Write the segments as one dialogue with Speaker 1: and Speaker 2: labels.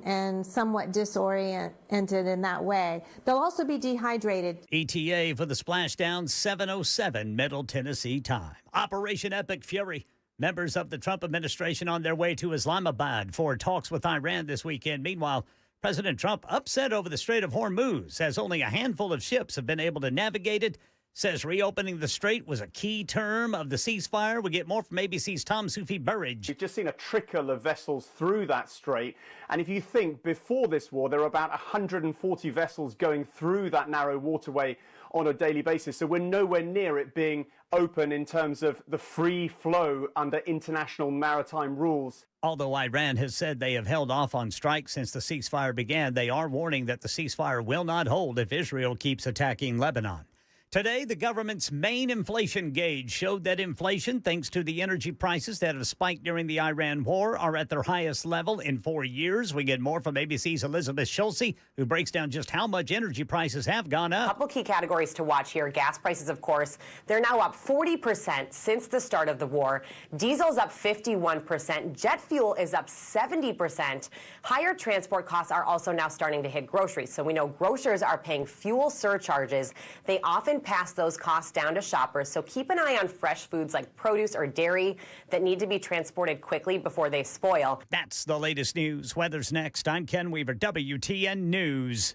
Speaker 1: and somewhat disoriented in that way. They'll also be dehydrated.
Speaker 2: ETA for the splashdown, 7:07 Middle Tennessee time. Operation Epic Fury. Members of the Trump administration on their way to Islamabad for talks with Iran this weekend. Meanwhile, President Trump upset over the Strait of Hormuz, says only a handful of ships have been able to navigate it. Says reopening the strait was a key term of the ceasefire. We get more from ABC's Tom Sufi Burridge.
Speaker 3: We've just seen a trickle of vessels through that strait. And if you think before this war, there were about 140 vessels going through that narrow waterway on a daily basis. So we're nowhere near it being open in terms of the free flow under international maritime rules.
Speaker 2: Although Iran has said they have held off on strikes since the ceasefire began, they are warning that the ceasefire will not hold if Israel keeps attacking Lebanon. Today, the government's main inflation gauge showed that inflation, thanks to the energy prices that have spiked during the Iran war, are at their highest level in 4 years. We get more from ABC's Elizabeth Schulze, who breaks down just how much energy prices have gone up.
Speaker 4: A couple key categories to watch here. Gas prices, of course, they're now up 40% since the start of the war. Diesel's up 51%. Jet fuel is up 70%. Higher transport costs are also now starting to hit groceries. So we know grocers are paying fuel surcharges. They often pass those costs down to shoppers, so keep an eye on fresh foods like produce or dairy that need to be transported quickly before they spoil.
Speaker 2: That's the latest news. Weather's next. I'm Ken Weaver, WTN News.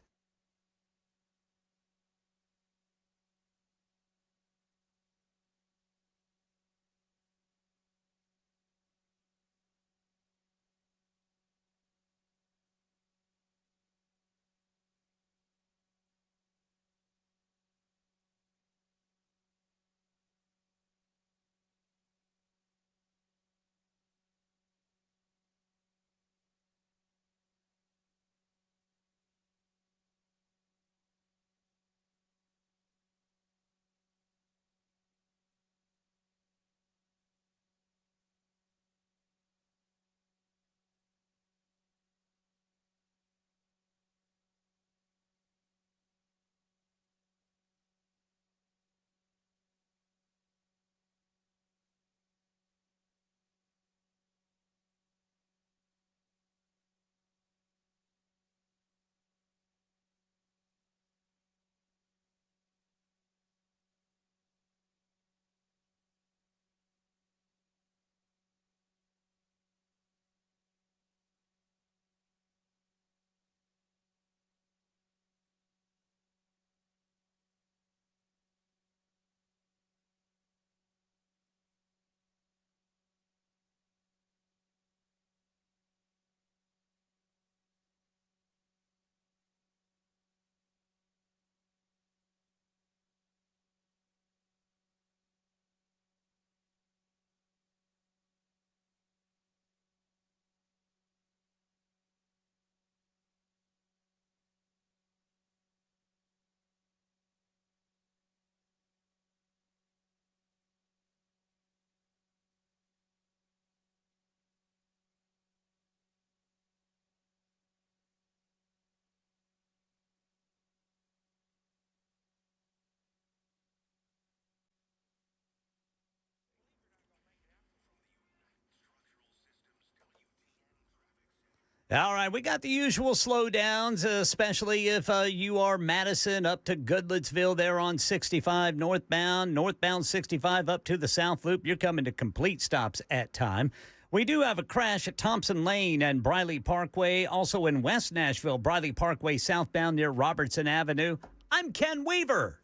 Speaker 2: All right, we got the usual slowdowns, especially if you are Madison up to Goodlettsville there on 65 northbound 65 up to the South Loop. You're coming to complete stops at time. We do have a crash at Thompson Lane and Briley Parkway, also in West Nashville, Briley Parkway southbound near Robertson Avenue. I'm Ken Weaver.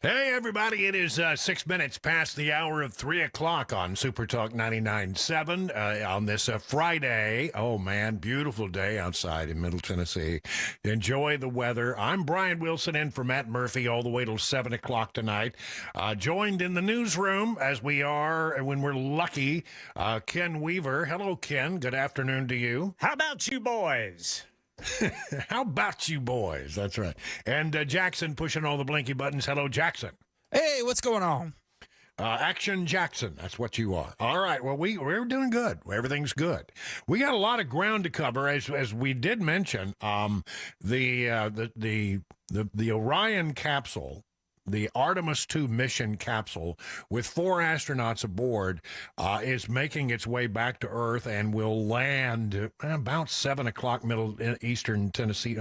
Speaker 5: Hey, everybody. It is 6 minutes past the hour of 3 o'clock on Super Talk 99.7 on this Friday. Oh, man, beautiful day outside in Middle Tennessee. Enjoy the weather. I'm Brian Wilson in for Matt Murphy all the way till 7 o'clock tonight. Joined in the newsroom, as we are when we're lucky, Ken Weaver. Hello, Ken. Good afternoon to you.
Speaker 2: How about you boys?
Speaker 5: How about you boys? That's right. And Jackson pushing all the blinky buttons. Hello, Jackson.
Speaker 6: Hey, what's going on?
Speaker 5: Action Jackson. That's what you are. All right. Well, we're doing good. Everything's good. We got a lot of ground to cover, as we did mention. The Orion capsule, the Artemis 2 mission capsule with 4 astronauts aboard is making its way back to Earth and will land about 7 o'clock Middle Tennessee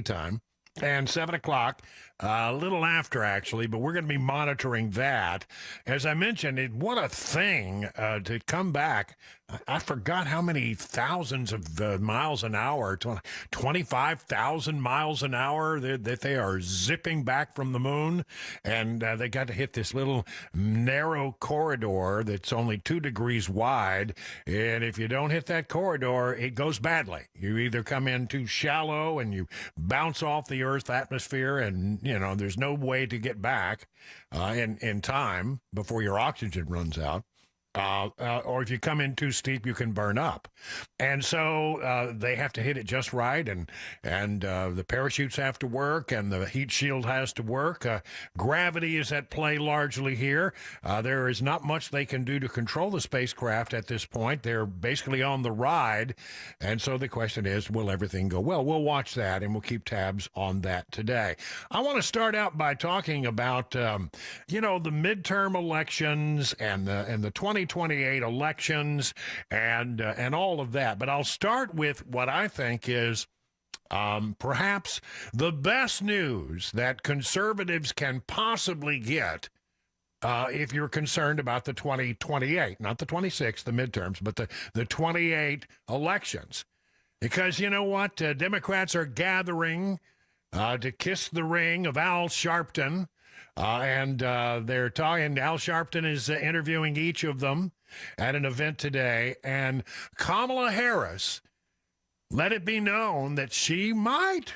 Speaker 5: time. And 7 o'clock, a little after, actually, but we're going to be monitoring that. As I mentioned, what a thing to come back. I forgot how many thousands of miles an hour, 25,000 miles an hour that they are zipping back from the moon. And they got to hit this little narrow corridor that's only 2 degrees wide. And if you don't hit that corridor, it goes badly. You either come in too shallow and you bounce off the Earth's atmosphere, and, there's no way to get back in time before your oxygen runs out. Or if you come in too steep, you can burn up. And so they have to hit it just right, and the parachutes have to work, and the heat shield has to work. Gravity is at play largely here. There is not much they can do to control the spacecraft at this point. They're basically on the ride, and so the question is, will everything go well? We'll watch that, and we'll keep tabs on that today. I want to start out by talking about, the midterm elections and the 2028 elections and all of that. But I'll start with what I think is perhaps the best news that conservatives can possibly get if you're concerned about the 2028, not the 26, the midterms, but the 28 elections. Because you know what? Democrats are gathering to kiss the ring of Al Sharpton. And they're talking. Al Sharpton is interviewing each of them at an event today. And Kamala Harris let it be known that she might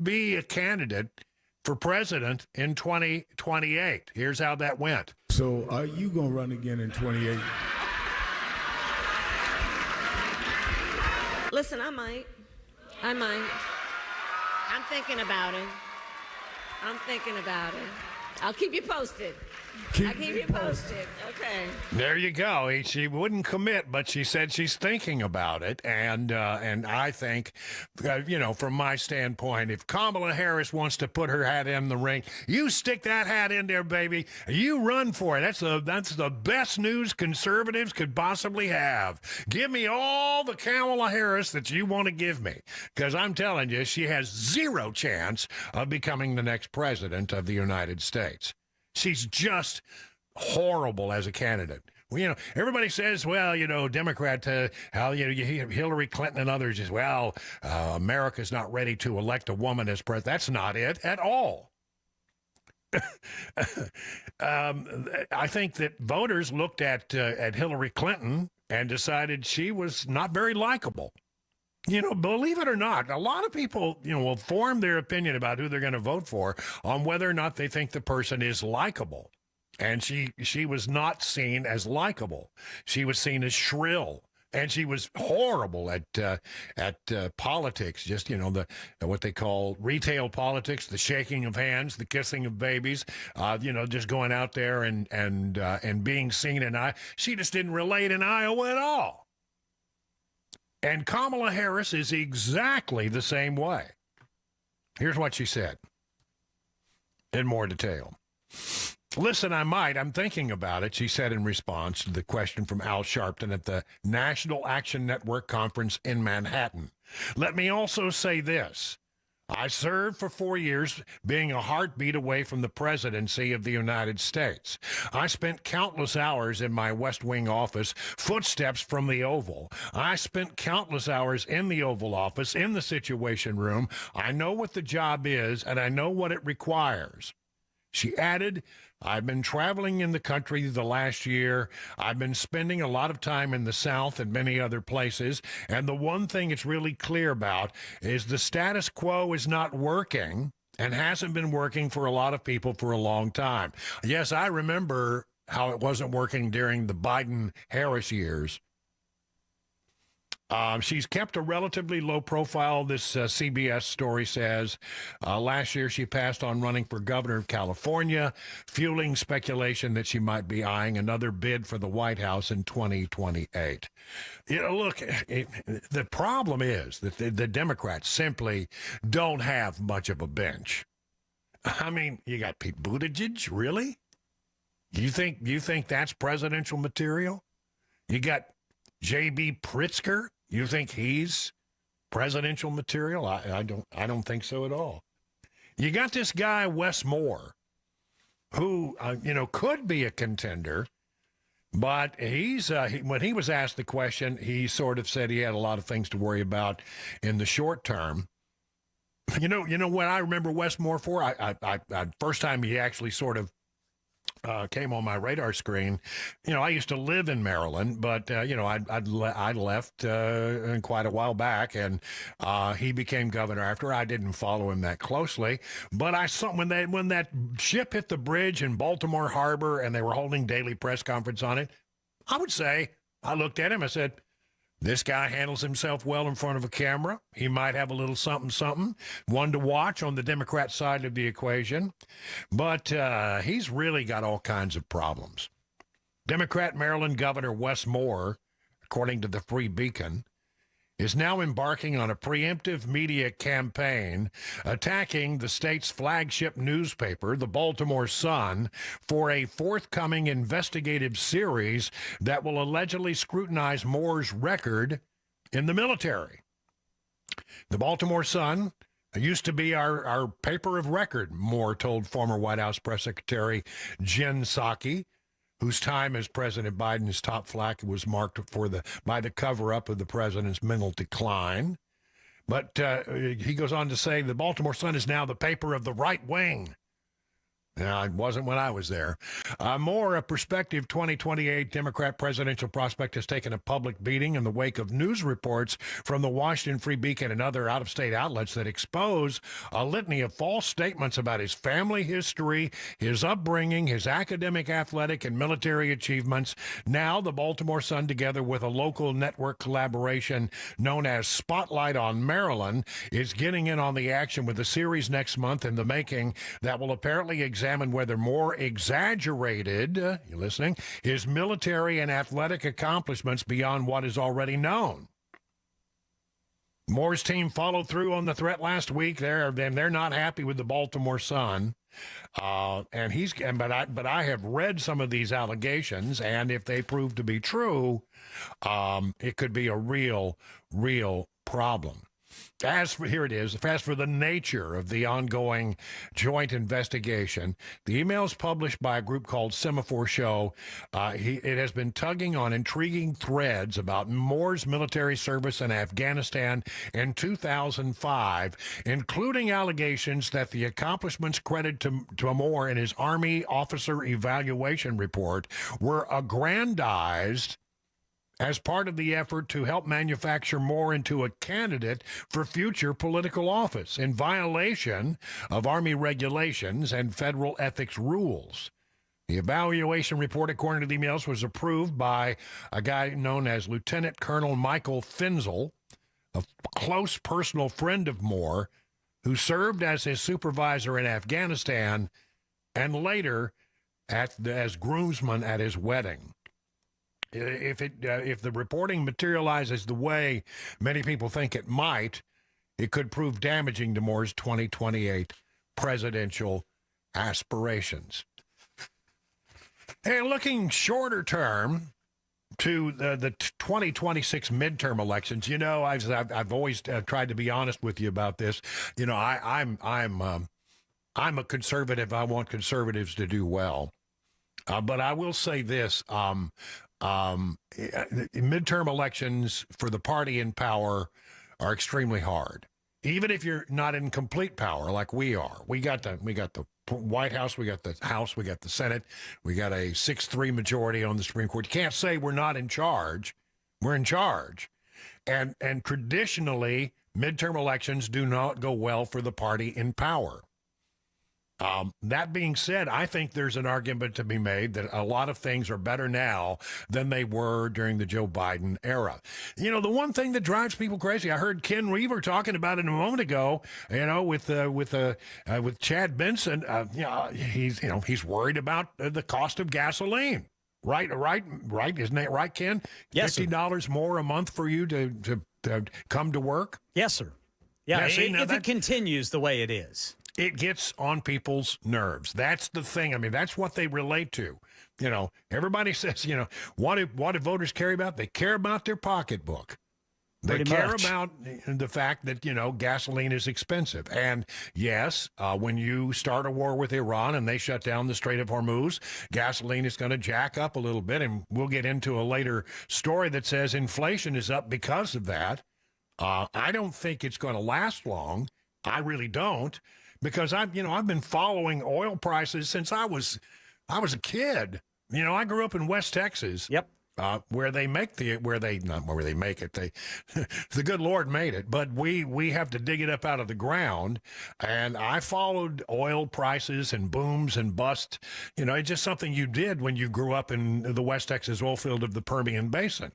Speaker 5: be a candidate for president in 2028. Here's how that went.
Speaker 7: So are you going to run again in 28?
Speaker 8: Listen, I might. I'm thinking about it. I'll keep you posted. I'll keep you posted. Okay.
Speaker 5: There you go. She wouldn't commit, but she said she's thinking about it. And I think, from my standpoint, if Kamala Harris wants to put her hat in the ring, you stick that hat in there, baby. You run for it. That's the best news conservatives could possibly have. Give me all the Kamala Harris that you want to give me, because I'm telling you, she has zero chance of becoming the next president of the United States. She's just horrible as a candidate. Well, everybody says, well, Democrat, Hillary Clinton and others is, America's not ready to elect a woman as president. That's not it at all. I think that voters looked at Hillary Clinton and decided she was not very likable. Believe it or not, a lot of people, will form their opinion about who they're going to vote for on whether or not they think the person is likable. And she was not seen as likable. She was seen as shrill. And she was horrible at politics, just, what they call retail politics, the shaking of hands, the kissing of babies, just going out there and being seen in Iowa. She just didn't relate in Iowa at all. And Kamala Harris is exactly the same way. Here's what she said in more detail. Listen, I'm thinking about it, she said in response to the question from Al Sharpton at the National Action Network conference in Manhattan. Let me also say this. I served for 4 years being a heartbeat away from the presidency of the United States. I spent countless hours in my West Wing office, footsteps from the Oval. I spent countless hours in the Oval Office, in the Situation Room. I know what the job is, and I know what it requires. She added, I've been traveling in the country the last year. I've been spending a lot of time in the South and many other places. And the one thing it's really clear about is the status quo is not working and hasn't been working for a lot of people for a long time. Yes, I remember how it wasn't working during the Biden-Harris years. She's kept a relatively low profile, this CBS story says. Last year, she passed on running for governor of California, fueling speculation that she might be eyeing another bid for the White House in 2028. You know, look, the problem is that the Democrats simply don't have much of a bench. I mean, you got Pete Buttigieg, really? You think that's presidential material? You got J.B. Pritzker. You think he's presidential material? I don't think so at all. You got this guy Wes Moore, who could be a contender, but when he was asked the question, he sort of said he had a lot of things to worry about in the short term. You know what I remember Wes Moore for? I first time he actually sort of came on my radar screen. I used to live in Maryland, but I left quite a while back, and he became governor after. I didn't follow him that closely, but I saw when that ship hit the bridge in Baltimore Harbor and they were holding daily press conference on it. I would say I looked at him. I said, this guy handles himself well in front of a camera. He might have a little something, one to watch on the Democrat side of the equation. But he's really got all kinds of problems. Democrat Maryland Governor Wes Moore, according to the Free Beacon, is now embarking on a preemptive media campaign attacking the state's flagship newspaper, the Baltimore Sun, for a forthcoming investigative series that will allegedly scrutinize Moore's record in the military. The Baltimore Sun used to be our paper of record, Moore told former White House Press Secretary Jen Psaki, whose time as President Biden's top flack was marked by the cover-up of the president's mental decline. But he goes on to say the Baltimore Sun is now the paper of the right wing. Now, it wasn't when I was there. Moore, a prospective 2028 Democrat presidential prospect, has taken a public beating in the wake of news reports from the Washington Free Beacon and other out-of-state outlets that expose a litany of false statements about his family history, his upbringing, his academic, athletic, and military achievements. Now, the Baltimore Sun, together with a local network collaboration known as Spotlight on Maryland, is getting in on the action with a series next month in the making that will apparently examine whether Moore exaggerated, you listening, his military and athletic accomplishments beyond what is already known. Moore's team followed through on the threat last week. They're not happy with the Baltimore Sun, but I have read some of these allegations, and if they prove to be true, it could be a real problem. As for the nature of the ongoing joint investigation, the emails published by a group called Semaphore show it has been tugging on intriguing threads about Moore's military service in Afghanistan in 2005, including allegations that the accomplishments credited to Moore in his Army officer evaluation report were aggrandized as part of the effort to help manufacture Moore into a candidate for future political office in violation of Army regulations and federal ethics rules. The evaluation report, according to the emails, was approved by a guy known as Lieutenant Colonel Michael Finzel, a close personal friend of Moore, who served as his supervisor in Afghanistan and later as groomsman at his wedding. If the reporting materializes the way many people think it might, it could prove damaging to Moore's 2028 presidential aspirations. And looking shorter term to the 2026 midterm elections, I've always tried to be honest with you about this. I'm a conservative. I want conservatives to do well, but I will say this. Midterm elections for the party in power are extremely hard. even if you're not in complete power like we are. We got the White House, we got the House, we got the Senate, we got a 6-3 majority on the Supreme Court. You can't say we're not in charge. We're in charge. And traditionally, midterm elections do not go well for the party in power. That being said, I think there's an argument to be made that a lot of things are better now than they were during the Joe Biden era. You know, the one thing that drives people crazy, I heard Ken Weaver talking about it a moment ago, you know, with Chad Benson, he's worried about the cost of gasoline. Right. Isn't that right, Ken?
Speaker 2: Yes,
Speaker 5: $50 more a month for you to come to work?
Speaker 2: Yes, sir. Yeah,
Speaker 5: Yeah,
Speaker 2: if it continues the way it is.
Speaker 5: It gets on people's nerves. That's the thing. I mean, that's what they relate to. You know, everybody says, you know, what do voters care about? They care about their pocketbook. They
Speaker 2: Pretty
Speaker 5: care
Speaker 2: much.
Speaker 5: about the fact that, you know, gasoline is expensive. And yes, when you start a war with Iran and they shut down the Strait of Hormuz, gasoline is going to jack up a little bit. And we'll get into a later story that says inflation is up because of that. I don't think it's going to last long. I really don't. Because I've been following oil prices since I was a kid. You know, I grew up in West Texas.
Speaker 2: Yep.
Speaker 5: Where they make it. The good Lord made it, but we have to dig it up out of the ground. And I followed oil prices and booms and busts. You know, it's just something you did when you grew up in the West Texas oil field of the Permian Basin.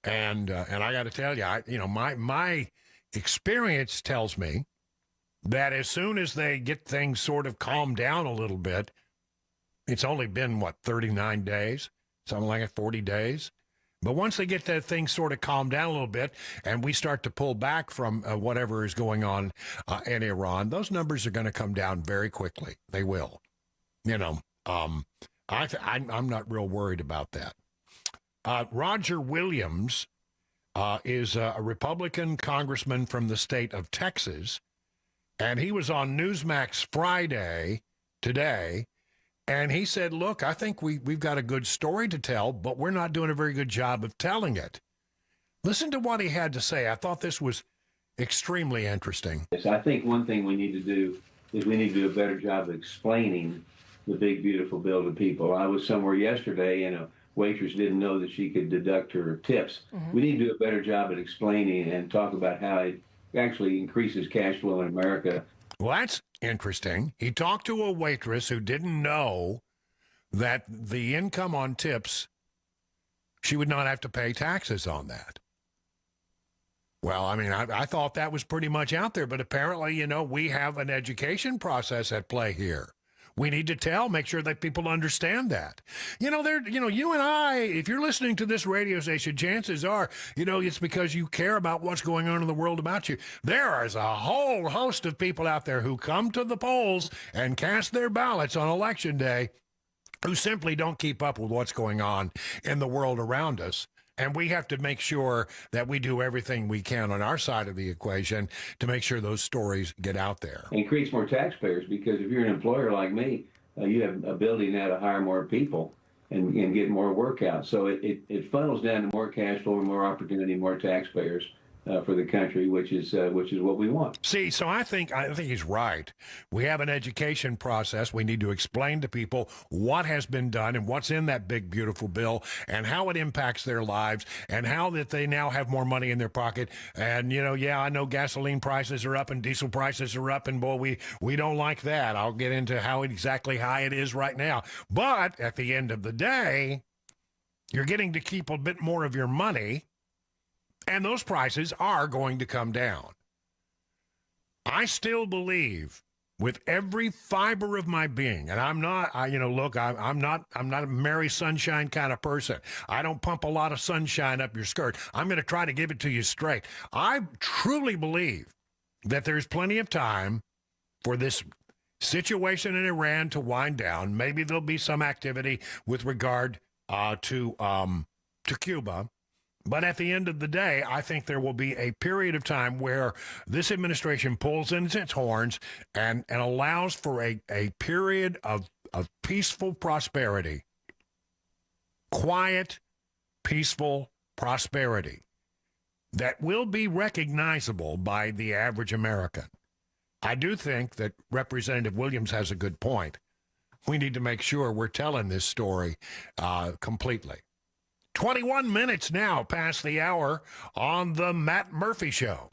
Speaker 5: And I got to tell you, my experience tells me that as soon as they get things sort of calmed down a little bit, it's only been, 39 days, something like 40 days. But once they get that thing sort of calmed down a little bit and we start to pull back from whatever is going on in Iran, those numbers are going to come down very quickly. They will. You know, I'm not real worried about that. Roger Williams is a Republican congressman from the state of Texas. And he was on Newsmax Friday today, and he said, look, I think we've got a good story to tell, but we're not doing a very good job of telling it. Listen to what he had to say. I thought this was extremely interesting.
Speaker 9: Yes, I think one thing we need to do is we need to do a better job of explaining the big, beautiful bill to people. I was somewhere yesterday, and a waitress didn't know that she could deduct her tips. Mm-hmm. We need to do a better job at explaining and talk about how it actually increases cash flow in America.
Speaker 5: Well, that's interesting. He talked to a waitress who didn't know that the income on tips, she would not have to pay taxes on that. Well, I mean, I thought that was pretty much out there, but apparently, you know, we have an education process at play here. We need to make sure that people understand that. You know, you and I, if you're listening to this radio station, chances are, you know, it's because you care about what's going on in the world about you. There is a whole host of people out there who come to the polls and cast their ballots on Election Day who simply don't keep up with what's going on in the world around us. And we have to make sure that we do everything we can on our side of the equation to make sure those stories get out there.
Speaker 9: And creates more taxpayers, because if you're an employer like me, you have ability now to hire more people and get more work out. So it funnels down to more cash flow, more opportunity, more taxpayers for the country, which is what we want.
Speaker 5: See, so I think he's right. We have an education process. We need to explain to people what has been done and what's in that big, beautiful bill and how it impacts their lives and how that they now have more money in their pocket. And, you know, yeah, I know gasoline prices are up and diesel prices are up, and boy, we don't like that. I'll get into how exactly high it is right now. But at the end of the day, you're getting to keep a bit more of your money, and those prices are going to come down. I still believe with every fiber of my being, and I'm not a Mary Sunshine kind of person. I don't pump a lot of sunshine up your skirt. I'm going to try to give it to you straight. I truly believe that there's plenty of time for this situation in Iran to wind down. Maybe there'll be some activity with regard to Cuba. But at the end of the day, I think there will be a period of time where this administration pulls in its horns and allows for a period of peaceful prosperity. Quiet, peaceful prosperity. that will be recognizable by the average American. I do think that Representative Williams has a good point. We need to make sure we're telling this story completely. 21 minutes now past the hour on the Matt Murphy Show.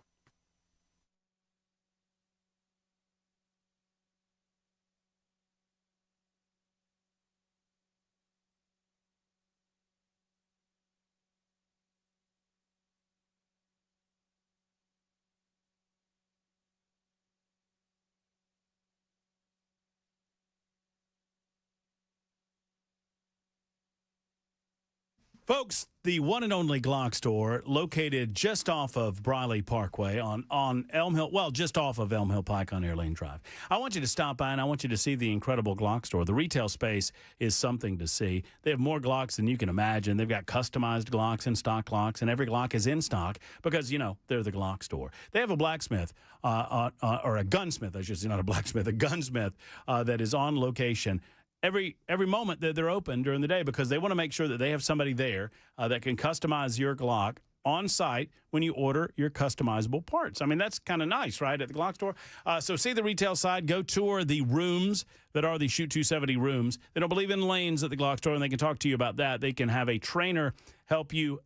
Speaker 10: Folks, the one and only Glock store located just off of Briley Parkway on Elm Hill, well, just off of Elm Hill Pike on Airlane Drive. I want you to stop by and I want you to see the incredible Glock store. The retail space is something to see. They have more Glocks than you can imagine. They've got customized Glocks and stock Glocks, and every Glock is in stock because, you know, they're the Glock store. They have a blacksmith or a gunsmith, I should say, not a blacksmith, a gunsmith that is on location every moment that they're open during the day because they want to make sure that they have somebody there that can customize your Glock on site when you order your customizable parts. I mean, that's kind of nice, right, at the Glock store. So see the retail side. Go tour the rooms that are the Shoot 270 rooms. They don't believe in lanes at the Glock store, and they can talk to you about that. They can have a trainer help you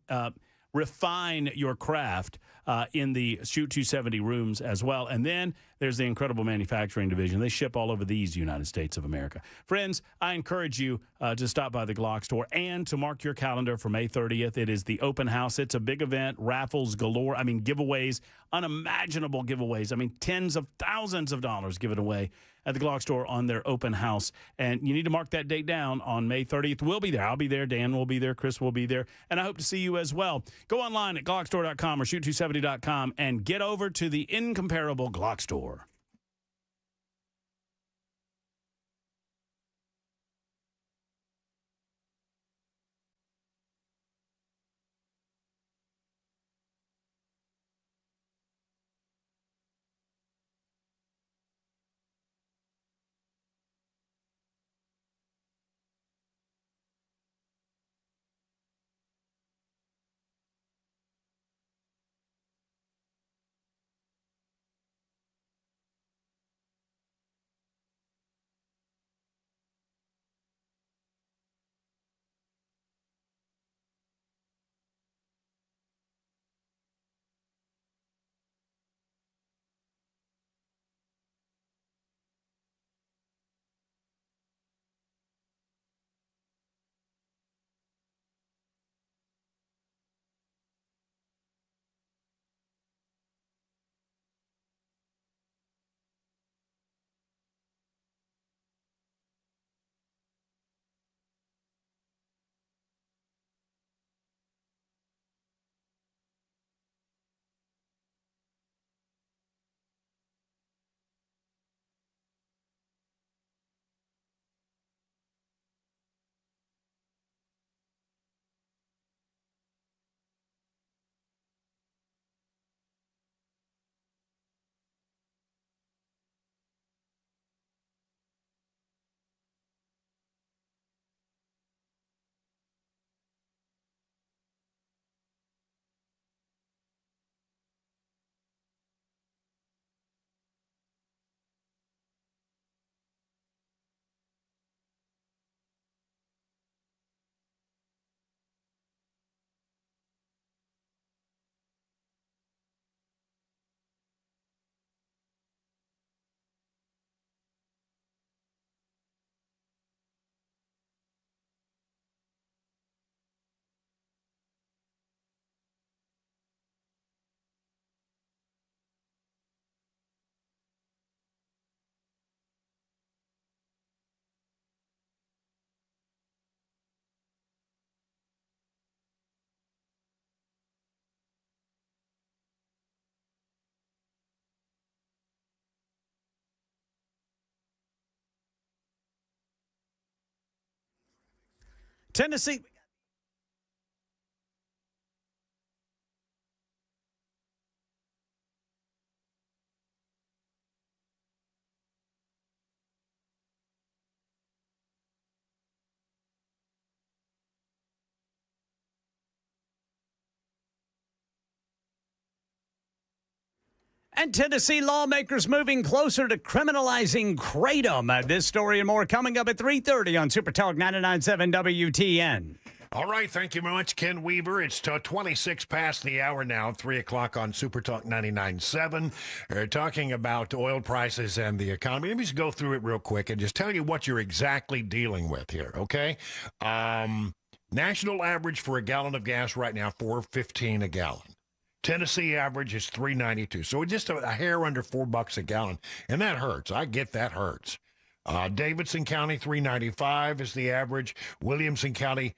Speaker 10: refine your craft in the Shoot 270 rooms as well. And then there's the incredible manufacturing division. They ship all over these United States of America. Friends, I encourage you to stop by the Glock store and to mark your calendar for May 30th. It is the open house. It's a big event, raffles galore. I mean, giveaways, unimaginable giveaways. I mean, tens of thousands of dollars given away at the Glock store on their open house. And you need to mark that date down on May 30th. We'll be there. I'll be there. Dan will be there. Chris will be there. And I hope to see you as well. Go online at glockstore.com or shoot270.com and get over to the incomparable Glock store. Tennessee.
Speaker 2: And Tennessee lawmakers moving closer to criminalizing kratom. This story and more coming up at 3:30 on Super Talk 99.7 WTN.
Speaker 5: All right, thank you very much, Ken Weaver. It's 26 past the hour now, 3 o'clock on Super Talk 99.7. We're talking about oil prices and the economy. Let me just go through it real quick and just tell you what you're exactly dealing with here, okay? National average for a gallon of gas right now, $4.15 a gallon. Tennessee average is $3.92. So just a hair under $4 a gallon. And that hurts. I get that hurts. Davidson County, $3.95 is the average. Williamson County,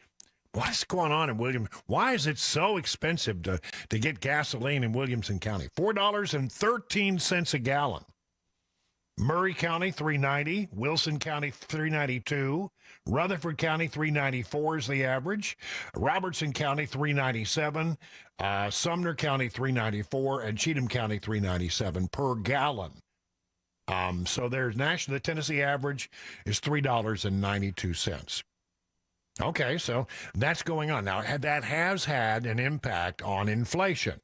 Speaker 5: what's going on in Williamson? Why is it so expensive to get gasoline in Williamson County? $4.13 a gallon. Murray County, $3.90. Wilson County, $3.92. Rutherford County, $3.94 is the average. Robertson County, $3.97. Sumner County, $3.94. And Cheatham County, $3.97 per gallon. So there's the Tennessee average is $3.92. Okay, so that's going on. Now, that has had an impact on inflation.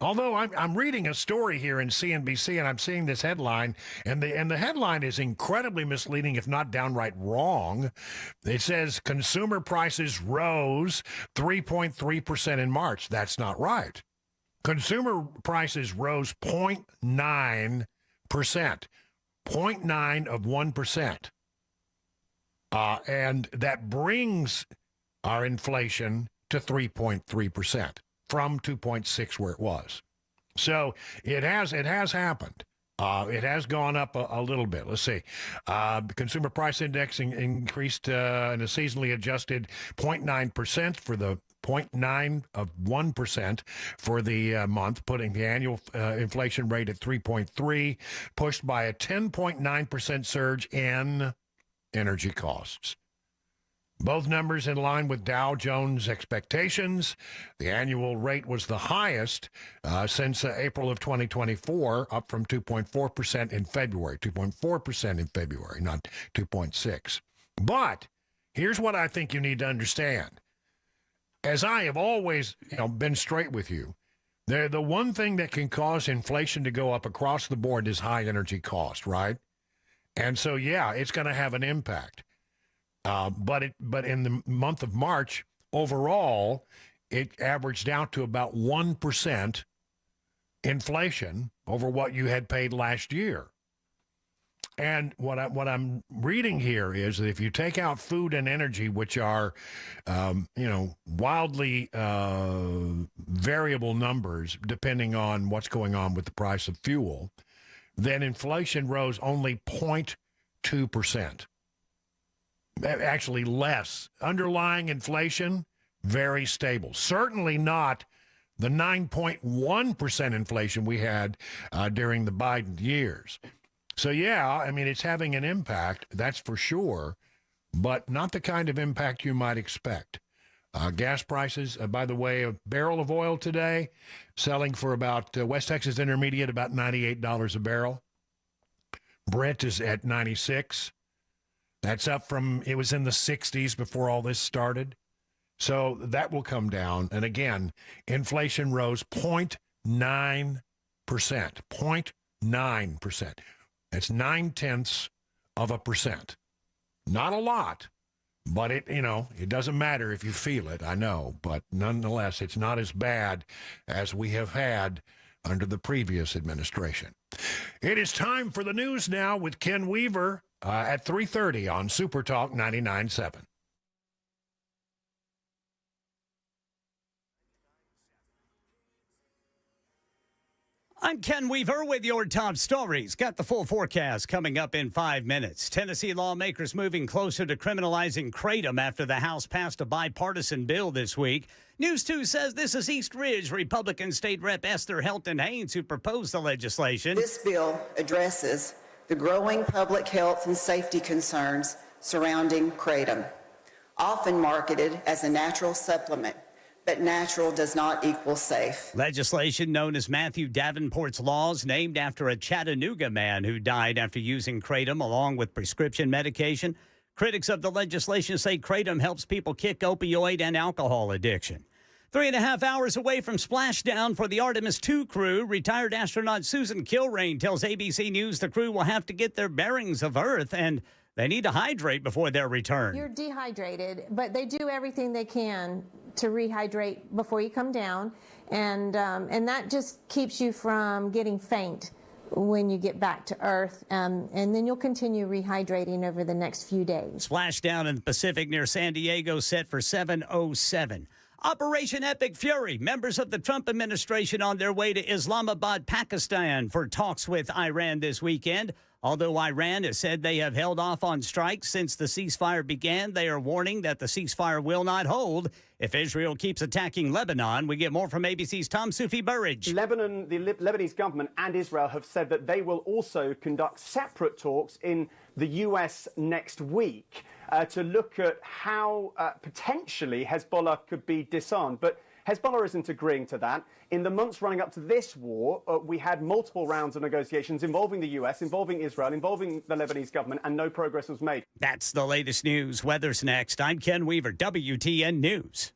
Speaker 5: Although I'm reading a story here in CNBC, and I'm seeing this headline, and the headline is incredibly misleading, if not downright wrong. It says consumer prices rose 3.3% in March. That's not right. Consumer prices rose 0.9%, 0.9 of 1%. And that brings our inflation to 3.3%. From 2.6 where it was. So it has happened. It has gone up a little bit. Let's see. Consumer price index increased in a seasonally adjusted 0.9% for the 0.9 of 1% for the month, putting the annual inflation rate at 3.3, pushed by a 10.9% surge in energy costs. Both numbers in line with Dow Jones expectations. The annual rate was the highest since April of 2024, up from 2.4% in February. 2.4% in February, not 2.6. But here's what I think you need to understand. As I have always been straight with you, the one thing that can cause inflation to go up across the board is high energy cost, right? And so, yeah, it's going to have an impact. But in the month of March, overall, it averaged out to about 1% inflation over what you had paid last year. And what I'm reading here is that if you take out food and energy, which are, wildly variable numbers depending on what's going on with the price of fuel, then inflation rose only 0.2%. Actually less. Underlying inflation, very stable. Certainly not the 9.1% inflation we had during the Biden years. So, yeah, I mean, it's having an impact, that's for sure, but not the kind of impact you might expect. Gas prices, by the way, a barrel of oil today selling for about West Texas Intermediate, about $98 a barrel. Brent is at 96. That's up from, it was in the 60s before all this started. So that will come down. And again, inflation rose 0.9%. 0.9%. That's 0.9%. Not a lot, but it doesn't matter if you feel it, I know. But nonetheless, it's not as bad as we have had under the previous administration. It is time for the news now with Ken Weaver. At 3:30 on Super Talk 99.7.
Speaker 2: I'm Ken Weaver with your top stories. Got the full forecast coming up in 5 minutes. Tennessee lawmakers moving closer to criminalizing kratom after the House passed a bipartisan bill this week. News 2 says this is East Ridge Republican State Rep Esther Helton Haynes who proposed the legislation.
Speaker 11: This bill addresses the growing public health and safety concerns surrounding kratom, often marketed as a natural supplement, but natural does not equal safe.
Speaker 2: Legislation known as Matthew Davenport's Laws, named after a Chattanooga man who died after using kratom along with prescription medication. Critics of the legislation say kratom helps people kick opioid and alcohol addiction. 3.5 hours away from splashdown for the Artemis 2 crew, retired astronaut Susan Kilrain tells ABC News the crew will have to get their bearings of Earth and they need to hydrate before their return.
Speaker 1: You're dehydrated, but they do everything they can to rehydrate before you come down, and that just keeps you from getting faint when you get back to Earth, and then you'll continue rehydrating over the next few days.
Speaker 2: Splashdown in the Pacific near San Diego set for 7:07. Operation Epic Fury. Members of the Trump administration on their way to Islamabad, Pakistan for talks with Iran this weekend. Although Iran has said they have held off on strikes since the ceasefire began, they are warning that the ceasefire will not hold if Israel keeps attacking Lebanon. We get more from ABC's Tom Sufi Burridge.
Speaker 3: The Lebanese government and Israel have said that they will also conduct separate talks in the U.S. next week to look at how potentially Hezbollah could be disarmed. But Hezbollah isn't agreeing to that. In the months running up to this war, we had multiple rounds of negotiations involving the U.S., involving Israel, involving the Lebanese government, and no progress was made.
Speaker 2: That's the latest news. Weather's next. I'm Ken Weaver, WTN News.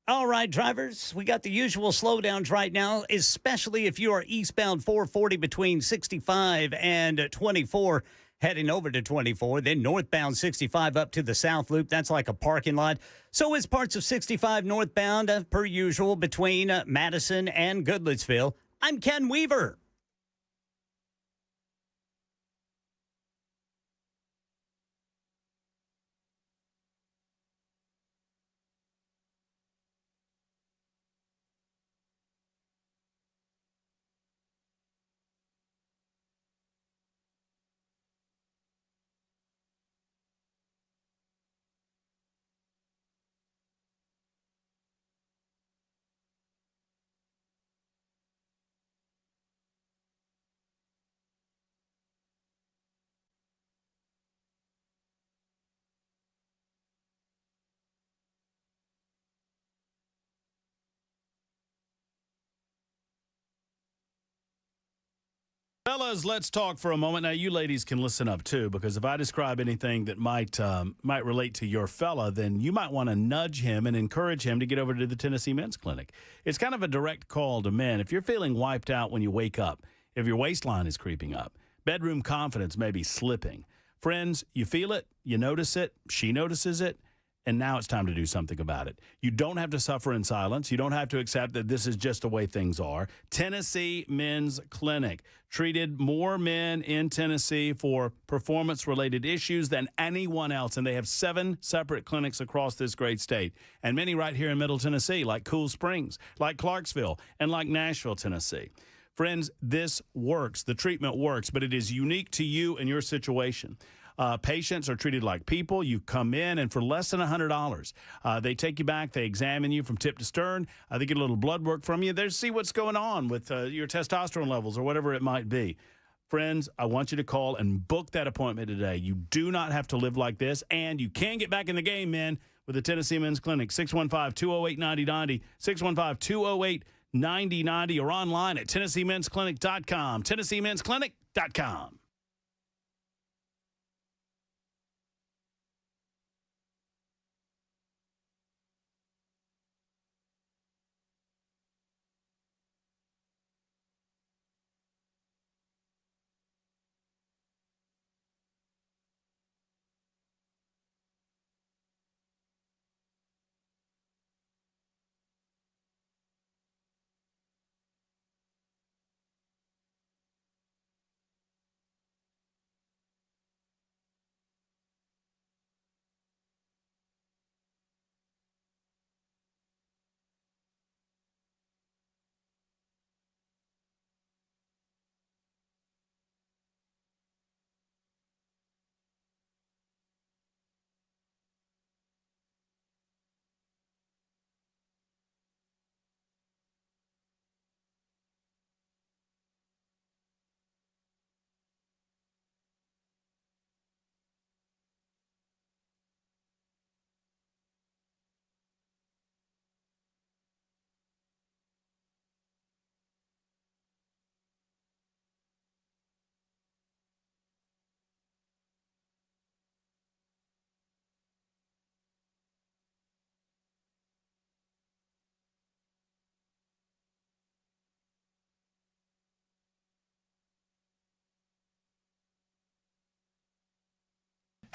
Speaker 2: All right, drivers, we got the usual slowdowns right now, especially if you are eastbound 440 between 65 and 24, heading over to 24. Then northbound 65 up to the South Loop. That's like a parking lot. So is parts of 65 northbound, per usual, between Madison and Goodlettsville. I'm Ken Weaver.
Speaker 10: Fellas, let's talk for a moment. Now, you ladies can listen up, too, because if I describe anything that might relate to your fella, then you might want to nudge him and encourage him to get over to the Tennessee Men's Clinic. It's kind of a direct call to men. If you're feeling wiped out when you wake up, if your waistline is creeping up, bedroom confidence may be slipping. Friends, you feel it, you notice it, she notices it, and now it's time to do something about it. You don't have to suffer in silence. You don't have to accept that this is just the way things are. Tennessee Men's Clinic treated more men in Tennessee for performance-related issues than anyone else, and they have 7 separate clinics across this great state, and many right here in Middle Tennessee, like Cool Springs, like Clarksville, and like Nashville, Tennessee. Friends, this works. The treatment works, but it is unique to you and your situation. Patients are treated like people. You come in, and for less than $100, they take you back. They examine you from tip to stern. They get a little blood work from you. They see what's going on with your testosterone levels or whatever it might be. Friends, I want you to call and book that appointment today. You do not have to live like this, and you can get back in the game, man, with the Tennessee Men's Clinic. 615-208-9090, 615-208-9090, or online at TennesseeMen'sClinic.com, TennesseeMen'sClinic.com.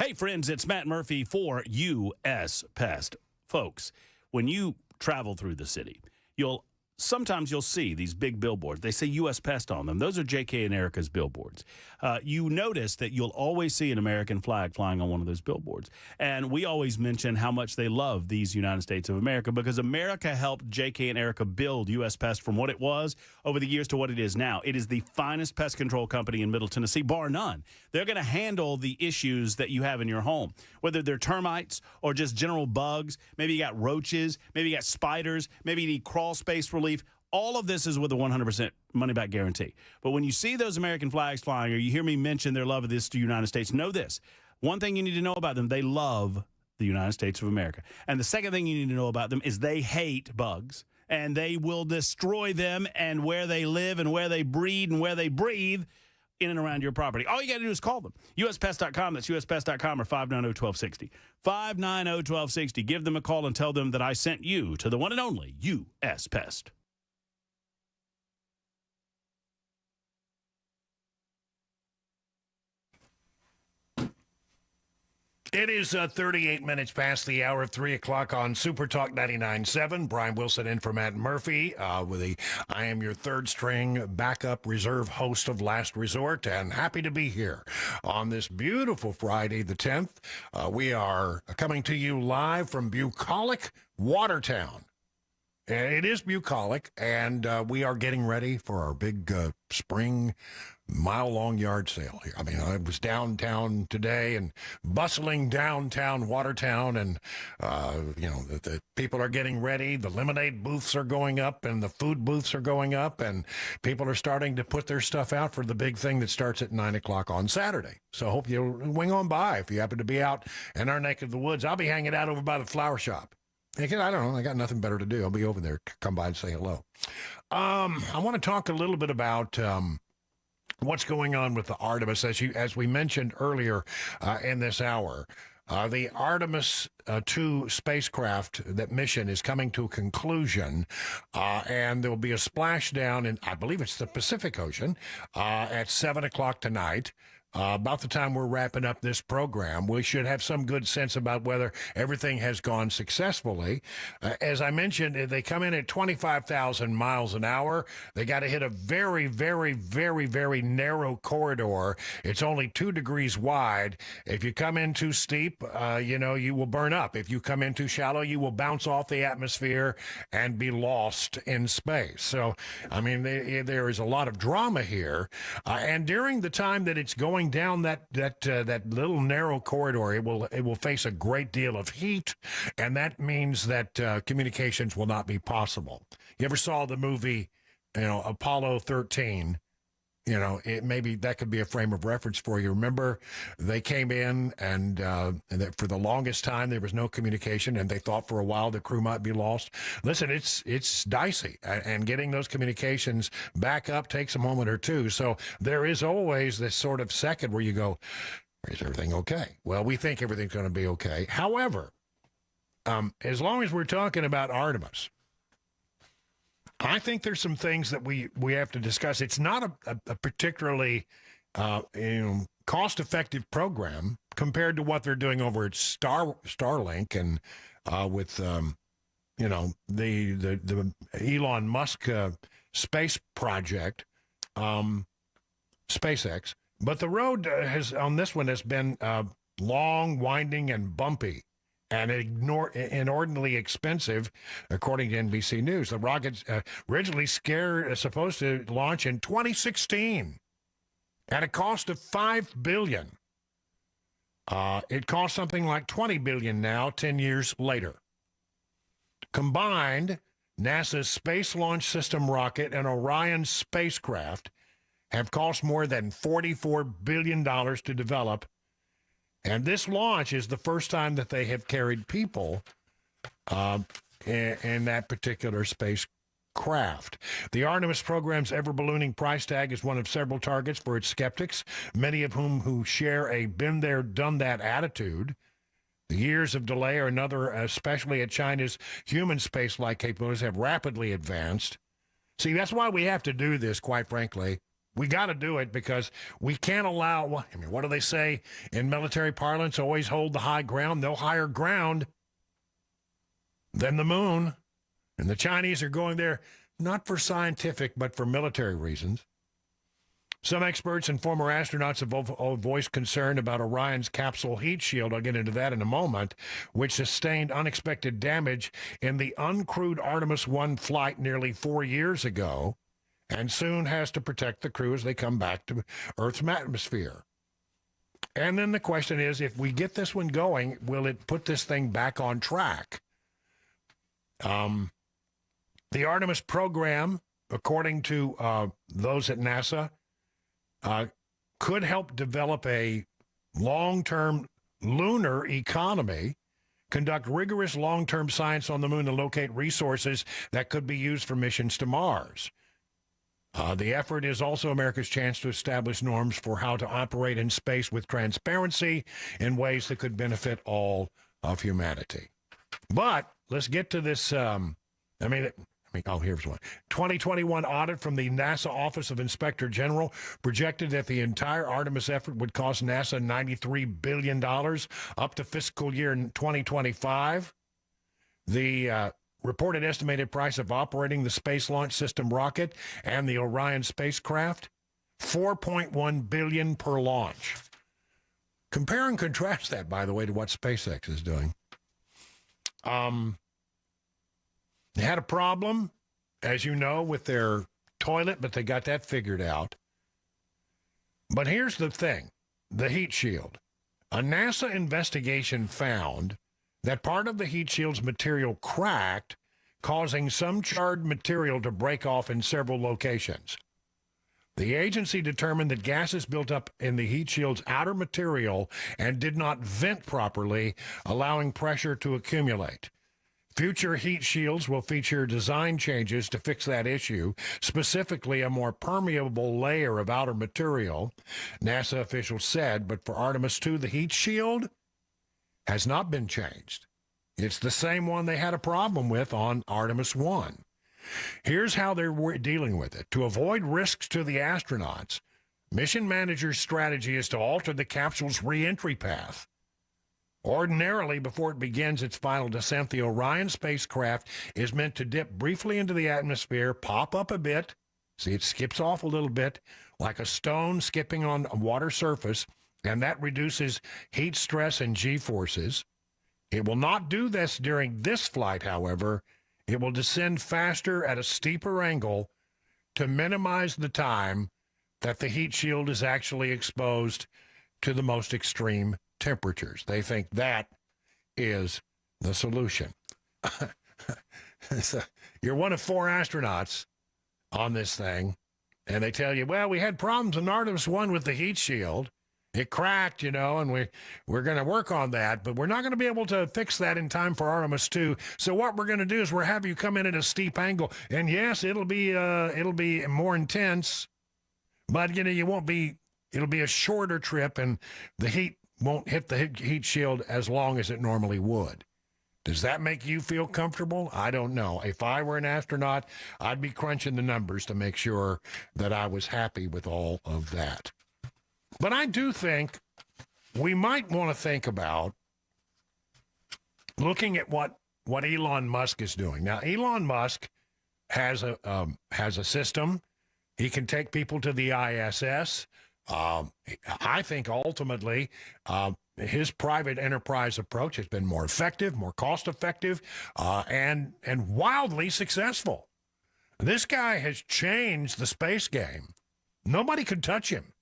Speaker 10: Hey, friends, it's Matt Murphy for U.S. Pest. Folks, when you travel through the city, sometimes you'll see these big billboards. They say U.S. Pest on them. Those are J.K. and Erica's billboards. You notice that you'll always see an American flag flying on one of those billboards. And we always mention how much they love these United States of America because America helped J.K. and Erica build U.S. Pest from what it was over the years to what it is now. It is the finest pest control company in Middle Tennessee, bar none. They're going to handle the issues that you have in your home, whether they're termites or just general bugs. Maybe you got roaches, maybe you got spiders, maybe you need crawl space relief. All of this is with a 100% money-back guarantee. But when you see those American flags flying or you hear me mention their love of this to the United States, know this. One thing you need to know about them, they love the United States of America. And the second thing you need to know about them is they hate bugs. And they will destroy them and where they live and where they breed and where they breathe in and around your property. All you got to do is call them. USPest.com. That's USPest.com or 590-1260. 590-1260. Give them a call and tell them that I sent you to the one and only U.S. Pest.
Speaker 5: It is 38 minutes past the hour of 3 o'clock on Super Talk 99.7. Brian Wilson in for Matt Murphy I am your third string backup reserve host of Last Resort, and happy to be here on this beautiful Friday the 10th. We are coming to you live from bucolic Watertown. It is bucolic, and we are getting ready for our big spring mile-long yard sale here. I mean, I was downtown today and bustling downtown Watertown, and, the people are getting ready. The lemonade booths are going up, and the food booths are going up, and people are starting to put their stuff out for the big thing that starts at 9 o'clock on Saturday. So I hope you'll wing on by if you happen to be out in our neck of the woods. I'll be hanging out over by the flower shop. I don't know. I got nothing better to do. I'll be over there. Come by and say hello. I want to talk a little bit about what's going on with the Artemis. As we mentioned earlier in this hour, the Artemis 2 spacecraft, that mission is coming to a conclusion, and there will be a splashdown in, I believe it's the Pacific Ocean, at 7 o'clock tonight. About the time we're wrapping up this program, we should have some good sense about whether everything has gone successfully. As I mentioned, they come in at 25,000 miles an hour. They got to hit a very, very, very, very narrow corridor. It's only 2 degrees wide. If you come in too steep, you will burn up. If you come in too shallow, you will bounce off the atmosphere and be lost in space. So, I mean, there is a lot of drama here. And during the time that it's going down that little narrow corridor, it will face a great deal of heat, and that means that communications will not be possible. You ever saw the movie, Apollo 13? Maybe that could be a frame of reference for you. Remember, they came in and that for the longest time there was no communication, and they thought for a while the crew might be lost. Listen, it's dicey, and getting those communications back up takes a moment or two. So there is always this sort of second where you go, is everything okay? Well, we think everything's going to be okay. However, as long as we're talking about Artemis, I think there's some things that we have to discuss. It's not a particularly cost-effective program compared to what they're doing over at Starlink and with the Elon Musk space project, SpaceX. But the road on this one has been long, winding, and bumpy, and inordinately expensive, according to NBC News. The rocket's originally supposed to launch in 2016 at a cost of $5 billion. It costs something like $20 billion now, 10 years later. Combined, NASA's Space Launch System rocket and Orion spacecraft have cost more than $44 billion to develop. And this launch is the first time that they have carried people in that particular spacecraft. The Artemis program's ever-ballooning price tag is one of several targets for its skeptics, many of who share a been-there, done-that attitude. The years of delay or another, especially at China's human spaceflight capabilities, have rapidly advanced. See, that's why we have to do this, quite frankly. We got to do it because we can't allow, I mean, what do they say in military parlance? Always hold the high ground. No higher ground than the moon. And the Chinese are going there not for scientific, but for military reasons. Some experts and former astronauts have voiced concern about Orion's capsule heat shield, I'll get into that in a moment, which sustained unexpected damage in the uncrewed Artemis 1 flight nearly 4 years ago, and soon has to protect the crew as they come back to Earth's atmosphere. And then the question is, if we get this one going, will it put this thing back on track? The Artemis program, according to those at NASA, could help develop a long-term lunar economy, conduct rigorous long-term science on the moon, and locate resources that could be used for missions to Mars. The effort is also America's chance to establish norms for how to operate in space with transparency in ways that could benefit all of humanity. But let's get to this. Here's one. 2021 audit from the NASA Office of Inspector General projected that the entire Artemis effort would cost NASA $93 billion up to fiscal year 2025. The reported estimated price of operating the Space Launch System rocket and the Orion spacecraft, $4.1 billion per launch. Compare and contrast that, by the way, to what SpaceX is doing. They had a problem, as you know, with their toilet, but they got that figured out. But here's the thing, the heat shield. A NASA investigation found that part of the heat shield's material cracked, causing some charred material to break off in several locations. The agency determined that gases built up in the heat shield's outer material and did not vent properly, allowing pressure to accumulate. Future heat shields will feature design changes to fix that issue, specifically a more permeable layer of outer material, NASA officials said, but for Artemis 2, the heat shield has not been changed. It's the same one they had a problem with on Artemis 1. Here's how they're dealing with it. To avoid risks to the astronauts, mission managers' strategy is to alter the capsule's re-entry path. Ordinarily, before it begins its final descent, the Orion spacecraft is meant to dip briefly into the atmosphere, pop up a bit. See, it skips off a little bit, like a stone skipping on a water surface, and that reduces heat stress and G-forces. It will not do this during this flight, however. It will descend faster at a steeper angle to minimize the time that the heat shield is actually exposed to the most extreme temperatures. They think that is the solution. So you're one of 4 astronauts on this thing, and they tell you, well, we had problems in Artemis 1 with the heat shield. It cracked, and we're going to work on that, but we're not going to be able to fix that in time for Artemis 2. So what we're going to do is we'll have you come in at a steep angle, and yes, it'll be more intense, but you won't be. It'll be a shorter trip, and the heat won't hit the heat shield as long as it normally would. Does that make you feel comfortable? I don't know. If I were an astronaut, I'd be crunching the numbers to make sure that I was happy with all of that. But I do think we might want to think about looking at what Elon Musk is doing. Now, Elon Musk has a system. He can take people to the ISS. I think ultimately his private enterprise approach has been more effective, more cost-effective, and wildly successful. This guy has changed the space game. Nobody could touch him.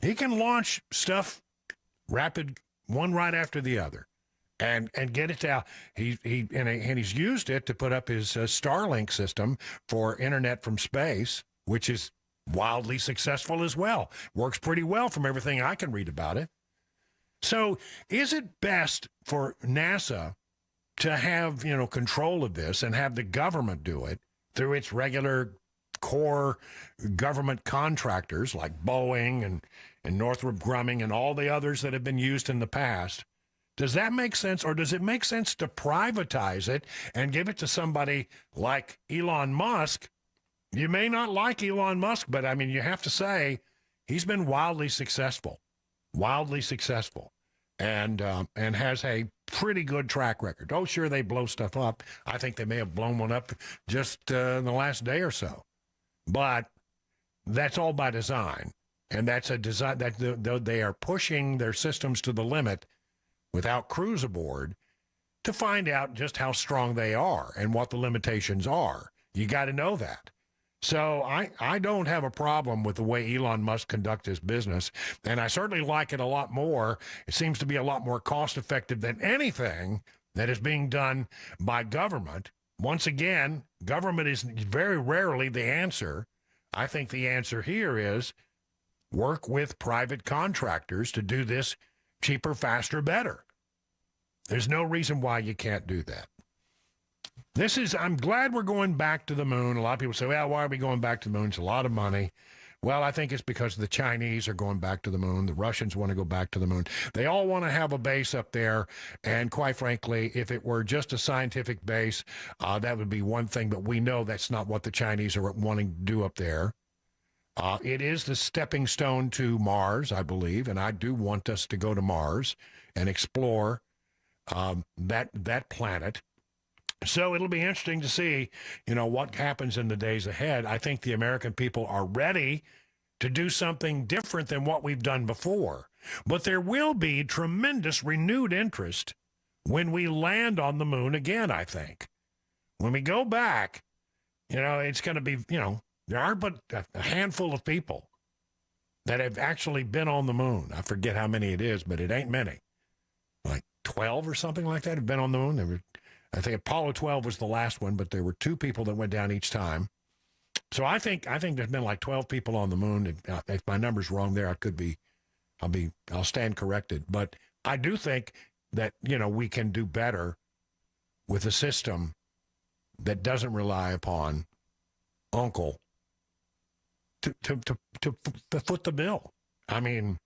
Speaker 5: He can launch stuff rapid, one right after the other, and get it out. He's used it to put up his Starlink system for internet from space, which is wildly successful as well. Works pretty well from everything I can read about it. So is it best for NASA to have, control of this and have the government do it through its regular core government contractors like Boeing and Northrop Grumman and all the others that have been used in the past? Does that make sense, or does it make sense to privatize it and give it to somebody like Elon Musk, You may not like Elon Musk, but I mean, you have to say he's been wildly successful, and has a pretty good track record. Oh, sure, they blow stuff up. I think they may have blown one up just in the last day or so, but that's all by design, and that's a design that they are pushing their systems to the limit without crews aboard to find out just how strong they are and what the limitations are. You got to know that. So I don't have a problem with the way Elon Musk conducts his business, and I certainly like it a lot more. It seems to be a lot more cost-effective than anything that is being done by government. Once again, government is very rarely the answer. I think the answer here is work with private contractors to do this cheaper, faster, better. There's no reason why you can't do that. I'm glad we're going back to the moon. A lot of people say, well, why are we going back to the moon? It's a lot of money. Well, I think it's because the Chinese are going back to the moon. The Russians want to go back to the moon. They all want to have a base up there. And quite frankly, if it were just a scientific base, that would be one thing. But we know that's not what the Chinese are wanting to do up there. It is the stepping stone to Mars, I believe. And I do want us to go to Mars and explore that planet. So it'll be interesting to see, what happens in the days ahead. I think the American people are ready to do something different than what we've done before. But there will be tremendous renewed interest when we land on the moon again, I think. When we go back, it's going to be, there are but a handful of people that have actually been on the moon. I forget how many it is, but it ain't many. Like 12 or something like that have been on the moon. I think Apollo 12 was the last one, but there were 2 people that went down each time. So I think there's been like 12 people on the moon. If my number's wrong there, I'll stand corrected. But I do think that, we can do better with a system that doesn't rely upon Uncle to foot the bill. I mean,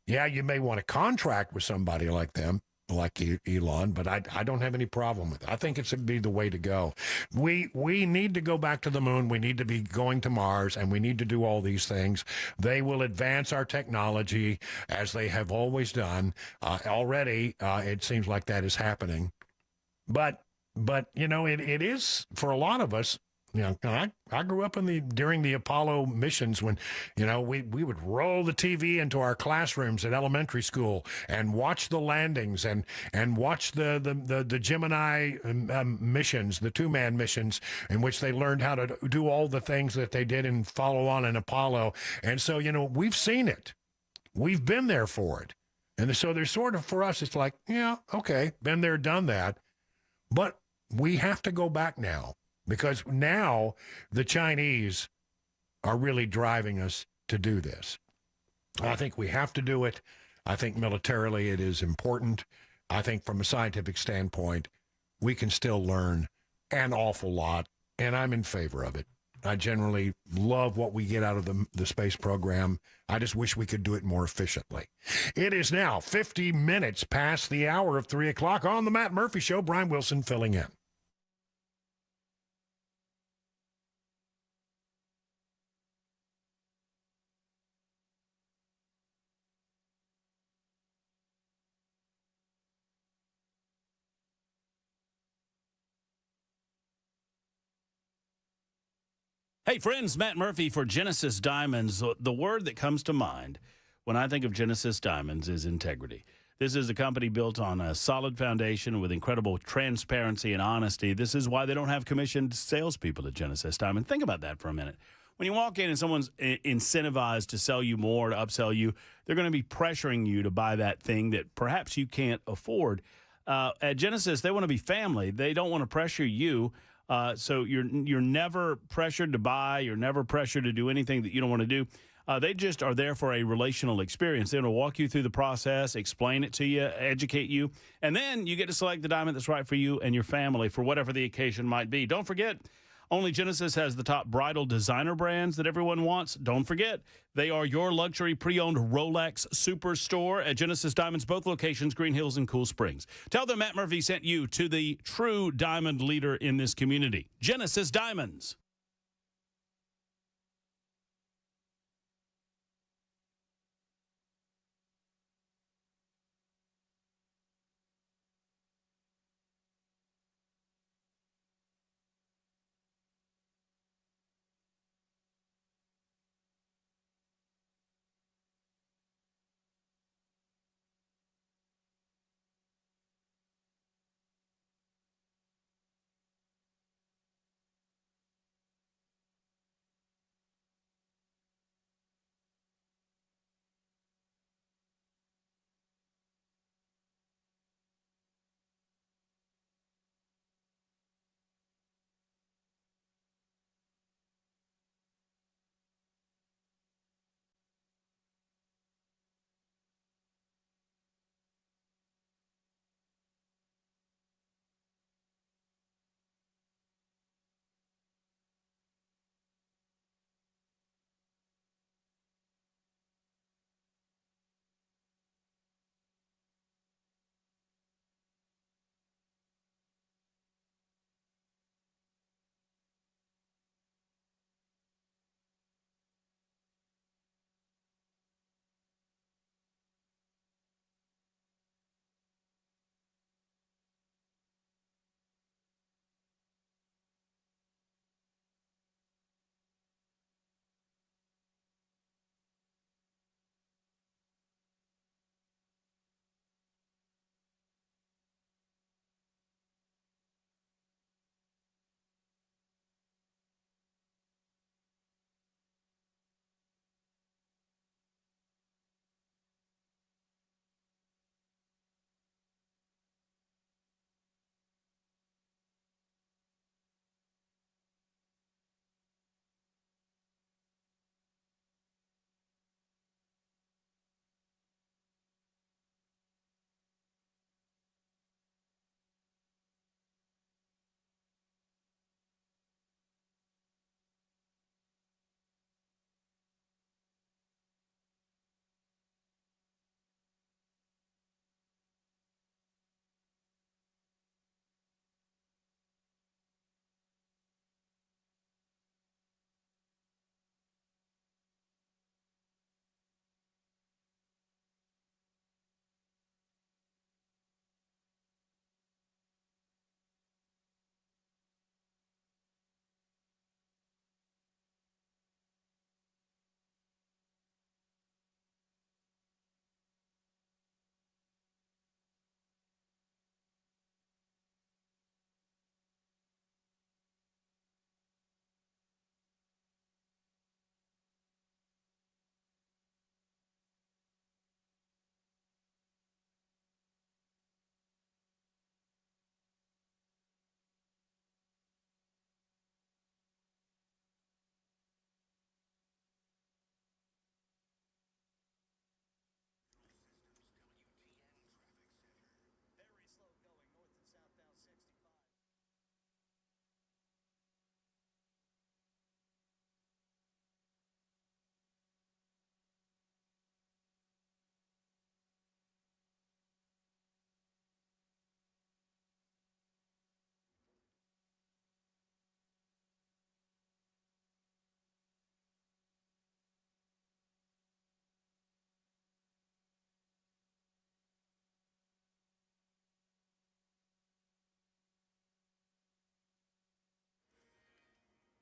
Speaker 5: yeah, you may want to contract with somebody like them, like Elon, but I don't have any problem with it. I think it should be the way to go. We need to go back to the moon. We need to be going to Mars, and we need to do all these things. They will advance our technology as they have always done. Already, it seems like that is happening. But it is, for a lot of us, I grew up during the Apollo missions when, we would roll the TV into our classrooms at elementary school and watch the landings and watch the Gemini missions, the 2-man missions, in which they learned how to do all the things that they did in follow-on in Apollo. And so, we've seen it. We've been there for it. And so there's sort of, for us, it's like, yeah, okay, been there, done that. But we have to go back now. Because now the Chinese are really driving us to do this. I think we have to do it. I think militarily it is important. I think from a scientific standpoint, we can still learn an awful lot, and I'm in favor of it. I generally love what we get out of the space program. I just wish we could do it more efficiently. It is now 50 minutes past the hour of 3 o'clock on the Matt Murphy Show. Brian Wilson filling in.
Speaker 10: Hey, friends, Matt Murphy for Genesis Diamonds. The word that comes to mind when I think of Genesis Diamonds is integrity. This is a company built on a solid foundation with incredible transparency and honesty. This is why they don't have commissioned salespeople at Genesis Diamond. Think about that for a minute. When you walk in and someone's incentivized to sell you more, to upsell you, they're going to be pressuring you to buy that thing that perhaps you can't afford. At Genesis, they want to be family. They don't want to pressure you. So you're never pressured to buy. You're never pressured to do anything that you don't want to do. They just are there for a relational experience. They're going to walk you through the process, explain it to you, educate you, and then you get to select the diamond that's right for you and your family for whatever the occasion might be. Don't forget, only Genesis has the top bridal designer brands that everyone wants. Don't forget, they are your luxury pre-owned Rolex superstore at Genesis Diamonds, both locations, Green Hills and Cool Springs. Tell them Matt Murphy sent you to the true diamond leader in this community, Genesis Diamonds.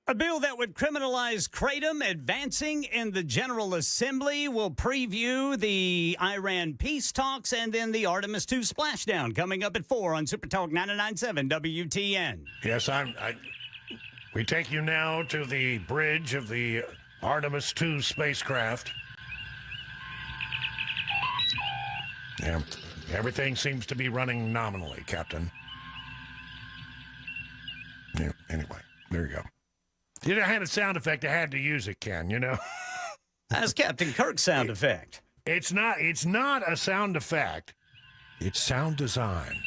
Speaker 2: A bill that would criminalize kratom advancing in the General Assembly. Will preview the Iran peace talks and then the Artemis 2 splashdown coming up at 4 on Super Talk 99.7 WTN.
Speaker 5: Yes, we take you now to the bridge of the Artemis 2 spacecraft. Yeah, everything seems to be running nominally, Captain. Yeah, anyway, there you go. You had a sound effect. I had to use it, Ken, you know.
Speaker 2: That's Captain Kirk's sound effect.
Speaker 5: It's not a sound effect. It's sound design.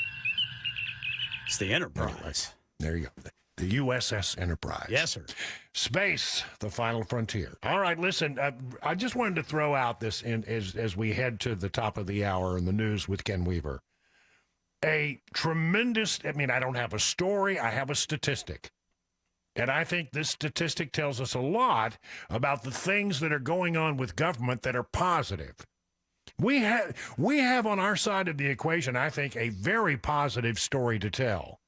Speaker 2: It's the Enterprise.
Speaker 5: There you go. The USS Enterprise.
Speaker 2: Yes, sir.
Speaker 5: Space, the final frontier. All right, listen, I just wanted to throw out this as we head to the top of the hour in the news with Ken Weaver. A tremendous, I don't have a story, I have a statistic. And I think this statistic tells us a lot about the things that are going on with government that are positive. We have on our side of the equation, I think, a very positive story to tell.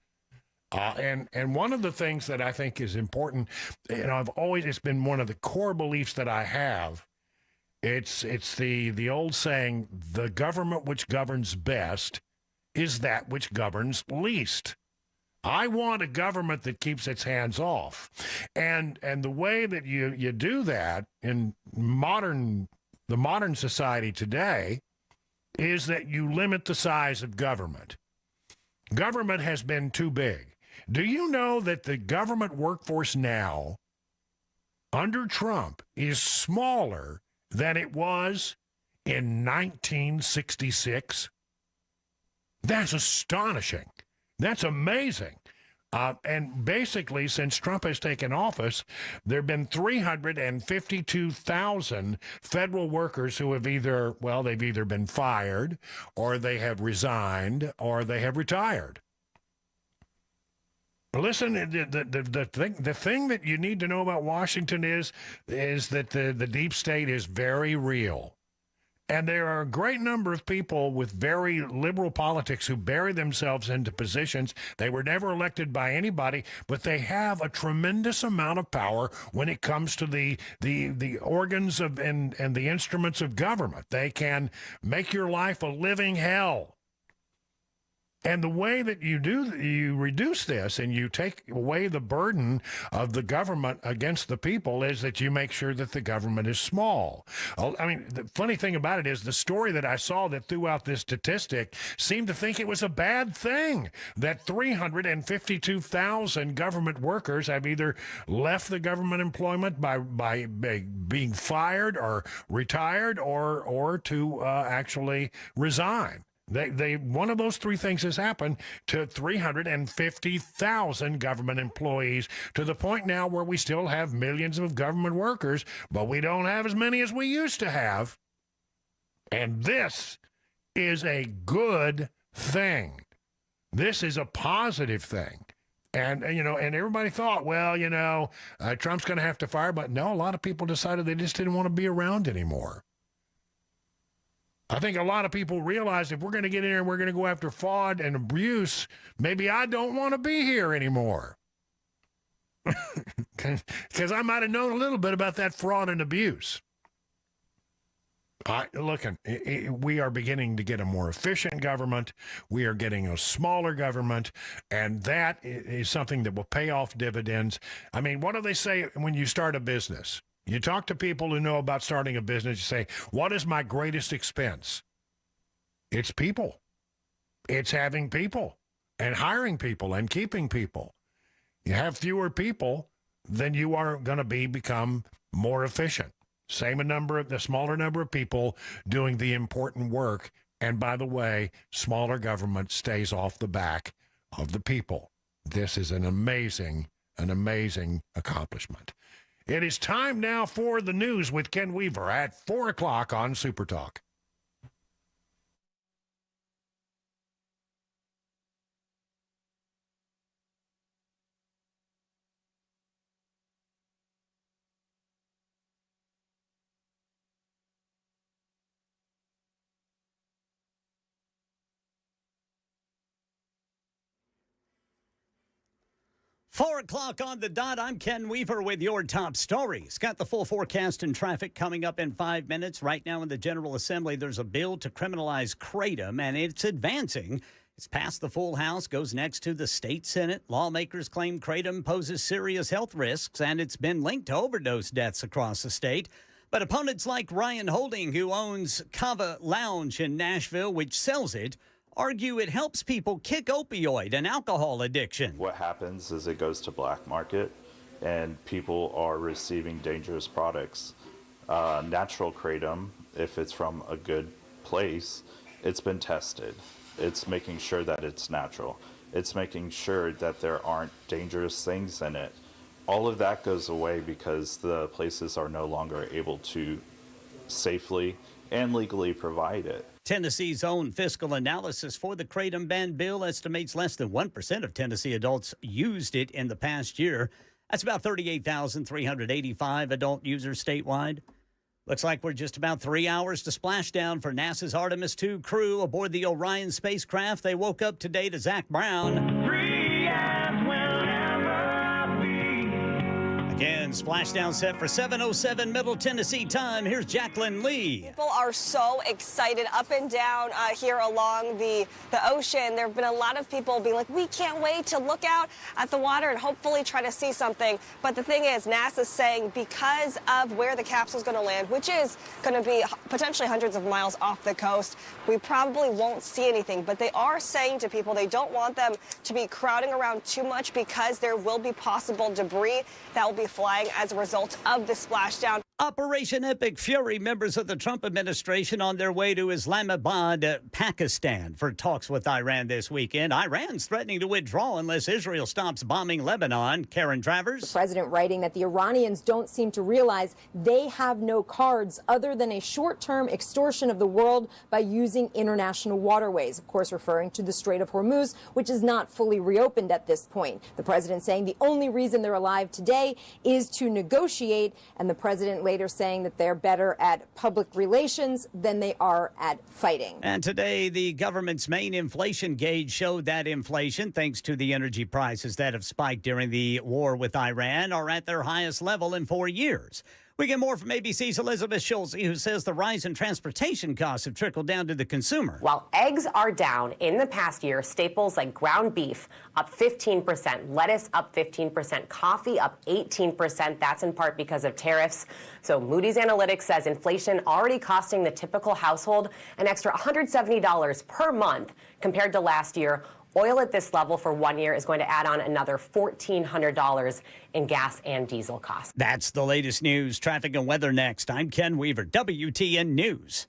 Speaker 5: And one of the things that I think is important, it's been one of the core beliefs that I have. It's the old saying, the government which governs best is that which governs least. I want a government that keeps its hands off. And the way that you do that in the modern society today is that you limit the size of government. Government has been too big. Do you know that the government workforce now, under Trump, is smaller than it was in 1966? That's astonishing. That's amazing. And basically, since Trump has taken office, there have been 352,000 federal workers who have they've either been fired, or they have resigned, or they have retired. Listen, the thing that you need to know about Washington is that the deep state is very real. And there are a great number of people with very liberal politics who bury themselves into positions. They were never elected by anybody, but they have a tremendous amount of power when it comes to the organs of and the instruments of government. They can make your life a living hell. And the way that you reduce this and you take away the burden of the government against the people is that you make sure that the government is small. The funny thing about it is the story that I saw that threw out this statistic seemed to think it was a bad thing that 352,000 government workers have either left the government employment by being fired or retired or to actually resign. One of those three things has happened to 350,000 government employees, to the point now where we still have millions of government workers, but we don't have as many as we used to have. And this is a good thing. This is a positive thing. And everybody thought, Trump's going to have to fire, but no, a lot of people decided they just didn't want to be around anymore. I think a lot of people realize if we're going to get in here and we're going to go after fraud and abuse, maybe I don't want to be here anymore. Because I might have known a little bit about that fraud and abuse. We are beginning to get a more efficient government. We are getting a smaller government, and that is something that will pay off dividends. What do they say when you start a business? You talk to people who know about starting a business, you say, what is my greatest expense? It's people. It's having people and hiring people and keeping people. You have fewer people, then you are going to become more efficient. The smaller number of people doing the important work. And by the way, smaller government stays off the back of the people. This is an amazing accomplishment. It is time now for the news with Ken Weaver at 4 o'clock on Super Talk.
Speaker 2: 4 o'clock on the dot. I'm Ken Weaver with your top stories. Got the full forecast and traffic coming up in 5 minutes. Right now in the General Assembly, there's a bill to criminalize kratom, and it's advancing. It's passed the full House, goes next to the state Senate. Lawmakers claim kratom poses serious health risks, and it's been linked to overdose deaths across the state. But opponents like Ryan Holding, who owns Kava Lounge in Nashville, which sells it, argue it helps people kick opioid and alcohol addiction.
Speaker 12: What happens is it goes to black market and people are receiving dangerous products. Natural kratom, if it's from a good place, it's been tested. It's making sure that it's natural. It's making sure that there aren't dangerous things in it. All of that goes away because the places are no longer able to safely and legally provide it.
Speaker 2: Tennessee's own fiscal analysis for the kratom ban bill estimates less than 1% of Tennessee adults used it in the past year. That's about 38,385 adult users statewide. Looks like we're just about 3 hours to splashdown for NASA's Artemis 2 crew aboard the Orion spacecraft. They woke up today to Zach Brown. Again, splashdown set for 7:07 Middle Tennessee time. Here's Jacqueline Lee.
Speaker 13: People are so excited up and down here along the ocean. There have been a lot of people being like, we can't wait to look out at the water and hopefully try to see something. But the thing is, NASA's saying because of where the capsule is going to land, which is going to be potentially hundreds of miles off the coast, we probably won't see anything. But they are saying to people they don't want them to be crowding around too much because there will be possible debris that will be flying as a result of the splashdown.
Speaker 2: Operation Epic Fury members of the Trump administration on their way to Islamabad, Pakistan for talks with Iran this weekend. Iran's threatening to withdraw unless Israel stops bombing Lebanon. Karen Travers.
Speaker 14: The president writing that the Iranians don't seem to realize they have no cards other than a short-term extortion of the world by using international waterways, of course referring to the Strait of Hormuz, which is not fully reopened at this point. The president saying the only reason they're alive today is to negotiate, and the president later saying that they're better at public relations than they are at fighting.
Speaker 2: And today, the government's main inflation gauge showed that inflation, thanks to the energy prices that have spiked during the war with Iran, are at their highest level in 4 years. We get more from ABC's Elizabeth Schulze, who says the rise in transportation costs have trickled down to the consumer.
Speaker 4: While eggs are down in the past year, staples like ground beef up 15%, lettuce up 15%, coffee up 18%. That's in part because of tariffs. So Moody's Analytics says inflation already costing the typical household an extra $170 per month compared to last year. Oil at this level for 1 year is going to add on another $1,400 in gas and diesel costs.
Speaker 2: That's the latest news, traffic, and weather next. I'm Ken Weaver, WTN News.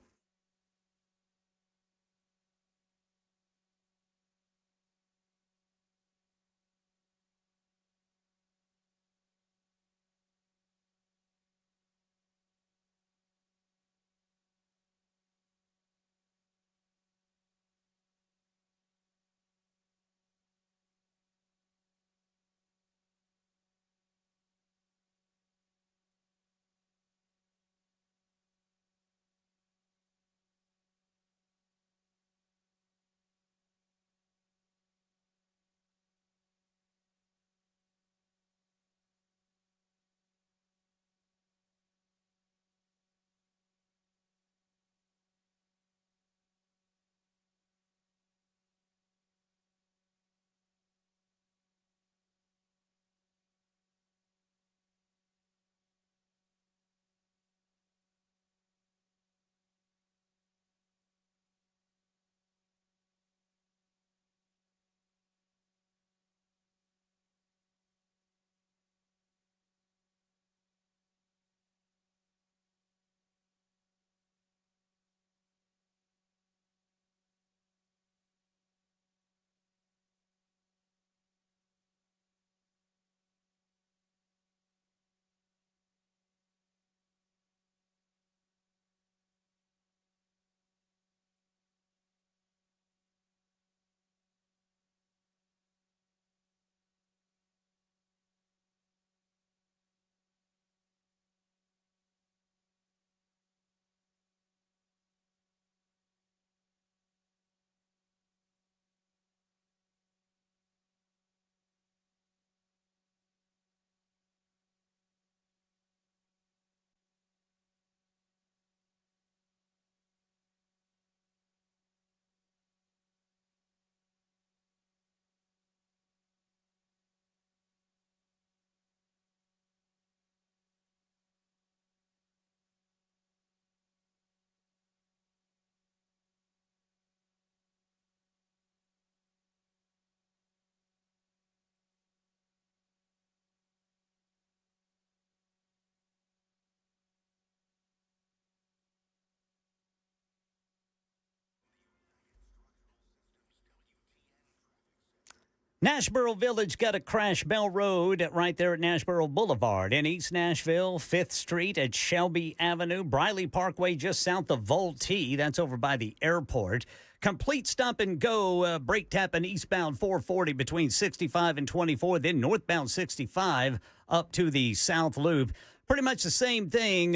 Speaker 2: Nashboro Village got a crash Bell Road right there at Nashboro Boulevard. In East Nashville, 5th Street at Shelby Avenue, Briley Parkway just south of Voltee. That's over by the airport. Complete stop and go, brake tapping eastbound 440 between 65 and 24, then northbound 65 up to the South Loop. Pretty much the same thing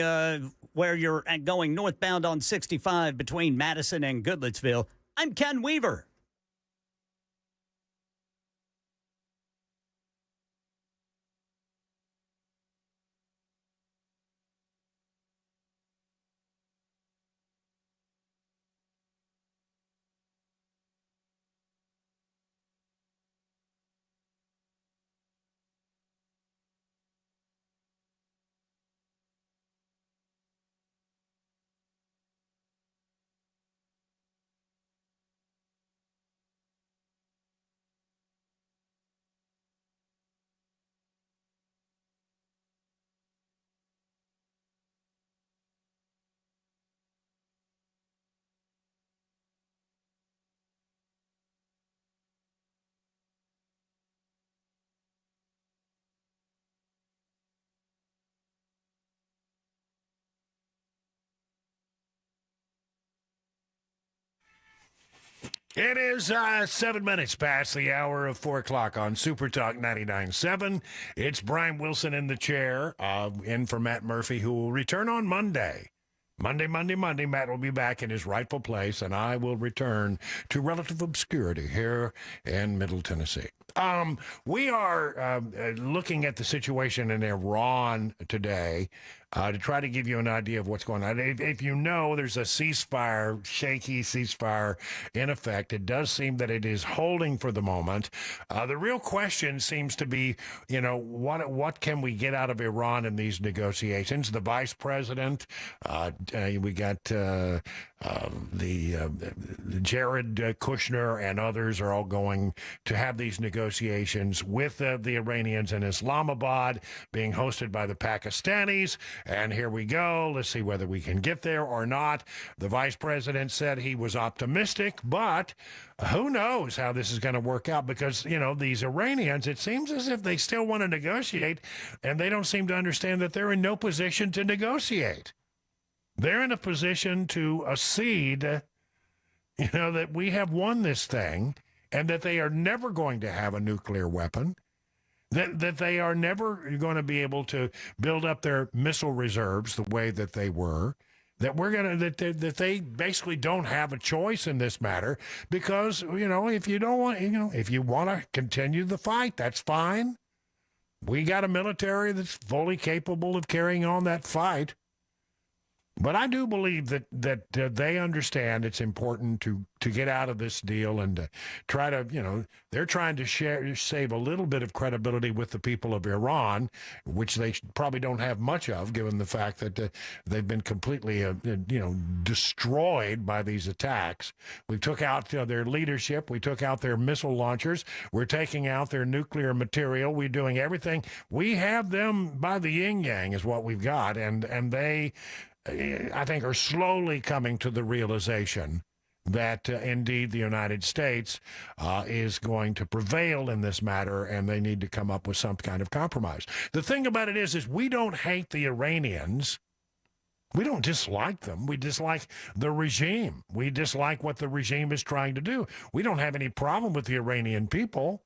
Speaker 2: where you're going northbound on 65 between Madison and Goodlettsville. I'm Ken Weaver.
Speaker 5: It is 7 minutes past the hour of 4 o'clock on Super Talk 99.7. It's Brian Wilson in the chair, in for Matt Murphy, who will return on Monday. Monday. Matt will be back in his rightful place, and I will return to relative obscurity here in Middle Tennessee. We are looking at the situation in Iran today to try to give you an idea of what's going on. If you know, there's a ceasefire, shaky ceasefire in effect. It does seem that it is holding for the moment. The real question seems to be, what can we get out of Iran in these negotiations? The vice president, we got the Jared Kushner and others are all going to have these negotiations with the Iranians in Islamabad, being hosted by the Pakistanis. And here we go. Let's see whether we can get there or not. The vice president said he was optimistic, but who knows how this is going to work out because, these Iranians, it seems as if they still want to negotiate, and they don't seem to understand that they're in no position to negotiate. They're in a position to accede, that we have won this thing and that they are never going to have a nuclear weapon, that they are never going to be able to build up their missile reserves the way that they were, that they basically don't have a choice in this matter because, if you don't want, if you want to continue the fight, that's fine. We got a military that's fully capable of carrying on that fight. But I do believe that they understand it's important to get out of this deal and to try to, they're trying to save a little bit of credibility with the people of Iran, which they probably don't have much of, given the fact that they've been completely, destroyed by these attacks. We took out their leadership. We took out their missile launchers. We're taking out their nuclear material. We're doing everything. We have them by the yin-yang is what we've got, and they, I think, are slowly coming to the realization that indeed the United States is going to prevail in this matter, and they need to come up with some kind of compromise. The thing about it is we don't hate the Iranians. We don't dislike them. We dislike the regime. We dislike what the regime is trying to do. We don't have any problem with the Iranian people.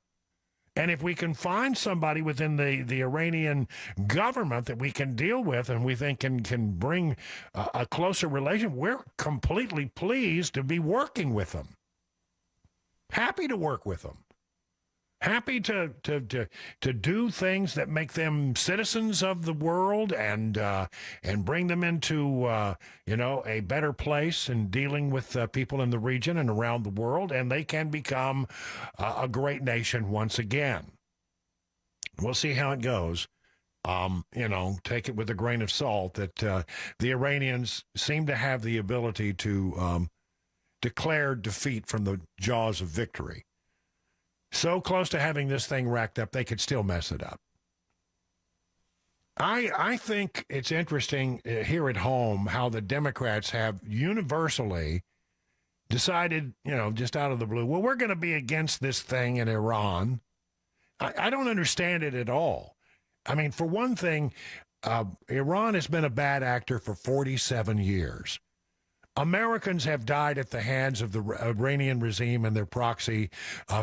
Speaker 5: And if we can find somebody within the Iranian government that we can deal with and we think can bring a closer relation, we're completely pleased to be working with them. Happy to work with them. Happy to do things that make them citizens of the world and bring them into a better place in dealing with people in the region and around the world, and they can become a great nation once again. We'll see how it goes. Take it with a grain of salt that the Iranians seem to have the ability to declare defeat from the jaws of victory. So close to having this thing racked up, they could still mess it up. I think it's interesting here at home how the Democrats have universally decided, just out of the blue, well, we're going to be against this thing in Iran. I don't understand it at all. I mean, for one thing, Iran has been a bad actor for 47 years. Americans have died at the hands of the Iranian regime and their proxy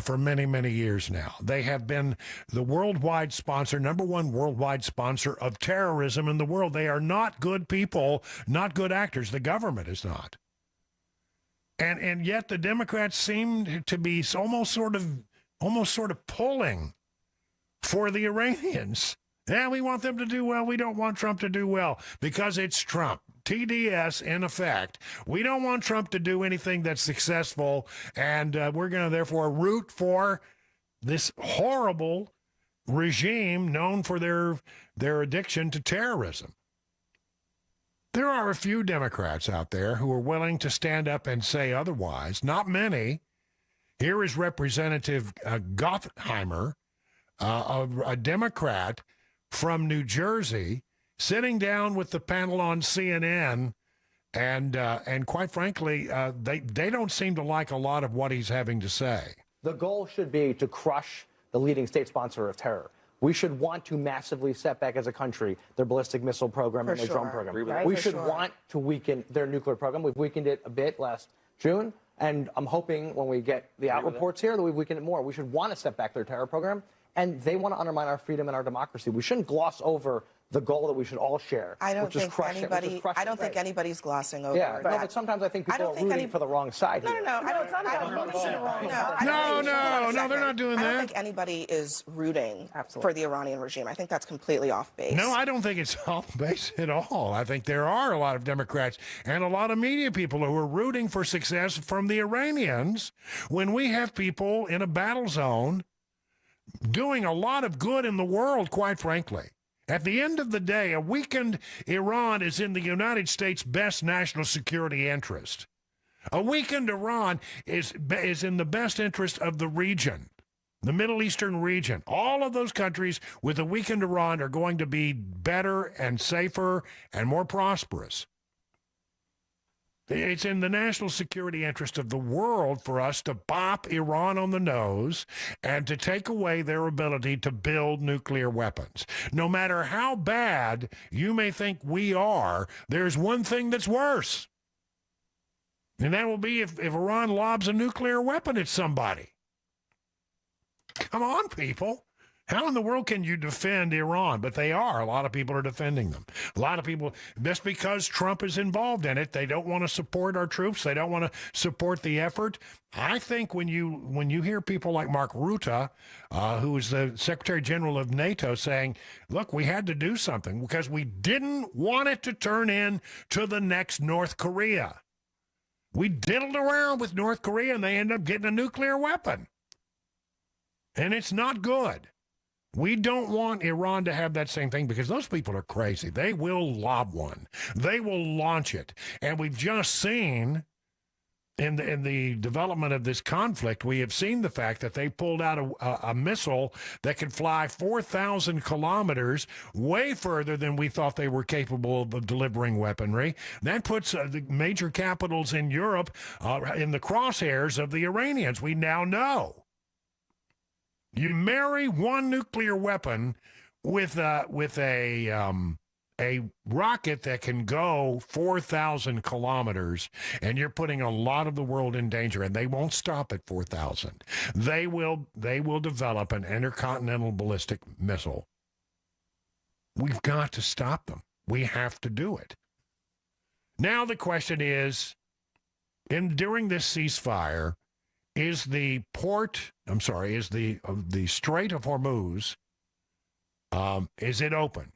Speaker 5: for many, many years now. They have been the worldwide sponsor, number one worldwide sponsor of terrorism in the world. They are not good people, not good actors. The government is not. And yet the Democrats seem to be almost sort of pulling for the Iranians. Yeah, we want them to do well. We don't want Trump to do well because it's Trump. TDS, in effect. We don't want Trump to do anything that's successful, and we're going to therefore root for this horrible regime known for their addiction to terrorism. There are a few Democrats out there who are willing to stand up and say otherwise. Not many. Here is Representative Gottheimer, a Democrat from New Jersey, sitting down with the panel on CNN, and quite frankly, they don't seem to like a lot of what he's having to say.
Speaker 15: The goal should be to crush the leading state sponsor of terror. We should want to massively set back as a country their ballistic missile program and their drone program.
Speaker 8: Right,
Speaker 15: we should want to weaken their nuclear program. We've weakened it a bit last June, and I'm hoping when we get the out reports here that we've weakened it more. We should want to set back their terror program, and they want to undermine our freedom and our democracy. We shouldn't gloss over the goal that we should all share.
Speaker 16: I don't think anybody's glossing over that.
Speaker 15: No, but sometimes I think people are rooting for the wrong side.
Speaker 16: No,
Speaker 5: they're not doing that.
Speaker 16: I don't think anybody is rooting for the Iranian regime. I think that's completely off base.
Speaker 5: No, I don't think it's off base at all. I think there are a lot of Democrats and a lot of media people who are rooting for success from the Iranians when we have people in a battle zone doing a lot of good in the world, quite frankly. At the end of the day, a weakened Iran is in the United States' best national security interest. A weakened Iran is in the best interest of the region, the Middle Eastern region. All of those countries with a weakened Iran are going to be better and safer and more prosperous. It's in the national security interest of the world for us to bop Iran on the nose and to take away their ability to build nuclear weapons. No matter how bad you may think we are, there's one thing that's worse. And that will be if Iran lobs a nuclear weapon at somebody. Come on, people. How in the world can you defend Iran? But they are. A lot of people are defending them. A lot of people, just because Trump is involved in it, they don't want to support our troops. They don't want to support the effort. I think when you hear people like Mark Rutte, who is the Secretary General of NATO, saying, look, we had to do something because we didn't want it to turn into the next North Korea. We diddled around with North Korea and they ended up getting a nuclear weapon. And it's not good. We don't want Iran to have that same thing because those people are crazy. They will lob one. They will launch it. And we've just seen in the development of this conflict, we have seen the fact that they pulled out a missile that could fly 4,000 kilometers, way further than we thought they were capable of delivering weaponry. That puts the major capitals in Europe in the crosshairs of the Iranians. We now know. You marry one nuclear weapon with a rocket that can go 4,000 kilometers, and you're putting a lot of the world in danger. And they won't stop at 4,000. They will develop an intercontinental ballistic missile. We've got to stop them. We have to do it. Now the question is, during this ceasefire, is the Strait of Hormuz, is it open?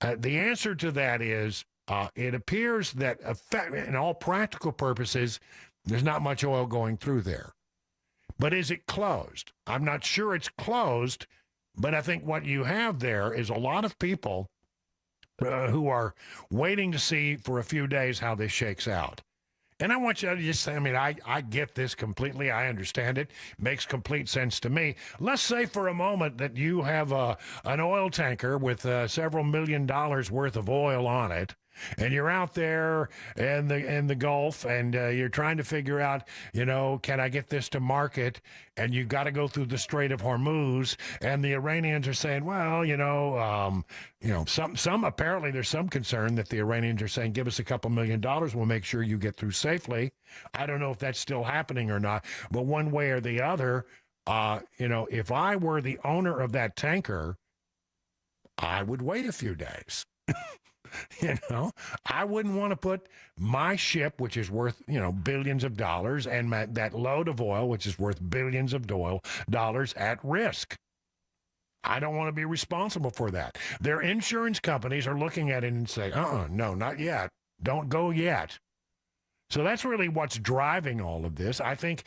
Speaker 5: The answer to that is, it appears that in all practical purposes, there's not much oil going through there. But is it closed? I'm not sure it's closed, but I think what you have there is a lot of people who are waiting to see for a few days how this shakes out. And I want you to just say, I get this completely. I understand it. Makes complete sense to me. Let's say for a moment that you have an oil tanker with several $1 million worth of oil on it, and you're out there in the Gulf, and you're trying to figure out, can I get this to market? And you've got to go through the Strait of Hormuz, and the Iranians are saying, well, some apparently there's some concern that the Iranians are saying, give us a couple $1 million, we'll make sure you get through safely. I don't know if that's still happening or not, but one way or the other, if I were the owner of that tanker, I would wait a few days. I wouldn't want to put my ship, which is worth, billions of dollars, and that load of oil, which is worth billions of dollars, at risk. I don't want to be responsible for that. Their insurance companies are looking at it and say, no, not yet. Don't go yet. So that's really what's driving all of this. I think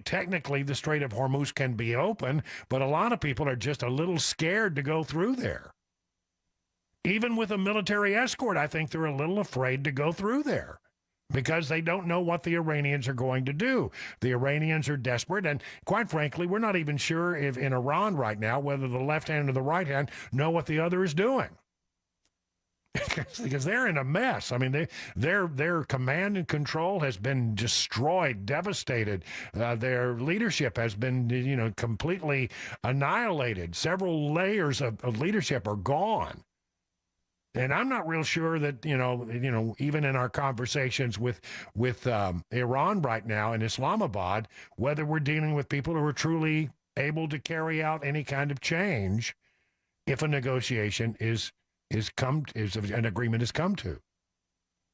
Speaker 5: technically the Strait of Hormuz can be open, but a lot of people are just a little scared to go through there. Even with a military escort, I think they're a little afraid to go through there because they don't know what the Iranians are going to do. The Iranians are desperate, and quite frankly, we're not even sure if in Iran right now whether the left hand or the right hand know what the other is doing. Because they're in a mess. I mean, their command and control has been destroyed, devastated. Their leadership has been, completely annihilated. Several layers of leadership are gone. And I'm not real sure that, even in our conversations with Iran right now in Islamabad, whether we're dealing with people who are truly able to carry out any kind of change if a negotiation is an agreement is come to.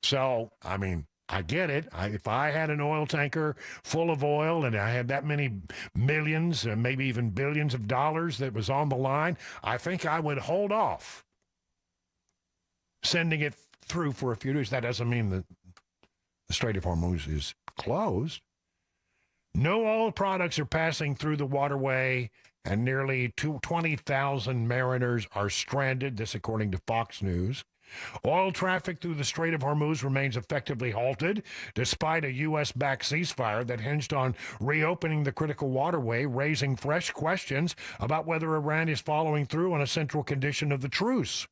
Speaker 5: So, I mean, I get it. If I had an oil tanker full of oil and I had that many millions, maybe even billions of dollars that was on the line, I think I would hold off sending it through for a few days. That doesn't mean that the Strait of Hormuz is closed. No oil products are passing through the waterway, and nearly 20,000 mariners are stranded, this according to Fox News. Oil traffic through the Strait of Hormuz remains effectively halted, despite a U.S.-backed ceasefire that hinged on reopening the critical waterway, raising fresh questions about whether Iran is following through on a central condition of the truce.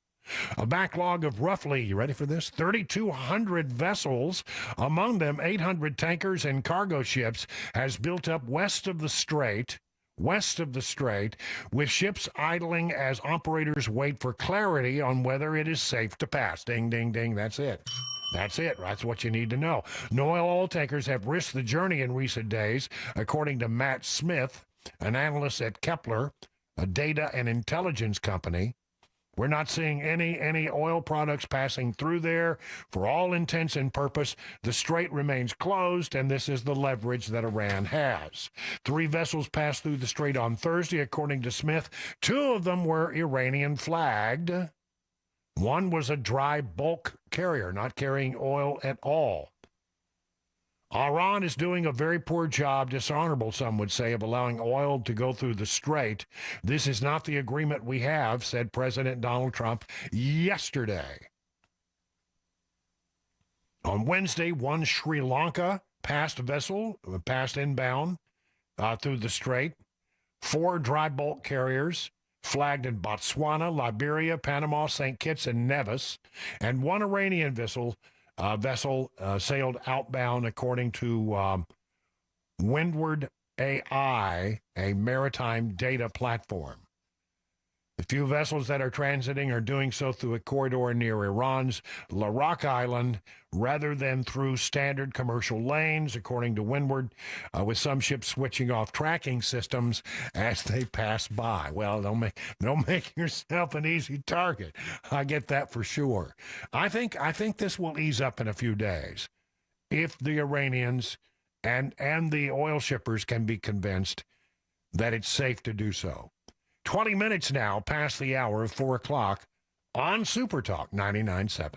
Speaker 5: A backlog of roughly, you ready for this, 3,200 vessels, among them 800 tankers and cargo ships, has built up west of the strait, with ships idling as operators wait for clarity on whether it is safe to pass. Ding, ding, ding, that's it. That's it. That's what you need to know. No oil tankers have risked the journey in recent days, according to Matt Smith, an analyst at Kepler, a data and intelligence company. We're not seeing any oil products passing through there. For all intents and purpose, the strait remains closed, and this is the leverage that Iran has. 3 vessels passed through the strait on Thursday, according to Smith. 2 of them were Iranian flagged. One was a dry bulk carrier, not carrying oil at all. Iran is doing a very poor job, dishonorable, some would say, of allowing oil to go through the strait. This is not the agreement we have, said President Donald Trump yesterday. On Wednesday, one Sri Lanka passed inbound through the strait. 4 dry bulk carriers flagged in Botswana, Liberia, Panama, St. Kitts, and Nevis, and 1 Iranian vessel sailed outbound, according to Windward AI, a maritime data platform. The few vessels that are transiting are doing so through a corridor near Iran's Larak Island rather than through standard commercial lanes, according to Windward, with some ships switching off tracking systems as they pass by. Well, don't make yourself an easy target. I get that for sure. I think this will ease up in a few days if the Iranians and the oil shippers can be convinced that it's safe to do so. 20 minutes now past the hour of 4 o'clock on Super Talk 99.7.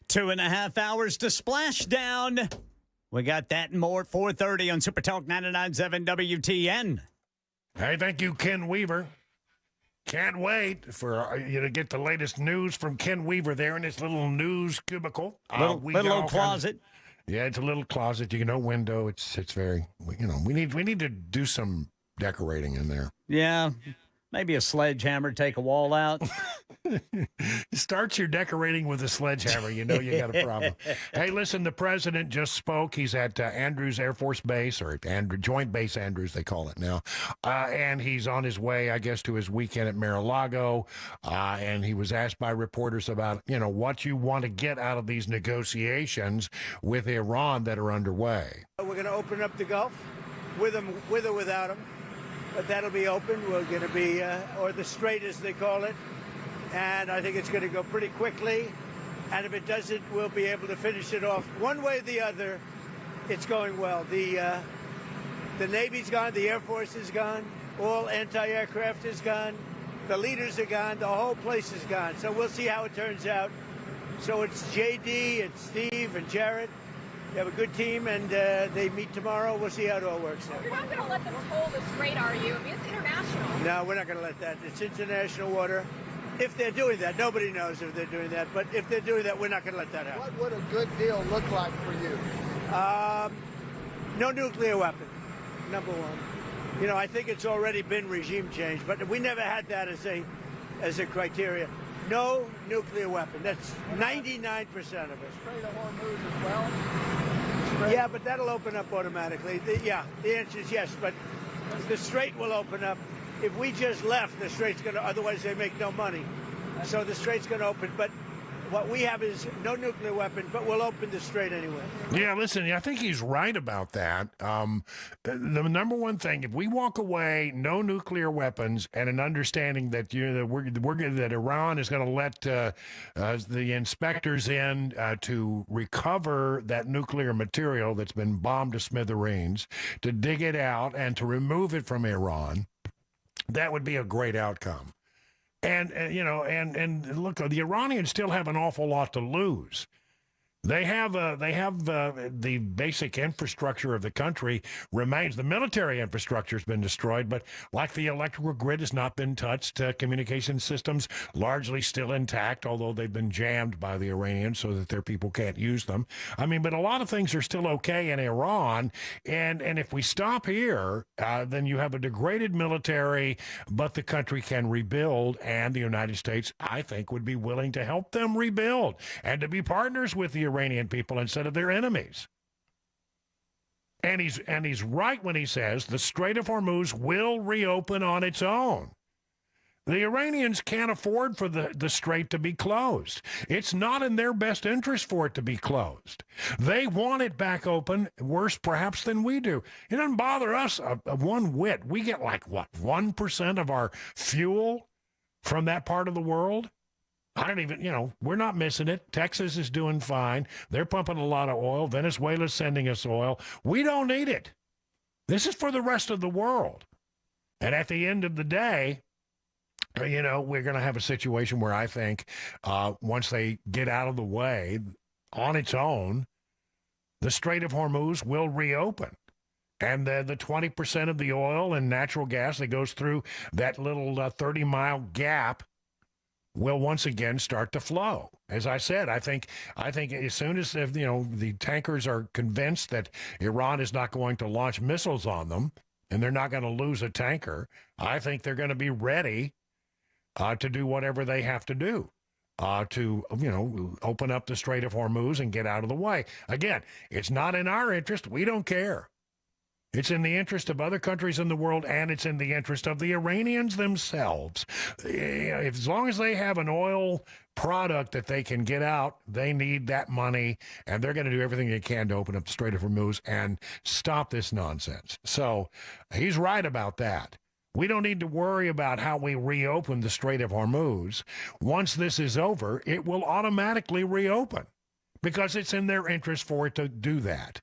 Speaker 2: 2.5 hours to splashdown. We got that and more at 4:30 on Super Talk 99.7 WTN.
Speaker 5: Hey, thank you, Ken Weaver. Can't wait for you to get the latest news from Ken Weaver there in his little news cubicle.
Speaker 2: Little old closet.
Speaker 5: Yeah, it's a little closet. You know, window. It's very. We need to do some decorating in there.
Speaker 2: Yeah, maybe a sledgehammer, take a wall out.
Speaker 5: Start your decorating with a sledgehammer. You know you got a problem. Hey, listen, the president just spoke. He's at Andrews Air Force Base, or Joint Base Andrews, they call it now. And he's on his way, I guess, to his weekend at Mar-a-Lago. And he was asked by reporters about, what you want to get out of these negotiations with Iran that are underway.
Speaker 17: We're going to open up the Gulf with or without them. But that'll be open. We're going to be, or the Strait as they call it. And I think it's going to go pretty quickly. And if it doesn't, we'll be able to finish it off. One way or the other, it's going well. The Navy's gone, the Air Force is gone, all anti-aircraft is gone, the leaders are gone, the whole place is gone. So we'll see how it turns out. So it's JD and Steve and Jared. They have a good team, and they meet tomorrow. We'll see how it all works out.
Speaker 8: You're not going to let them toll the strait, are you? I mean, it's international.
Speaker 17: No, we're not going to let that. It's international water. If they're doing that, nobody knows if they're doing that. But if they're doing that, we're not going to let that happen.
Speaker 18: What would a good deal look like for you?
Speaker 17: No nuclear weapon, number one. I think it's already been regime change, but we never had that as a criteria. No nuclear weapon. That's 99% of it.
Speaker 18: Strait of Hormuz as well?
Speaker 17: Yeah, but that'll open up automatically. The answer is yes, but the Strait will open up. If we just left, the Strait's going to, otherwise they make no money. So the Strait's going to open. But what we have is no nuclear weapon, but we'll open the Strait anyway.
Speaker 5: Yeah, listen, I think he's right about that. The number one thing, if we walk away, no nuclear weapons, and an understanding that that Iran is going to let the inspectors in to recover that nuclear material that's been bombed to smithereens, to dig it out and to remove it from Iran, that would be a great outcome. And look, the Iranians still have an awful lot to lose. They have the basic infrastructure of the country remains. The military infrastructure has been destroyed, but like the electrical grid has not been touched. Communication systems largely still intact, although they've been jammed by the Iranians so that their people can't use them. I mean, but a lot of things are still okay in Iran. And if we stop here, then you have a degraded military, but the country can rebuild. And the United States, I think, would be willing to help them rebuild and to be partners with the Iranian people instead of their enemies. And he's right when he says the Strait of Hormuz will reopen on its own. The Iranians can't afford for the strait to be closed. It's not in their best interest for it to be closed. They want it back open, worse perhaps than we do. It doesn't bother us one whit. We get 1% of our fuel from that part of the world? I don't even, we're not missing it. Texas is doing fine. They're pumping a lot of oil. Venezuela's sending us oil. We don't need it. This is for the rest of the world. And at the end of the day, we're going to have a situation where I think once they get out of the way on its own, the Strait of Hormuz will reopen. And the 20% of the oil and natural gas that goes through that little 30-mile gap will once again start to flow. As I said, I think as soon as the tankers are convinced that Iran is not going to launch missiles on them and they're not going to lose a tanker, I think they're going to be ready to do whatever they have to do to open up the Strait of Hormuz and get out of the way. Again, it's not in our interest. We don't care. It's in the interest of other countries in the world, and it's in the interest of the Iranians themselves. As long as they have an oil product that they can get out, they need that money, and they're going to do everything they can to open up the Strait of Hormuz and stop this nonsense. So he's right about that. We don't need to worry about how we reopen the Strait of Hormuz. Once this is over, it will automatically reopen because it's in their interest for it to do that.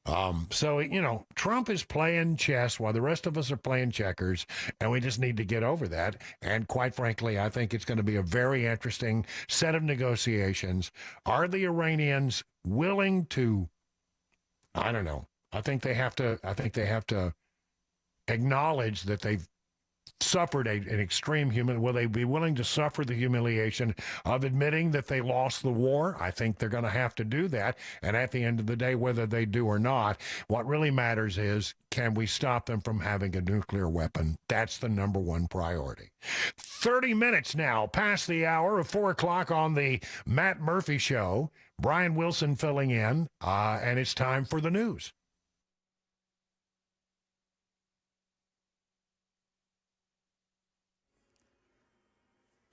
Speaker 5: So, Trump is playing chess while the rest of us are playing checkers, and we just need to get over that. And quite frankly, I think it's going to be a very interesting set of negotiations. Are the Iranians willing to, I don't know, I think they have to acknowledge that they've suffered an extreme will they be willing to suffer the humiliation of admitting that they lost the war? I think they're going to have to do that. And at the end of the day, whether they do or not, what really matters is, can we stop them from having a nuclear weapon? That's the number one priority. 30 minutes now past the hour of 4 o'clock on the Matt Murphy Show. Brian Wilson filling in, and it's time for the news.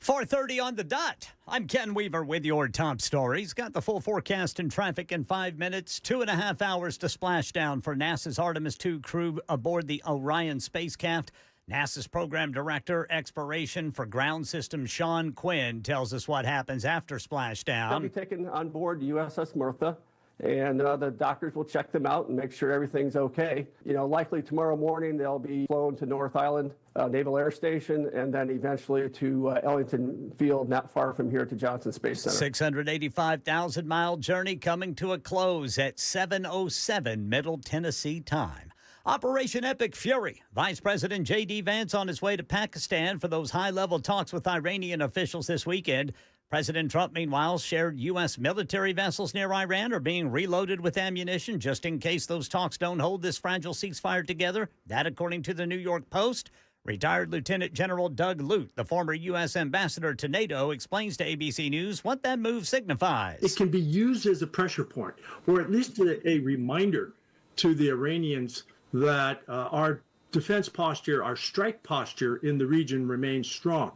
Speaker 2: 4:30 on the dot. I'm Ken Weaver with your top stories. Got the full forecast and traffic in 5 minutes. 2.5 hours to splashdown for NASA's Artemis II crew aboard the Orion spacecraft. NASA's program director, exploration for ground systems, Sean Quinn, tells us what happens after splashdown.
Speaker 19: They'll be taken on board the USS Martha, and the doctors will check them out and make sure everything's okay. Likely tomorrow morning they'll be flown to North Island Naval Air Station, and then eventually to Ellington Field, not far from here, to Johnson Space Center.
Speaker 2: 685,000-mile journey coming to a close at 7:07 Middle Tennessee time. Operation Epic Fury. Vice President J.D. Vance on his way to Pakistan for those high-level talks with Iranian officials this weekend. President Trump, meanwhile, shared U.S. military vessels near Iran are being reloaded with ammunition just in case those talks don't hold this fragile ceasefire together. That, according to the New York Post. Retired Lieutenant General Doug Lute, the former U.S. ambassador to NATO, explains to ABC News what that move signifies.
Speaker 20: It can be used as a pressure point, or at least a reminder to the Iranians that our defense posture, our strike posture in the region remains strong.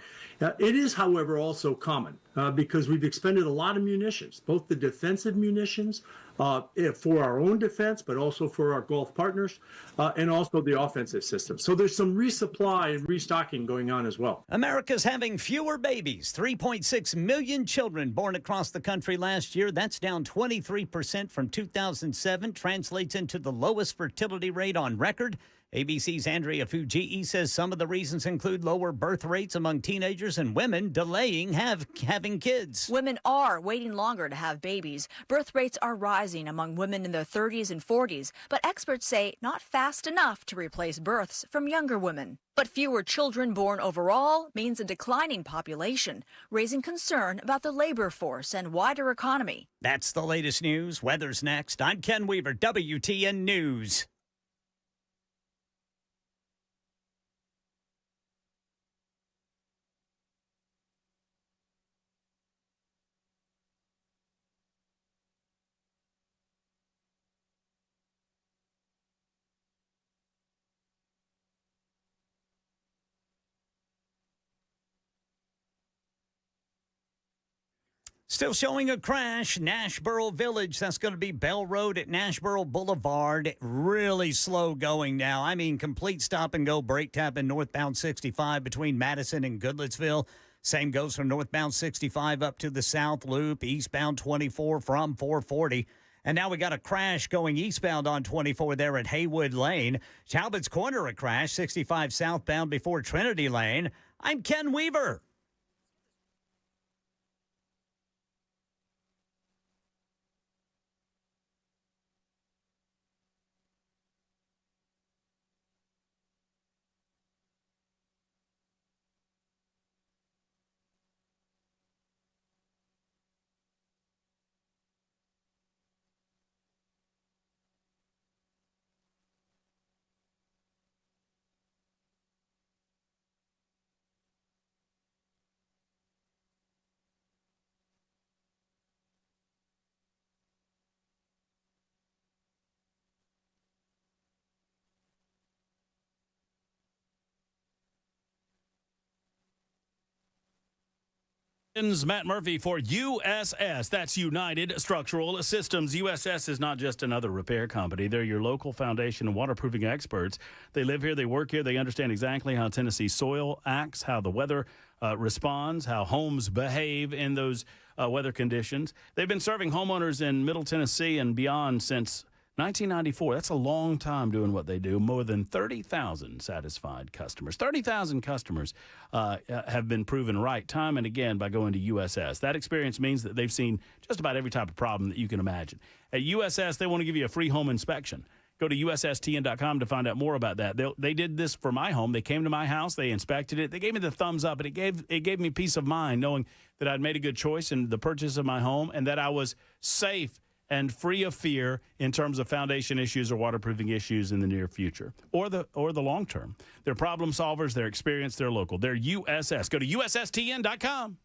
Speaker 20: It is, however, also common because we've expended a lot of munitions, both the defensive munitions for our own defense, but also for our Gulf partners, and also the offensive system. So there's some resupply and restocking going on as well.
Speaker 2: America's having fewer babies. 3.6 million children born across the country last year. That's down 23% from 2007. Translates into the lowest fertility rate on record. ABC's Andrea Fujii says some of the reasons include lower birth rates among teenagers and women delaying having kids.
Speaker 21: Women are waiting longer to have babies. Birth rates are rising among women in their 30s and 40s, but experts say not fast enough to replace births from younger women. But fewer children born overall means a declining population, raising concern about the labor force and wider economy.
Speaker 2: That's the latest news. Weather's next. I'm Ken Weaver, WTN News. Still showing a crash, Nashboro Village. That's going to be Bell Road at Nashboro Boulevard. Really slow going now. I mean, complete stop and go brake tapping northbound 65 between Madison and Goodlettsville. Same goes from northbound 65 up to the South Loop, eastbound 24 from 440. And now we got a crash going eastbound on 24 there at Haywood Lane. Talbot's Corner, a crash, 65 southbound before Trinity Lane. I'm Ken Weaver.
Speaker 10: Matt Murphy for USS. That's United Structural Systems. USS is not just another repair company. They're your local foundation and waterproofing experts. They live here, they work here, they understand exactly how Tennessee soil acts, how the weather responds, how homes behave in those weather conditions. They've been serving homeowners in Middle Tennessee and beyond since 1994, that's a long time doing what they do. More than 30,000 satisfied customers. 30,000 customers have been proven right time and again by going to USS. That experience means that they've seen just about every type of problem that you can imagine. At USS, they want to give you a free home inspection. Go to USSTN.com to find out more about that. They did this for my home. They came to my house. They inspected it. They gave me the thumbs up, and it gave me peace of mind knowing that I'd made a good choice in the purchase of my home and that I was safe and free of fear in terms of foundation issues or waterproofing issues in the near future or the long term. They're problem solvers, they're experienced, they're local. They're USS. Go to USSTN.com.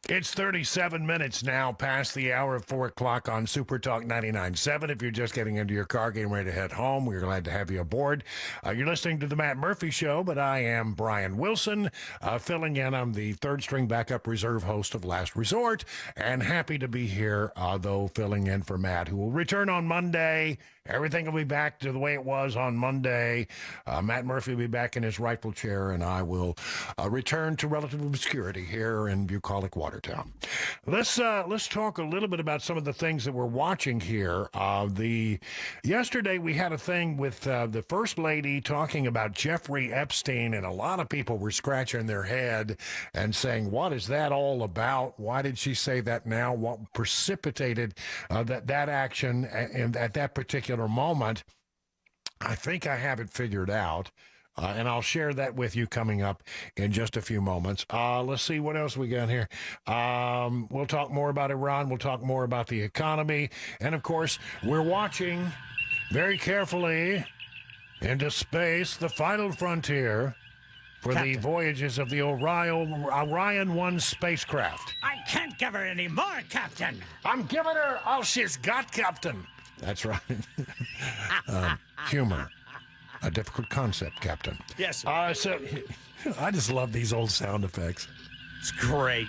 Speaker 5: It's 37 minutes now past the hour of 4 o'clock on Super Talk 99.7. If you're just getting into your car, getting ready to head home, we're glad to have you aboard. You're listening to The Matt Murphy Show, but I am Brian Wilson, filling in. I'm the third-string backup reserve host of Last Resort, and happy to be here, though, filling in for Matt, who will return on Monday. Everything will be back to the way it was on Monday. Matt Murphy will be back in his rightful chair, and I will return to relative obscurity here in bucolic Watertown. Let's talk a little bit about some of the things that we're watching here. Yesterday we had a thing with the First Lady talking about Jeffrey Epstein, and a lot of people were scratching their head and saying, what is that all about? Why did she say that now? What precipitated that action and at that particular moment? I think I have it figured out, and I'll share that with you coming up in just a few moments. Let's see what else we got here. We'll talk more about Iran. We'll talk more about the economy. And, of course, we're watching very carefully into space, the final frontier for the voyages of the Orion 1 spacecraft.
Speaker 2: I can't give her any more, Captain.
Speaker 5: I'm giving her all she's got, Captain. That's right. Humor. A difficult concept, Captain.
Speaker 2: Yes,
Speaker 5: sir. So I just love these old sound effects.
Speaker 2: It's great.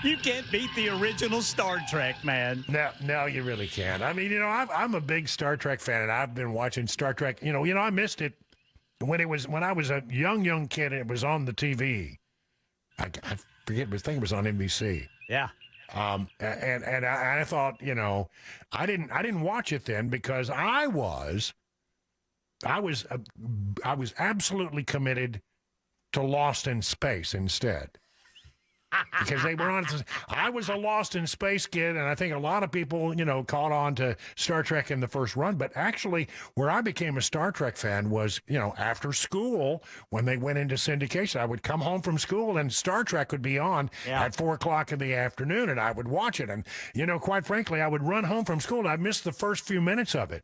Speaker 2: You can't beat the original Star Trek, man.
Speaker 5: No, you really can't. I mean, I'm a big Star Trek fan, and I've been watching Star Trek. I missed it when I was a young kid, and it was on the TV. I forget, I think it was on NBC.
Speaker 2: Yeah.
Speaker 5: And I thought, I didn't watch it then because I was absolutely committed to Lost in Space instead. because they were on. I was a Lost in Space kid, and I think a lot of people, caught on to Star Trek in the first run. But actually, where I became a Star Trek fan was, after school when they went into syndication. I would come home from school, and Star Trek would be on at 4 o'clock in the afternoon, and I would watch it. And quite frankly, I would run home from school, and I missed the first few minutes of it.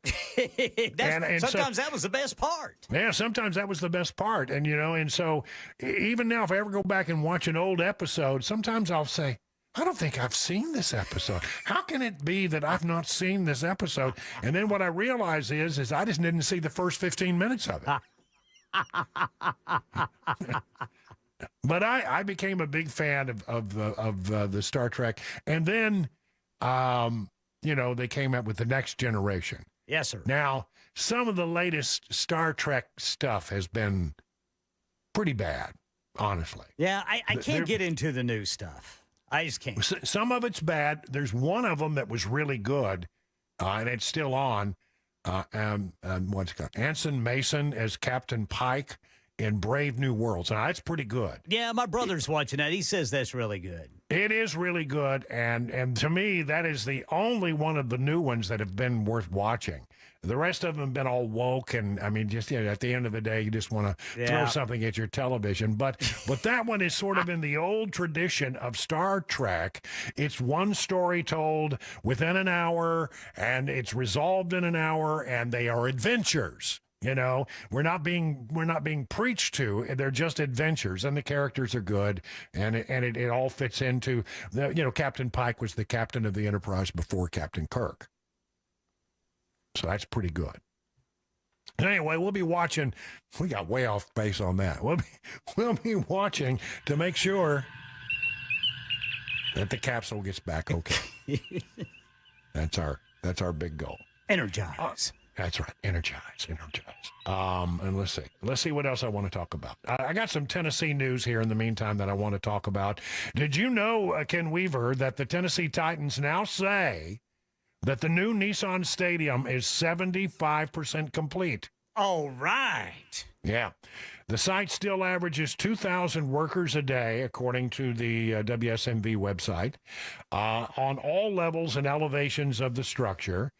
Speaker 2: Sometimes that was the best part.
Speaker 5: Yeah, sometimes that was the best part. And so even now, if I ever go back and watch an old episode, sometimes I'll say, I don't think I've seen this episode. How can it be that I've not seen this episode? And then what I realize is I just didn't see the first 15 minutes of it. But I became a big fan of the Star Trek. And then, they came out with the Next Generation.
Speaker 2: Yes, sir.
Speaker 5: Now, some of the latest Star Trek stuff has been pretty bad, honestly.
Speaker 2: Yeah, I can't get into the new stuff. I just can't.
Speaker 5: Some of it's bad. There's one of them that was really good, and it's still on. What's it called? Anson Mason as Captain Pike in Brave New Worlds. Now, that's pretty good.
Speaker 2: Yeah, my brother's watching that. He says that's really good.
Speaker 5: It is really good, and to me, that is the only one of the new ones that have been worth watching. The rest of them have been all woke, and I mean, just at the end of the day, you just want to throw something at your television. But that one is sort of in the old tradition of Star Trek. It's one story told within an hour, and it's resolved in an hour, and they are adventures. We're not being preached to. They're just adventures, and the characters are good, and it all fits into Captain Pike was the captain of the Enterprise before Captain Kirk. So that's pretty good. Anyway, we'll be watching. We got way off base on that. We'll be watching to make sure that the capsule gets back okay. That's our big goal.
Speaker 2: Energize.
Speaker 5: That's right. Energize. And let's see what else I want to talk about. I got some Tennessee news here in the meantime that I want to talk about. Did you know, Ken Weaver, that the Tennessee Titans now say that the new Nissan Stadium is 75% complete?
Speaker 2: All right.
Speaker 5: Yeah. The site still averages 2,000 workers a day, according to the WSMV website, on all levels and elevations of the structure.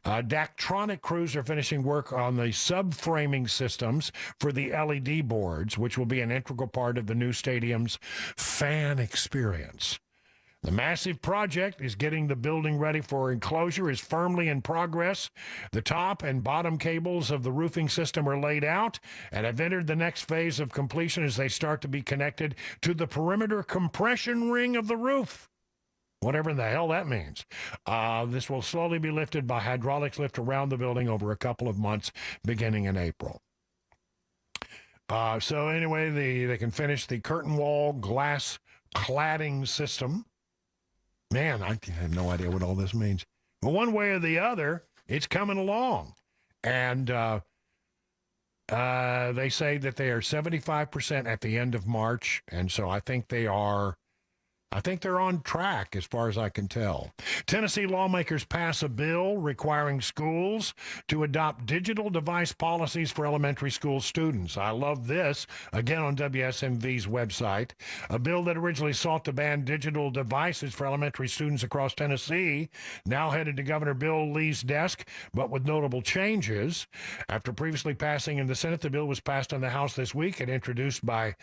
Speaker 5: Daktronic crews are finishing work on the subframing systems for the LED boards, which will be an integral part of the new stadium's fan experience. The massive project is getting the building ready for enclosure is firmly in progress. The top and bottom cables of the roofing system are laid out and have entered the next phase of completion as they start to be connected to the perimeter compression ring of the roof. Whatever the hell that means. This will slowly be lifted by hydraulics lift around the building over a couple of months, beginning in April. So anyway, they can finish the curtain wall glass cladding system. Man, I have no idea what all this means. But one way or the other, it's coming along. And they say that they are 75% at the end of March. And so I think they're on track as far as I can tell. Tennessee lawmakers pass a bill requiring schools to adopt digital device policies for elementary school students. I love this, again on WSMV's website. A bill that originally sought to ban digital devices for elementary students across Tennessee, now headed to Governor Bill Lee's desk, but with notable changes. After previously passing in the Senate, the bill was passed in the House this week and introduced by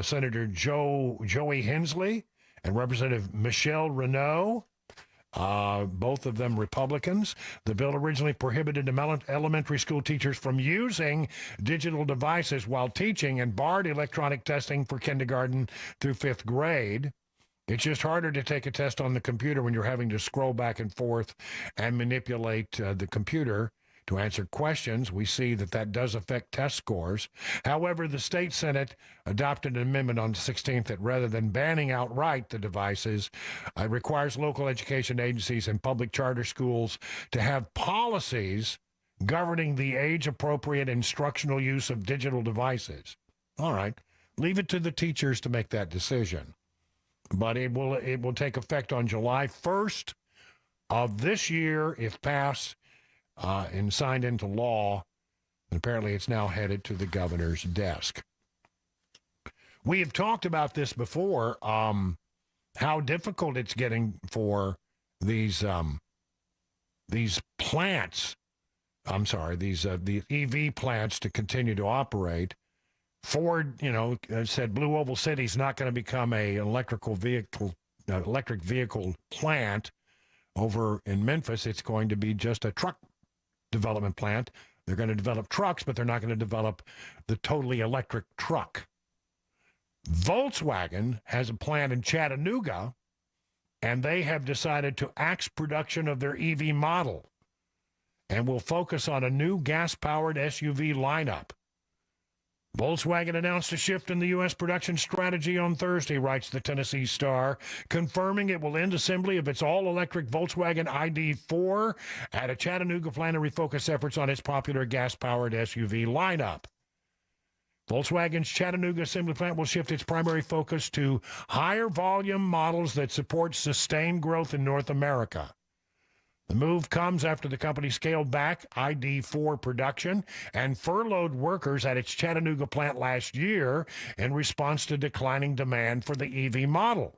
Speaker 5: Senator Joey Hensley and Representative Michelle Renaud, both of them Republicans. The bill originally prohibited elementary school teachers from using digital devices while teaching and barred electronic testing for kindergarten through 5th grade. It's just harder to take a test on the computer when you're having to scroll back and forth and manipulate the computer to answer questions. We see that does affect test scores. However, the state Senate adopted an amendment on the 16th that rather than banning outright the devices, it requires local education agencies and public charter schools to have policies governing the age-appropriate instructional use of digital devices. All right, leave it to the teachers to make that decision. But it will take effect on July 1st of this year if passed and signed into law. And apparently it's now headed to the governor's desk. We have talked about this before, how difficult it's getting for these plants, the EV plants to continue to operate. Ford, said Blue Oval City is not going to become a electric vehicle plant over in Memphis. It's going to be just a truck development plant. They're going to develop trucks, but they're not going to develop the totally electric truck. Volkswagen has a plant in Chattanooga, and they have decided to axe production of their EV model and will focus on a new gas-powered SUV lineup. Volkswagen announced a shift in the U.S. production strategy on Thursday, writes the Tennessee Star, confirming it will end assembly of its all-electric Volkswagen ID4 at a Chattanooga plant and refocus efforts on its popular gas-powered SUV lineup. Volkswagen's Chattanooga assembly plant will shift its primary focus to higher volume models that support sustained growth in North America. The move comes after the company scaled back ID4 production and furloughed workers at its Chattanooga plant last year in response to declining demand for the EV model.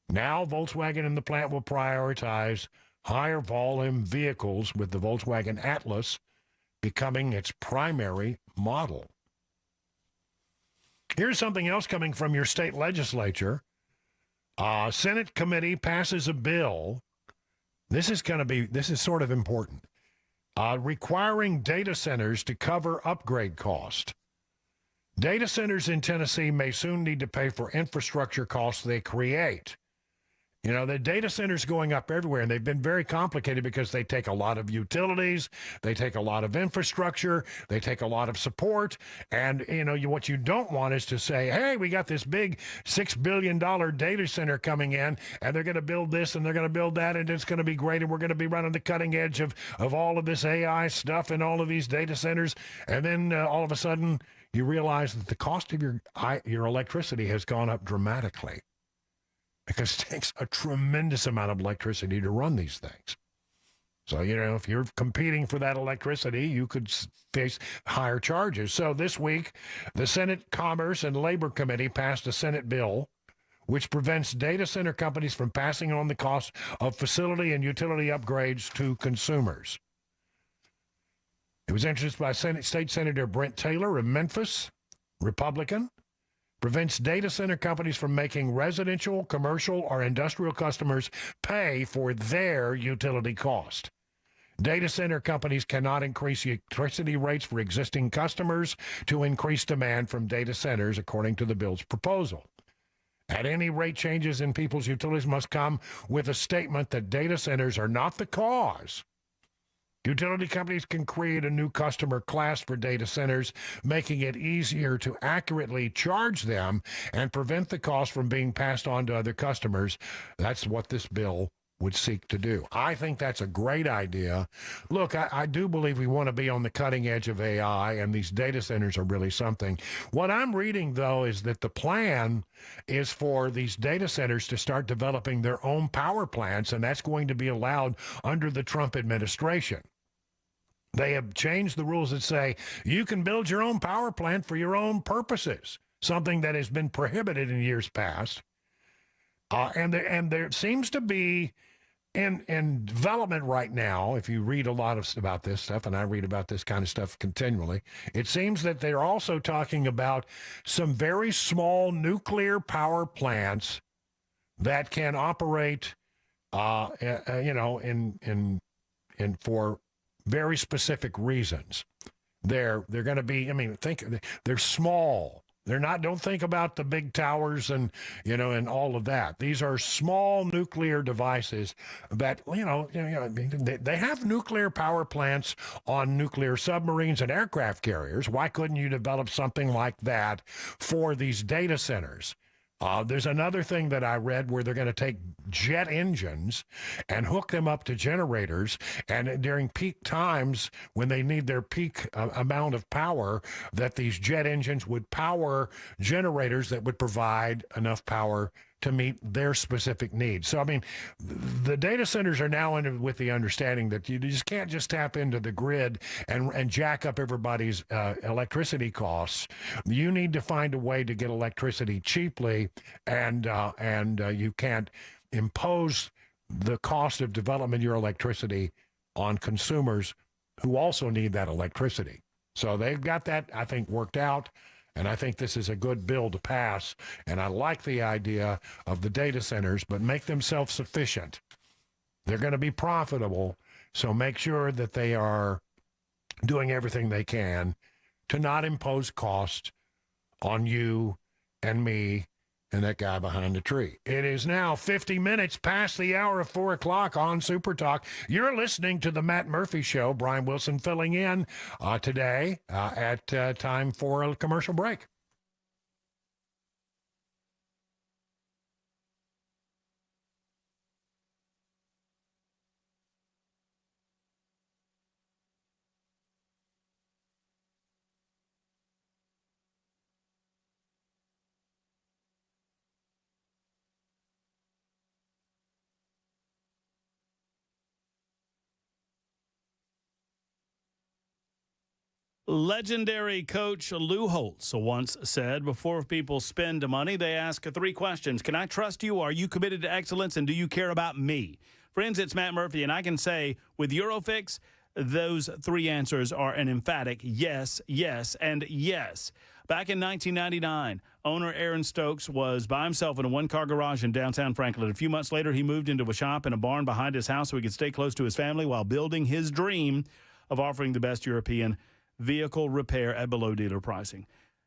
Speaker 5: Now, Volkswagen and the plant will prioritize higher volume vehicles, with the Volkswagen Atlas becoming its primary model. Here's something else coming from your state legislature. Senate committee passes a bill. This is sort of important. Requiring data centers to cover upgrade cost. Data centers in Tennessee may soon need to pay for infrastructure costs they create. The data centers going up everywhere, and they've been very complicated because they take a lot of utilities, they take a lot of infrastructure, they take a lot of support, and what you don't want is to say, hey, we got this big $6 billion data center coming in, and they're going to build this and they're going to build that, and it's going to be great, and we're going to be running the cutting edge of all of this AI stuff and all of these data centers, and then all of a sudden you realize that the cost of your electricity has gone up dramatically, because it takes a tremendous amount of electricity to run these things. So, if you're competing for that electricity, you could face higher charges. So this week, the Senate Commerce and Labor Committee passed a Senate bill which prevents data center companies from passing on the cost of facility and utility upgrades to consumers. It was introduced by State Senator Brent Taylor of Memphis, Republican. Prevents data center companies from making residential, commercial, or industrial customers pay for their utility cost. Data center companies cannot increase electricity rates for existing customers to increase demand from data centers, according to the bill's proposal. At any rate, changes in people's utilities must come with a statement that data centers are not the cause. Utility companies can create a new customer class for data centers, making it easier to accurately charge them and prevent the cost from being passed on to other customers. That's what this bill would seek to do. I think that's a great idea. Look, I do believe we want to be on the cutting edge of AI, and these data centers are really something. What I'm reading, though, is that the plan is for these data centers to start developing their own power plants, and that's going to be allowed under the Trump administration. They have changed the rules that say you can build your own power plant for your own purposes, something that has been prohibited in years past. And there seems to be in development right now, if you read a lot about this stuff, and I read about this kind of stuff continually, it seems that they're also talking about some very small nuclear power plants that can operate, for very specific reasons. They're going to be, they're small. They're not, don't think about the big towers and all of that. These are small nuclear devices that, they have nuclear power plants on nuclear submarines and aircraft carriers. Why couldn't you develop something like that for these data centers? There's another thing that I read where they're going to take jet engines and hook them up to generators, and during peak times when they need their peak amount of power, that these jet engines would power generators that would provide enough power to meet their specific needs. So, I mean, the data centers are now in with the understanding that you just can't just tap into the grid and jack up everybody's electricity costs. You need to find a way to get electricity cheaply, and you can't impose the cost of development of your electricity on consumers who also need that electricity. So they've got that, I think, worked out. And I think this is a good bill to pass. And I like the idea of the data centers, but make them self-sufficient. They're going to be profitable, so make sure that they are doing everything they can to not impose cost on you and me and that guy behind the tree. It is now 50 minutes past the hour of 4 o'clock on Super Talk. You're listening to the Matt Murphy Show. Brian Wilson filling in today at time for a commercial break.
Speaker 10: Legendary coach Lou Holtz once said, before people spend money, they ask 3 questions. Can I trust you? Are you committed to excellence? And do you care about me? Friends, it's Matt Murphy, and I can say with Eurofix, those 3 answers are an emphatic yes, yes, and yes. Back in 1999, owner Aaron Stokes was by himself in a one-car garage in downtown Franklin. A few months later, he moved into a shop in a barn behind his house so he could stay close to his family while building his dream of offering the best European vehicle repair at below dealer pricing.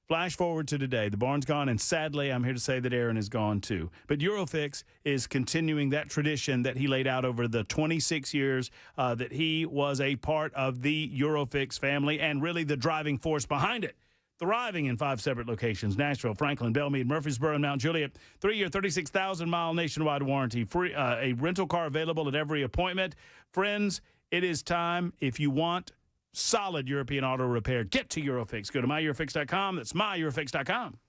Speaker 10: Flash forward to today. The barn's gone, and sadly, I'm here to say that Aaron is gone too. But Eurofix is continuing that tradition that he laid out over the 26 years that he was a part of the Eurofix family and really the driving force behind it. Thriving in 5 separate locations: Nashville, Franklin, Belmead, Murfreesboro, and Mount Juliet. 3-year, 36,000-mile nationwide warranty. Free, a rental car available at every appointment. Friends, it is time. If you want solid European auto repair, get to Eurofix. Go to myEurofix.com. That's myEurofix.com.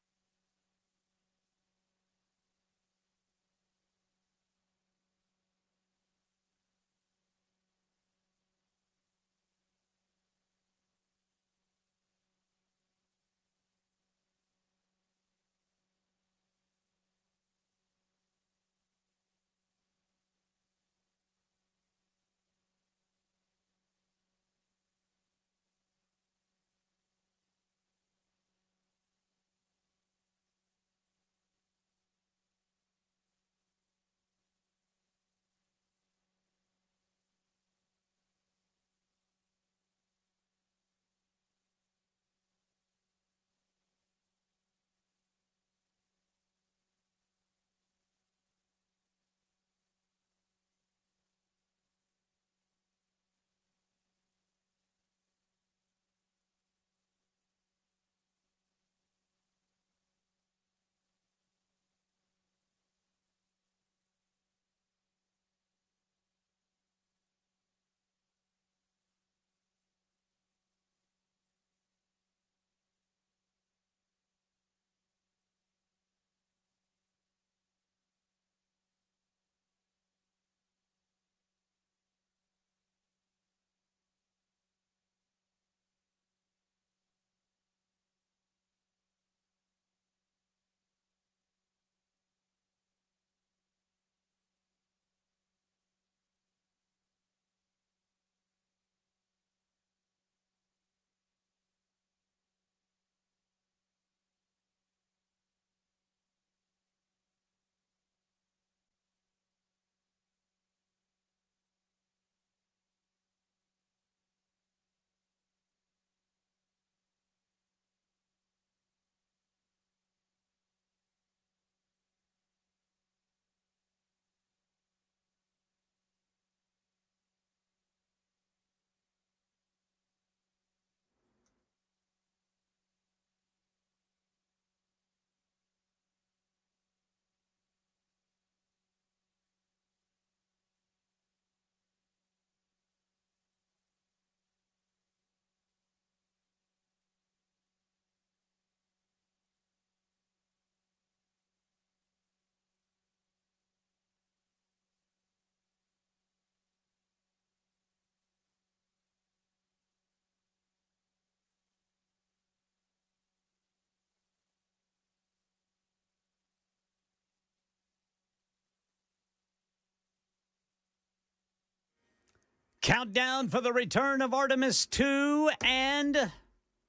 Speaker 2: Countdown for the return of Artemis 2, and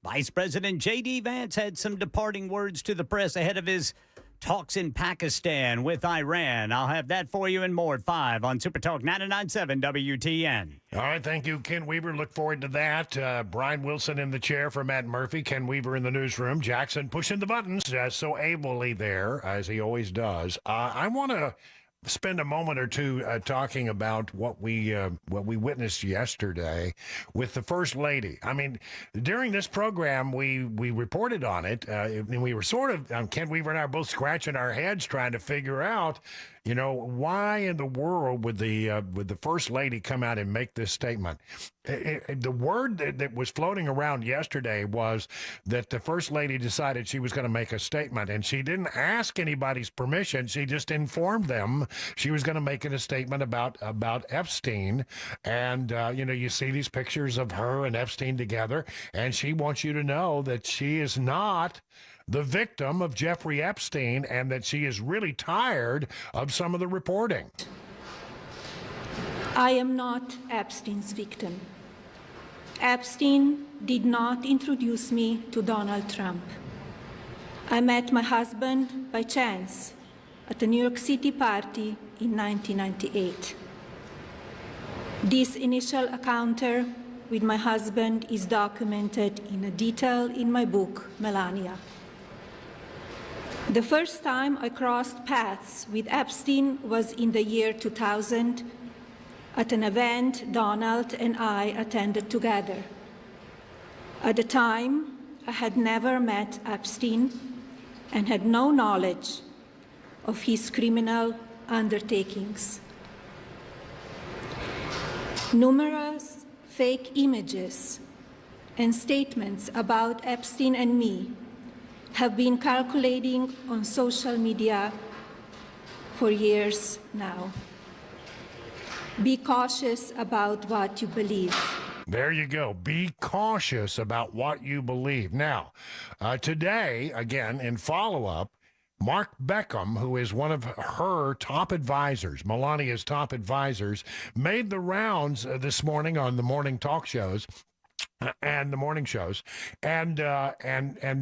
Speaker 2: Vice President J.D. Vance had some departing words to the press ahead of his talks in Pakistan with Iran. I'll have that for you and more at 5 on Super Talk 99.7 WTN.
Speaker 5: All right, thank you, Ken Weaver. Look forward to that. Brian Wilson in the chair for Matt Murphy, Ken Weaver in the newsroom, Jackson pushing the buttons so ably there, as he always does. I want to spend a moment or two talking about what we witnessed yesterday with the First Lady. I mean, during this program, we reported on it, and we were sort of, Ken Weaver and I are both scratching our heads trying to figure out, you know, why in the world would the First Lady come out and make this statement? The word that was floating around yesterday was that the First Lady decided she was going to make a statement, and she didn't ask anybody's permission. She just informed them she was going to make a statement about Epstein. And, you know, you see these pictures of her and Epstein together, and she wants you to know that she is not the victim of Jeffrey Epstein, and that she is really tired of some of the reporting.
Speaker 6: I am not Epstein's victim. Epstein did not introduce me to Donald Trump. I met my husband by chance at a New York City party in 1998. This initial encounter with my husband is documented in detail in my book, Melania. The first time I crossed paths with Epstein was in the year 2000 at an event Donald and I attended together. At the time, I had never met Epstein and had no knowledge of his criminal undertakings. Numerous fake images and statements about Epstein and me have been circulating on social media for years now. Be cautious about what you believe.
Speaker 5: There you go. Be cautious about what you believe. Now, today, again, in follow-up, Mark Beckham, who is one of her top advisors, Melania's top advisors, made the rounds this morning on the morning talk shows and the morning shows, and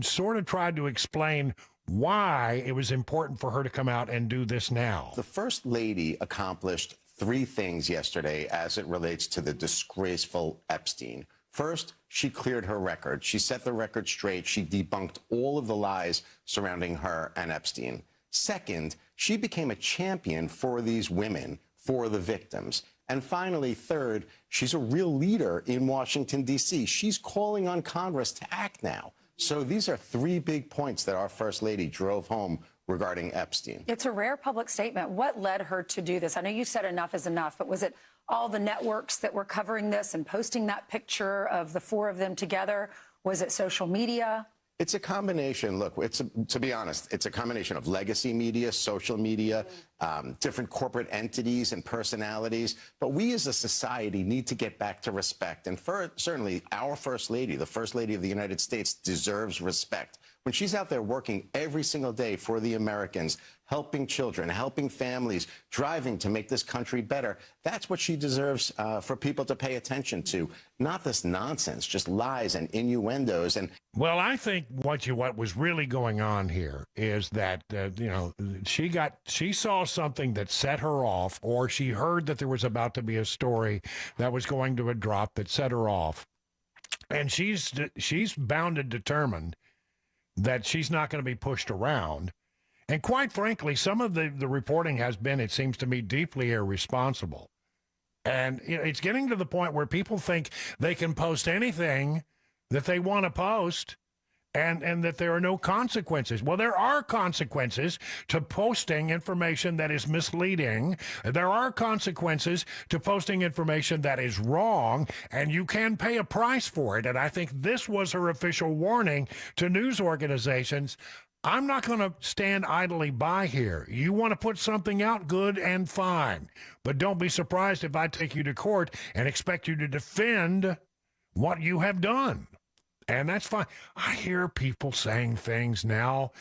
Speaker 5: sort of tried to explain why it was important for her to come out and do this now.
Speaker 22: The First Lady accomplished 3 things yesterday as it relates to the disgraceful Epstein. First, she cleared her record. She set the record straight. She debunked all of the lies surrounding her and Epstein. Second, she became a champion for these women, for the victims. And finally, third, she's a real leader in Washington, D.C. She's calling on Congress to act now. So these are 3 big points that our First Lady drove home regarding Epstein.
Speaker 23: It's a rare public statement. What led her to do this? I know you said enough is enough, but was it all the networks that were covering this and posting that picture of the 4 of them together? Was it social media?
Speaker 22: It's a combination. Look, to be honest, it's a combination of legacy media, social media, different corporate entities and personalities. But we as a society need to get back to respect. And certainly our First Lady, the First Lady of the United States, deserves respect. When she's out there working every single day for the Americans, helping children, helping families, driving to make this country better, that's what she deserves for people to pay attention to. Not this nonsense, just lies and innuendos. And
Speaker 5: well, I think what was really going on here is that you know, she saw something that set her off, or she heard that there was about to be a story that was going to drop that set her off, and she's bound and determined that she's not going to be pushed around. And quite frankly, some of the reporting has been, it seems to me, deeply irresponsible. And you know, it's getting to the point where people think they can post anything that they want to post, and that there are no consequences. Well, there are consequences to posting information that is misleading. There are consequences to posting information that is wrong, and you can pay a price for it. And I think this was her official warning to news organizations. I'm not going to stand idly by here. You want to put something out, good and fine. But don't be surprised if I take you to court and expect you to defend what you have done. And that's fine. I hear people saying things now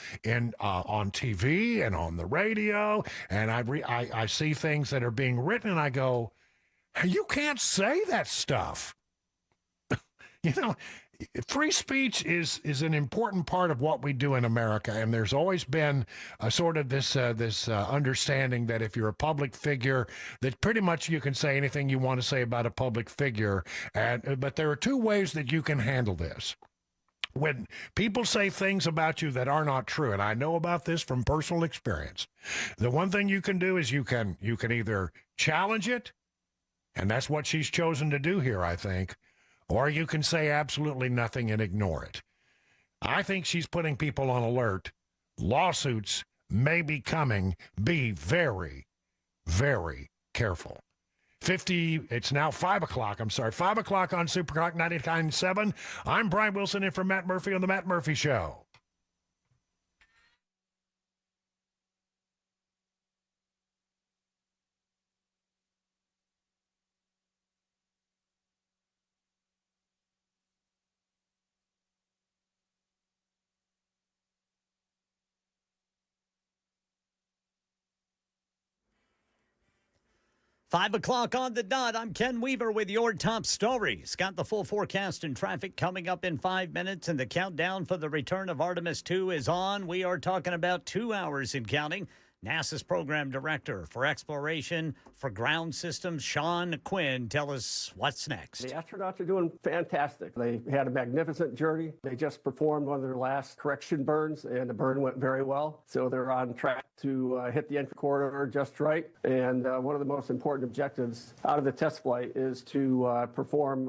Speaker 5: on TV and on the radio, and I see things that are being written, and I go, You can't say that stuff. You know, free speech is an important part of what we do in America, and there's always been a sort of this understanding that if you're a public figure, that pretty much you can say anything you want to say about a public figure. But there are two ways that you can handle this. When people say things about you that are not true, and I know about this from personal experience, the one thing you can do is you can either challenge it, and that's what she's chosen to do here, I think, or you can say absolutely nothing and ignore it. I think she's putting people on alert. Lawsuits may be coming. Be very, very careful. It's now 5 o'clock. 5 o'clock on Superclock 99.7. I'm Brian Wilson in for Matt Murphy on The Matt Murphy Show.
Speaker 2: Five o'clock on the dot. I'm Ken Weaver with your top stories. Got the full forecast and traffic coming up in 5 minutes, and the countdown for the return of Artemis 2 is on. We are talking about 2 hours and counting. NASA's program director for exploration for ground systems, Sean Quinn, tell us what's next.
Speaker 19: The astronauts are doing fantastic. They had a magnificent journey. They just performed one of their last correction burns, and the burn went very well. So they're on track to hit the entry corridor just right. And one of the most important objectives out of the test flight is to perform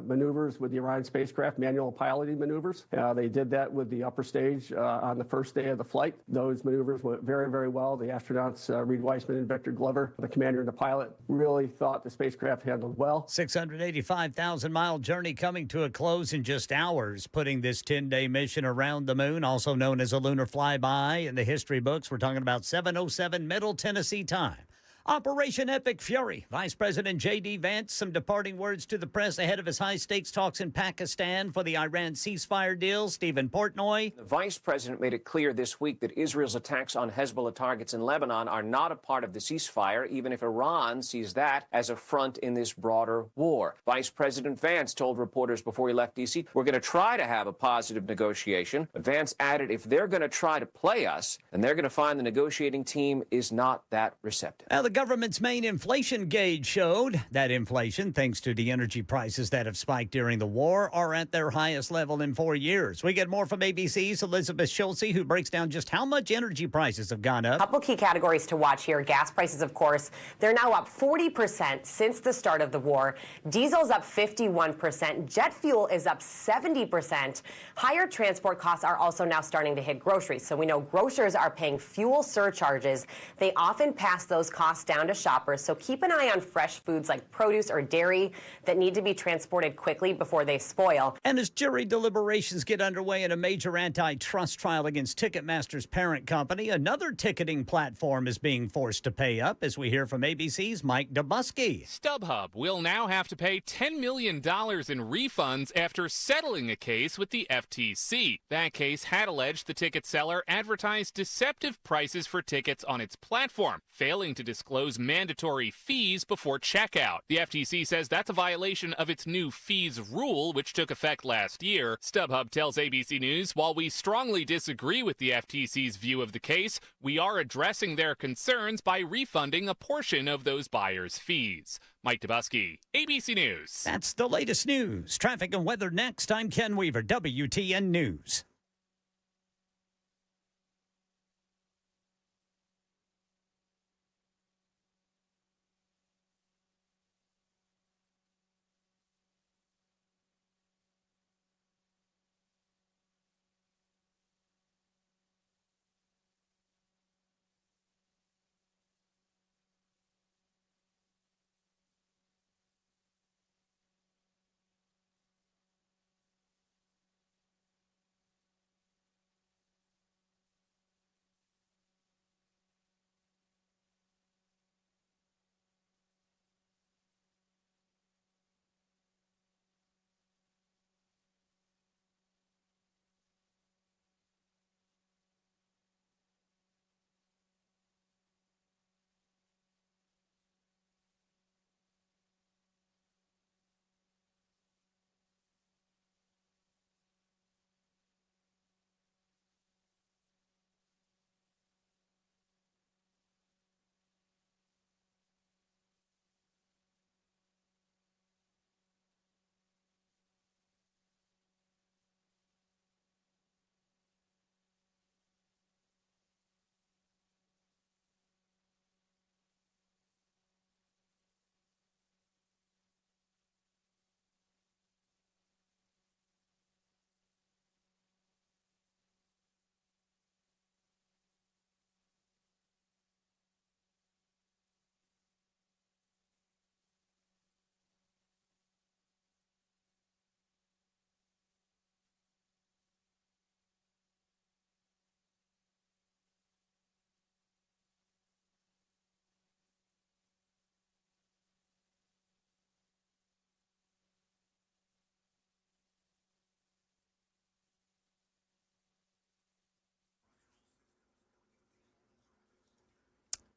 Speaker 19: maneuvers with the Orion spacecraft, manual piloting maneuvers. They did that with the upper stage on the first day of the flight. Those maneuvers went very, very well. The astronauts, Reed Weissman and Victor Glover, the commander and the pilot, really thought the spacecraft handled well.
Speaker 2: 685,000-mile journey coming to a close in just hours, putting this 10-day mission around the moon, also known as a lunar flyby in the history books. We're talking about 7:07 Middle Tennessee time. Operation Epic Fury. Vice President J.D. Vance, some departing words to the press ahead of his high-stakes talks in Pakistan for the Iran ceasefire deal. Stephen Portnoy.
Speaker 7: The vice president made it clear this week that Israel's attacks on Hezbollah targets in Lebanon are not a part of the ceasefire, even if Iran sees that as a front in this broader war. Vice President Vance told reporters before he left D.C., we're going to try to have a positive negotiation. But Vance added, if they're going to try to play us, then they're going to find the negotiating team is not that receptive.
Speaker 2: Now, the government's main inflation gauge showed that inflation, thanks to the energy prices that have spiked during the war, are at their highest level in 4 years. We get more from ABC's Elizabeth Schulze, who breaks down just how much energy prices have gone up.
Speaker 4: A couple key categories to watch here. Gas prices, of course, they're now up 40% since the start of the war. Diesel's up 51%. Jet fuel is up 70%. Higher transport costs are also now starting to hit groceries. So we know grocers are paying fuel surcharges. They often pass those costs down to shoppers, so keep an eye on fresh foods like produce or dairy that need to be transported quickly before they spoil.
Speaker 2: And as jury deliberations get underway in a major antitrust trial against Ticketmaster's parent company, another ticketing platform is being forced to pay up, as we hear from ABC's Mike Dubusky.
Speaker 9: StubHub will now have to pay $10 million in refunds after settling a case with the FTC. That case had alleged the ticket seller advertised deceptive prices for tickets on its platform, failing to disclose mandatory fees before checkout. The FTC says that's a violation of its new fees rule, which took effect last year. StubHub tells ABC News, while we strongly disagree with the FTC's view of the case, we are addressing their concerns by refunding a portion of those buyers' fees. Mike Dubusky, ABC News.
Speaker 2: That's the latest news. Traffic and weather next. I'm Ken Weaver, WTN News.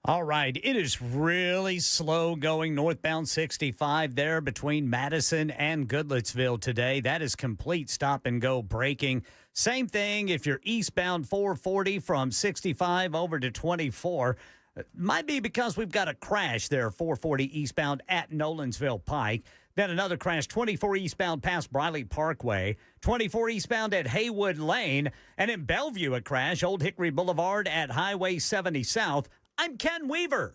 Speaker 2: All right. It is really slow going northbound 65 there between Madison and Goodlettsville today. That is complete stop and go braking. Same thing if you're eastbound 440 from 65 over to 24. Might be because we've got a crash there, 440 eastbound at Nolensville Pike. Then another crash, 24 eastbound past Briley Parkway, 24 eastbound at Haywood Lane, and in Bellevue a crash, Old Hickory Boulevard at Highway 70 South. I'm Ken Weaver.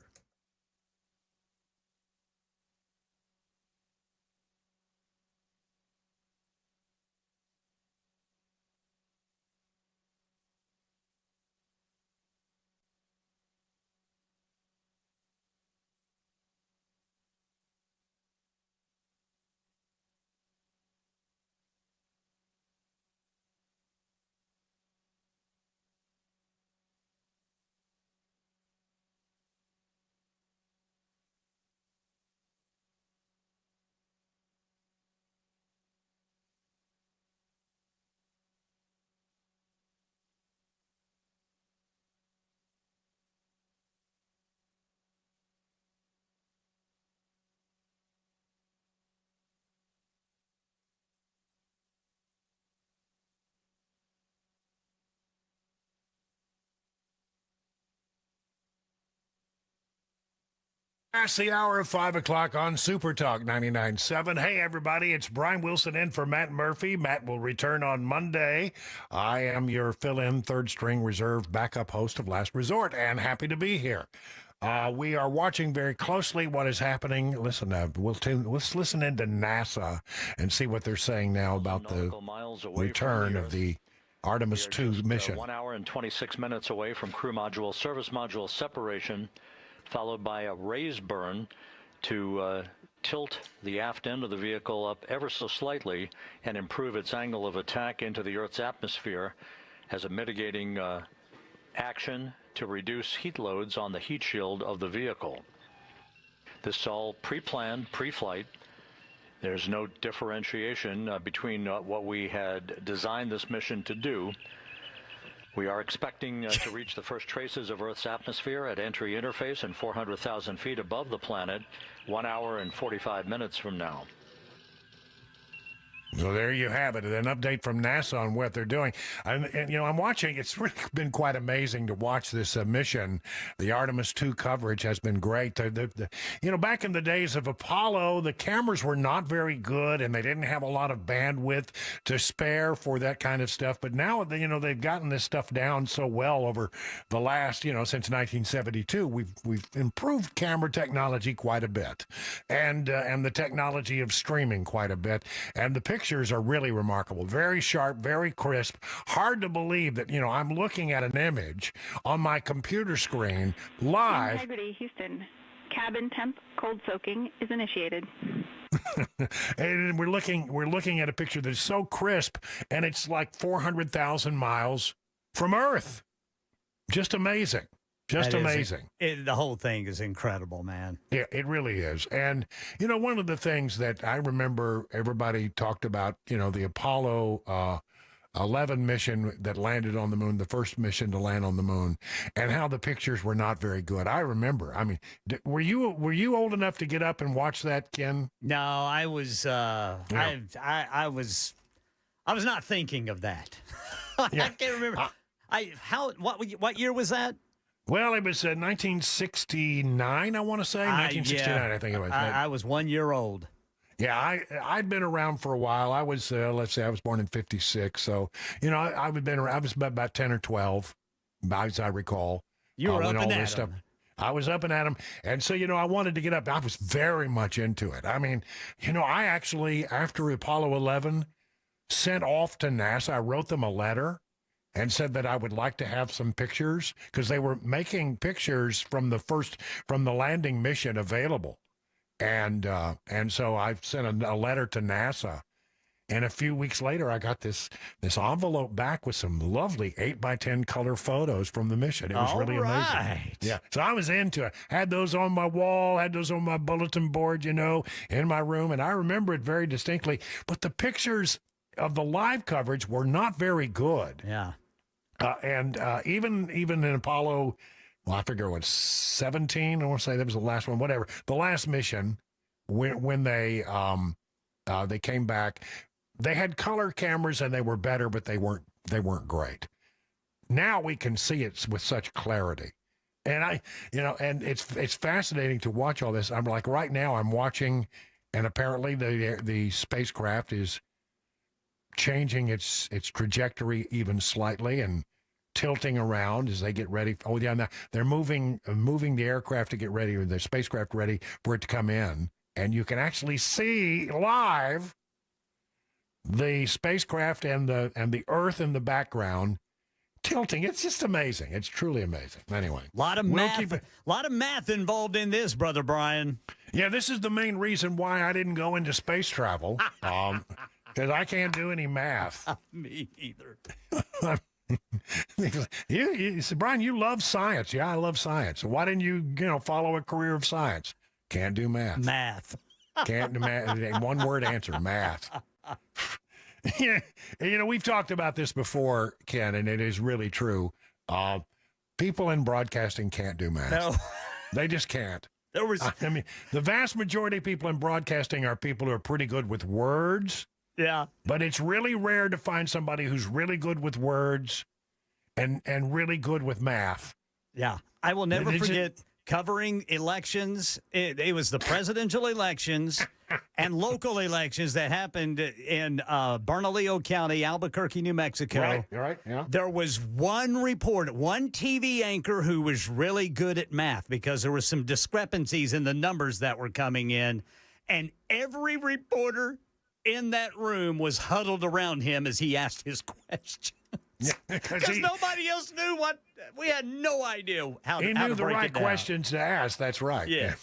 Speaker 5: Past the hour of 5 o'clock on Super Talk 99.7. Hey, everybody, it's Brian Wilson in for Matt Murphy. Matt will return on Monday. I am your fill-in third-string reserve backup host of Last Resort, and happy to be here. We are watching very closely what is happening. Listen, let's listen into NASA and see what they're saying now about the return of the Artemis 2 mission.
Speaker 1: 1 hour and 26 minutes away from crew module, service module separation, followed by a raise burn to tilt the aft end of the vehicle up ever so slightly and improve its angle of attack into the Earth's atmosphere as a mitigating action to reduce heat loads on the heat shield of the vehicle. This is all pre-planned, pre-flight. There's no differentiation between what we had designed this mission to do. We are expecting to reach the first traces of Earth's atmosphere at entry interface and 400,000 feet above the planet 1 hour and 45 minutes from now.
Speaker 5: So there you have it, an update from NASA on what they're doing. And I'm watching. It's really been quite amazing to watch this mission. The Artemis 2 coverage has been great. Back in the days of Apollo, the cameras were not very good, and they didn't have a lot of bandwidth to spare for that kind of stuff. But now, they've gotten this stuff down so well over the last, since 1972. We've improved camera technology quite a bit, and the technology of streaming quite a bit, and the pictures are really remarkable. Very sharp, very crisp. Hard to believe that, I'm looking at an image on my computer screen live.
Speaker 3: Integrity, Houston. Cabin temp cold soaking is initiated.
Speaker 5: And we're looking at a picture that's so crisp, and it's like 400,000 miles from Earth. Just amazing. Just amazing.
Speaker 2: The whole thing is incredible, man.
Speaker 5: Yeah, it really is. And, one of the things that I remember everybody talked about, the Apollo 11 mission that landed on the moon, the first mission to land on the moon, and how the pictures were not very good. I remember. I mean, were you old enough to get up and watch that, Ken?
Speaker 2: No, I was. I was not thinking of that.
Speaker 5: Yeah.
Speaker 2: I can't remember. What year was that?
Speaker 5: Well, it was 1969, I want to say. 1969, I think it was.
Speaker 2: I was 1 year old.
Speaker 5: Yeah, I'd been around for a while. I was, let's say, I was born in '56, so I was about 10 or 12, as I recall.
Speaker 2: You were up and at them.
Speaker 5: I was up and at them, and so I wanted to get up. I was very much into it. I mean, I actually, after Apollo 11, sent off to NASA. I wrote them a letter and said that I would like to have some pictures because they were making pictures from the landing mission available. And so I sent a letter to NASA, and a few weeks later I got this envelope back with some lovely 8x10 color photos from the mission. It was really amazing. Yeah. So I was into it. Had those on my wall, had those on my bulletin board, in my room, and I remember it very distinctly. But the pictures of the live coverage were not very good.
Speaker 2: Yeah.
Speaker 5: And even in Apollo well, I figure what, 17? I want to say that was the last one, whatever. The last mission, when they came back, they had color cameras and they were better, but they weren't great. Now we can see it with such clarity. And and it's fascinating to watch all this. I'm like, right now I'm watching, and apparently the spacecraft is changing its trajectory even slightly and tilting around as they get ready. Oh yeah, now they're moving the aircraft to get ready, or the spacecraft ready for it to come in, and you can actually see live the spacecraft and the Earth in the background tilting. It's just amazing. It's truly amazing. Anyway,
Speaker 2: a lot of math involved in this, Brother Brian.
Speaker 5: Yeah, this is the main reason why I didn't go into space travel, because I can't do any math.
Speaker 2: Me either.
Speaker 5: You said, Brian, you love science. Yeah, I love science. Why didn't you follow a career of science? Can't do math.
Speaker 2: Math.
Speaker 5: Can't do math. One word answer, math. Yeah, we've talked about this before, Ken, and it is really true. People in broadcasting can't do math.
Speaker 2: No.
Speaker 5: They just can't. I mean, the vast majority of people in broadcasting are people who are pretty good with words.
Speaker 2: Yeah.
Speaker 5: But it's really rare to find somebody who's really good with words and really good with math.
Speaker 2: Yeah. I will never forget covering elections. It was the presidential elections and local elections that happened in Bernalillo County, Albuquerque, New Mexico.
Speaker 5: Right. Yeah.
Speaker 2: There was one reporter, one TV anchor who was really good at math because there were some discrepancies in the numbers that were coming in. And every reporter in that room was huddled around him as he asked his questions. Because nobody else knew what. We had no idea how to break it down. He knew the right
Speaker 5: questions to ask. That's right.
Speaker 2: Yeah.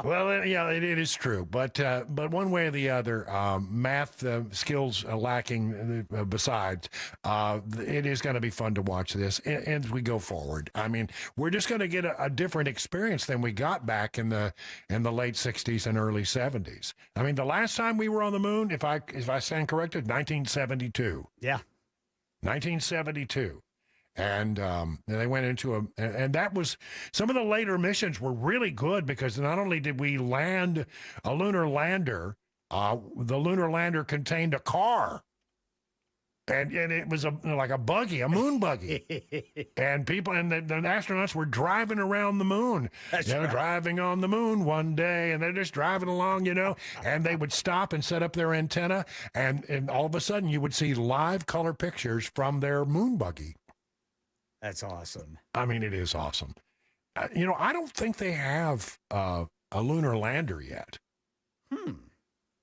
Speaker 5: Well, yeah, it is true. But one way or the other, math skills lacking besides, it is going to be fun to watch this as we go forward. I mean, we're just going to get a different experience than we got back in the late 60s and early 70s. I mean, the last time we were on the moon, if I stand corrected, 1972.
Speaker 2: Yeah.
Speaker 5: 1972. And they went into and that was, some of the later missions were really good because not only did we land a lunar lander, the lunar lander contained a car. And it was like a buggy, a moon buggy. And people, and the astronauts were driving around the moon. They're driving on the moon one day, and they're just driving along, and they would stop and set up their antenna, and all of a sudden you would see live color pictures from their moon buggy.
Speaker 2: That's awesome.
Speaker 5: I mean, it is awesome. I don't think they have a lunar lander yet.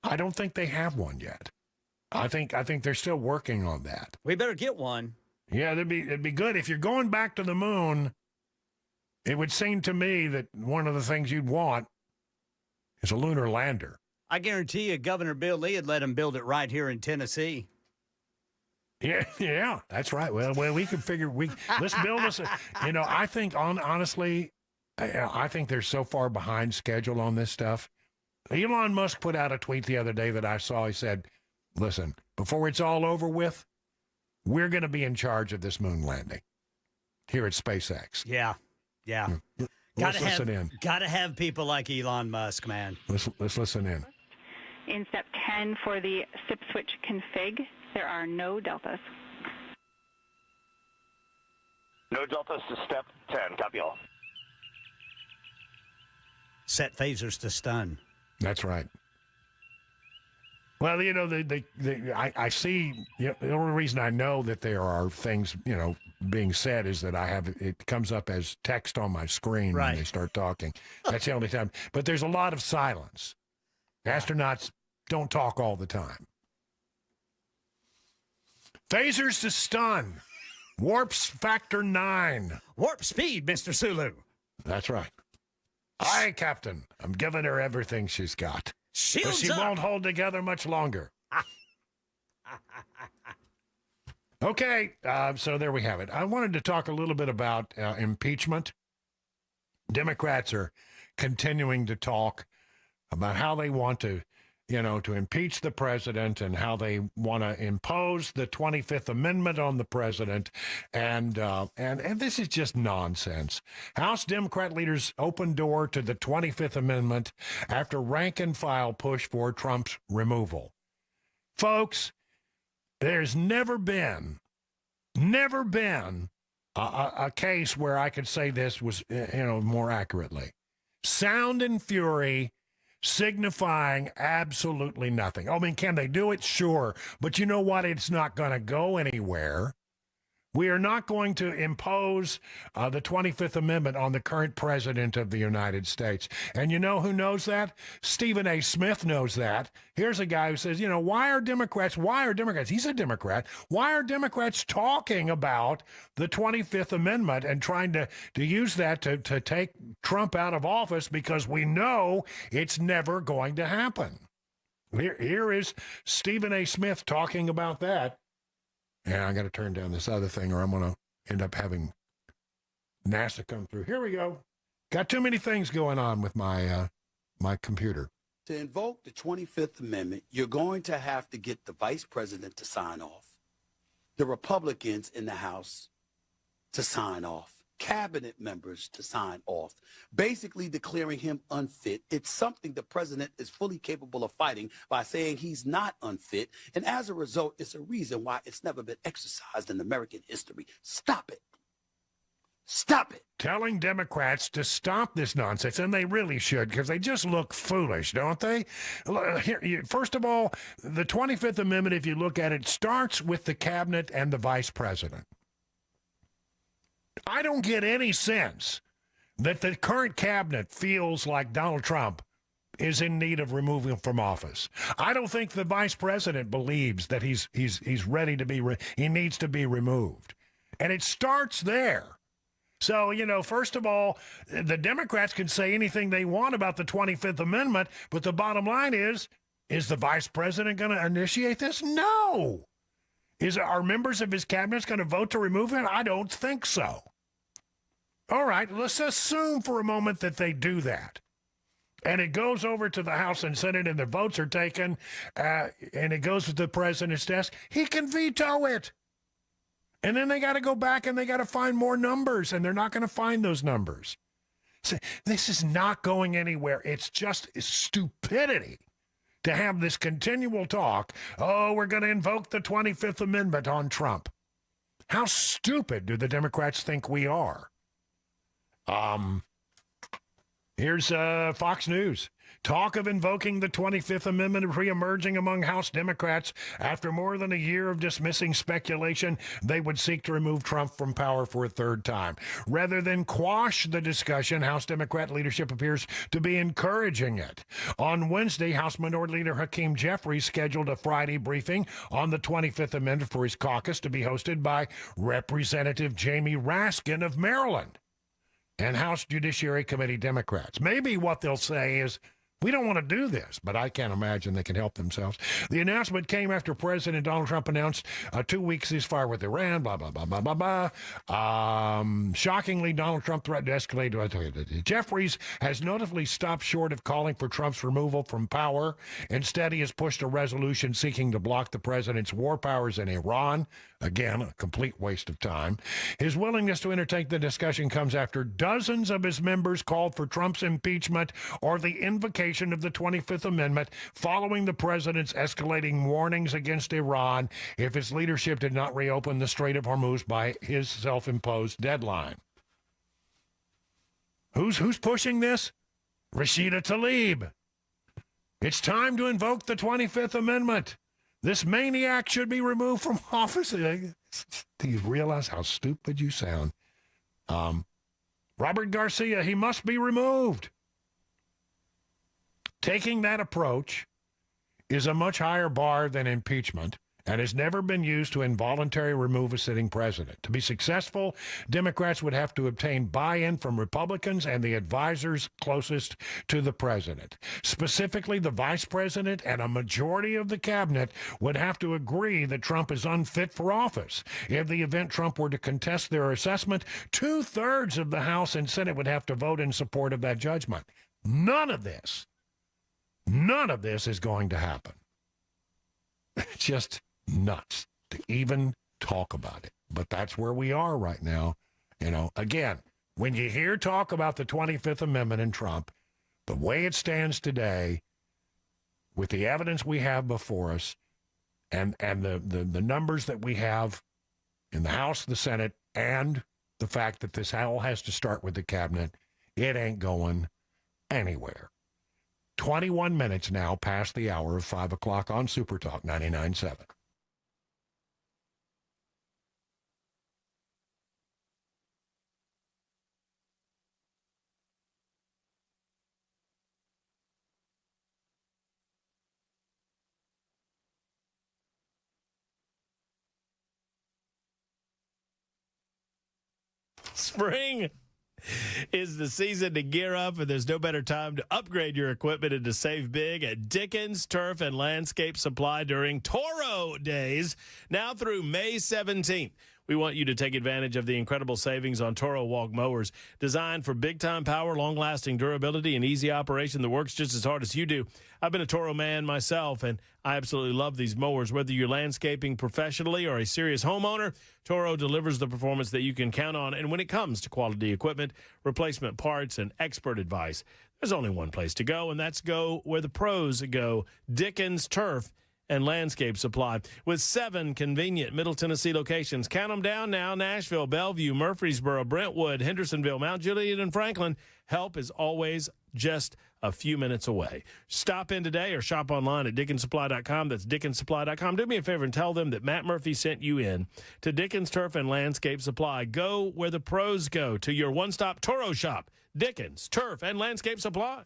Speaker 5: I don't think they have one yet. I think they're still working on that.
Speaker 2: We better get one.
Speaker 5: Yeah, it'd be good. If you're going back to the moon, it would seem to me that one of the things you'd want is a lunar lander.
Speaker 2: I guarantee you Governor Bill Lee would let him build it right here in Tennessee.
Speaker 5: Yeah, that's right. Well, we can figure, let's build us I think honestly, I think they're so far behind schedule on this stuff. Elon Musk put out a tweet the other day that I saw. He said, listen, before it's all over with, we're going to be in charge of this moon landing here at SpaceX.
Speaker 2: Yeah.
Speaker 5: Let's listen in.
Speaker 2: Got to have people like Elon Musk, man.
Speaker 5: Let's listen in.
Speaker 3: In step 10 for the SIP switch config, there are no deltas.
Speaker 11: No deltas to step 10. Copy all.
Speaker 2: Set phasers to stun.
Speaker 5: That's right. Well, I see, the only reason I know that there are things, being said is that it comes up as text on my screen when they start talking. That's the only time. But there's a lot of silence. Astronauts don't talk all the time. Phasers to stun. Warps factor 9.
Speaker 2: Warp speed, Mr. Sulu.
Speaker 5: That's right. Aye, Captain. I'm giving her everything she's got.
Speaker 2: Shields
Speaker 5: she
Speaker 2: up.
Speaker 5: won't hold together much longer. Okay, so there we have it. I wanted to talk a little bit about impeachment. Democrats are continuing to talk about how they want to to impeach the president and how they want to impose the 25th Amendment on the president. And this is just nonsense. House Democrat leaders open door to the 25th Amendment after rank and file push for Trump's removal. Folks, there's never been a case where I could say this was, more accurately. Sound and fury signifying absolutely nothing. I mean, can they do it? Sure. But you know what? It's not going to go anywhere. We are not going to impose the 25th Amendment on the current president of the United States. And you know who knows that? Stephen A. Smith knows that. Here's a guy who says, why are Democrats, he's a Democrat, why are Democrats talking about the 25th Amendment and trying to use that to take Trump out of office, because we know it's never going to happen. Here is Stephen A. Smith talking about that. And I got to turn down this other thing or I'm going to end up having NASA come through. Here we go. Got too many things going on with my my computer.
Speaker 12: To invoke the 25th Amendment, you're going to have to get the vice president to sign off, the Republicans in the House to sign off, cabinet members to sign off, basically declaring him unfit. It's something the president is fully capable of fighting by saying he's not unfit. And as a result, it's a reason why it's never been exercised in American history. Stop it. Stop it.
Speaker 5: Telling Democrats to stop this nonsense, and they really should, because they just look foolish, don't they? First of all, the 25th Amendment, if you look at it, starts with the cabinet and the vice president. I don't get any sense that the current cabinet feels like Donald Trump is in need of removing him from office. I don't think the vice president believes that he's ready to be, he needs to be removed. And it starts there. So, first of all, the Democrats can say anything they want about the 25th Amendment, but the bottom line is the vice president going to initiate this? No. Are members of his cabinet going to vote to remove him? I don't think so. All right, let's assume for a moment that they do that. And it goes over to the House and Senate and the votes are taken, and it goes to the president's desk. He can veto it. And then they got to go back and they got to find more numbers, and they're not going to find those numbers. So this is not going anywhere. It's just stupidity to have this continual talk, we're going to invoke the 25th Amendment on Trump. How stupid do the Democrats think we are? Here's Fox News. Talk of invoking the 25th Amendment re-emerging among House Democrats after more than a year of dismissing speculation they would seek to remove Trump from power for a third time. Rather than quash the discussion, House Democrat leadership appears to be encouraging it. On Wednesday, House Minority Leader Hakeem Jeffries scheduled a Friday briefing on the 25th Amendment for his caucus to be hosted by Representative Jamie Raskin of Maryland and House Judiciary Committee Democrats. Maybe what they'll say is, we don't want to do this, but I can't imagine they can help themselves. The announcement came after President Donald Trump announced a 2-week ceasefire with Iran, blah, blah, blah, blah, blah, blah. Shockingly, Donald Trump threatened to escalate. Jeffries has notably stopped short of calling for Trump's removal from power. Instead, he has pushed a resolution seeking to block the president's war powers in Iran. Again, a complete waste of time. His willingness to entertain the discussion comes after dozens of his members called for Trump's impeachment or the invocation of the 25th Amendment following the president's escalating warnings against Iran if his leadership did not reopen the Strait of Hormuz by his self-imposed deadline. Who's pushing this? Rashida Tlaib. It's time to invoke the 25th Amendment. This maniac should be removed from office. Do you realize how stupid you sound? Robert Garcia, he must be removed. Taking that approach is a much higher bar than impeachment and has never been used to involuntarily remove a sitting president. To be successful, Democrats would have to obtain buy-in from Republicans and the advisors closest to the president. Specifically, the vice president and a majority of the cabinet would have to agree that Trump is unfit for office. In the event Trump were to contest their assessment, 2/3 of the House and Senate would have to vote in support of that judgment. None of this None of this is going to happen. It's just nuts to even talk about it. But that's where we are right now. You know, again, when you hear talk about the 25th Amendment in Trump, the way it stands today, with the evidence we have before us, and the numbers that we have in the House, the Senate, and the fact that this all has to start with the cabinet, it ain't going anywhere. 21 minutes now past the hour of 5 o'clock on Super Talk 99.7.
Speaker 10: Spring is the season to gear up, and there's no better time to upgrade your equipment and to save big at Dickens Turf and Landscape Supply during Toro Days, now through May 17th. We want you to take advantage of the incredible savings on Toro walk mowers, designed for big-time power, long-lasting durability, and easy operation that works just as hard as you do. I've been a Toro man myself, and I absolutely love these mowers. Whether you're landscaping professionally or a serious homeowner, Toro delivers the performance that you can count on. And when it comes to quality equipment, replacement parts, and expert advice, there's only one place to go, and that's go where the pros go. Dickens Turf and Landscape Supply, with 7 convenient Middle Tennessee locations. Count them down now: Nashville, Bellevue, Murfreesboro, Brentwood, Hendersonville, Mount Juliet, and Franklin. Help is always just a few minutes away. Stop in today or shop online at DickensSupply.com. That's DickensSupply.com. Do me a favor and tell them that Matt Murphy sent you in to Dickens Turf and Landscape Supply. Go where the pros go, to your one-stop Toro shop, Dickens Turf and Landscape Supply.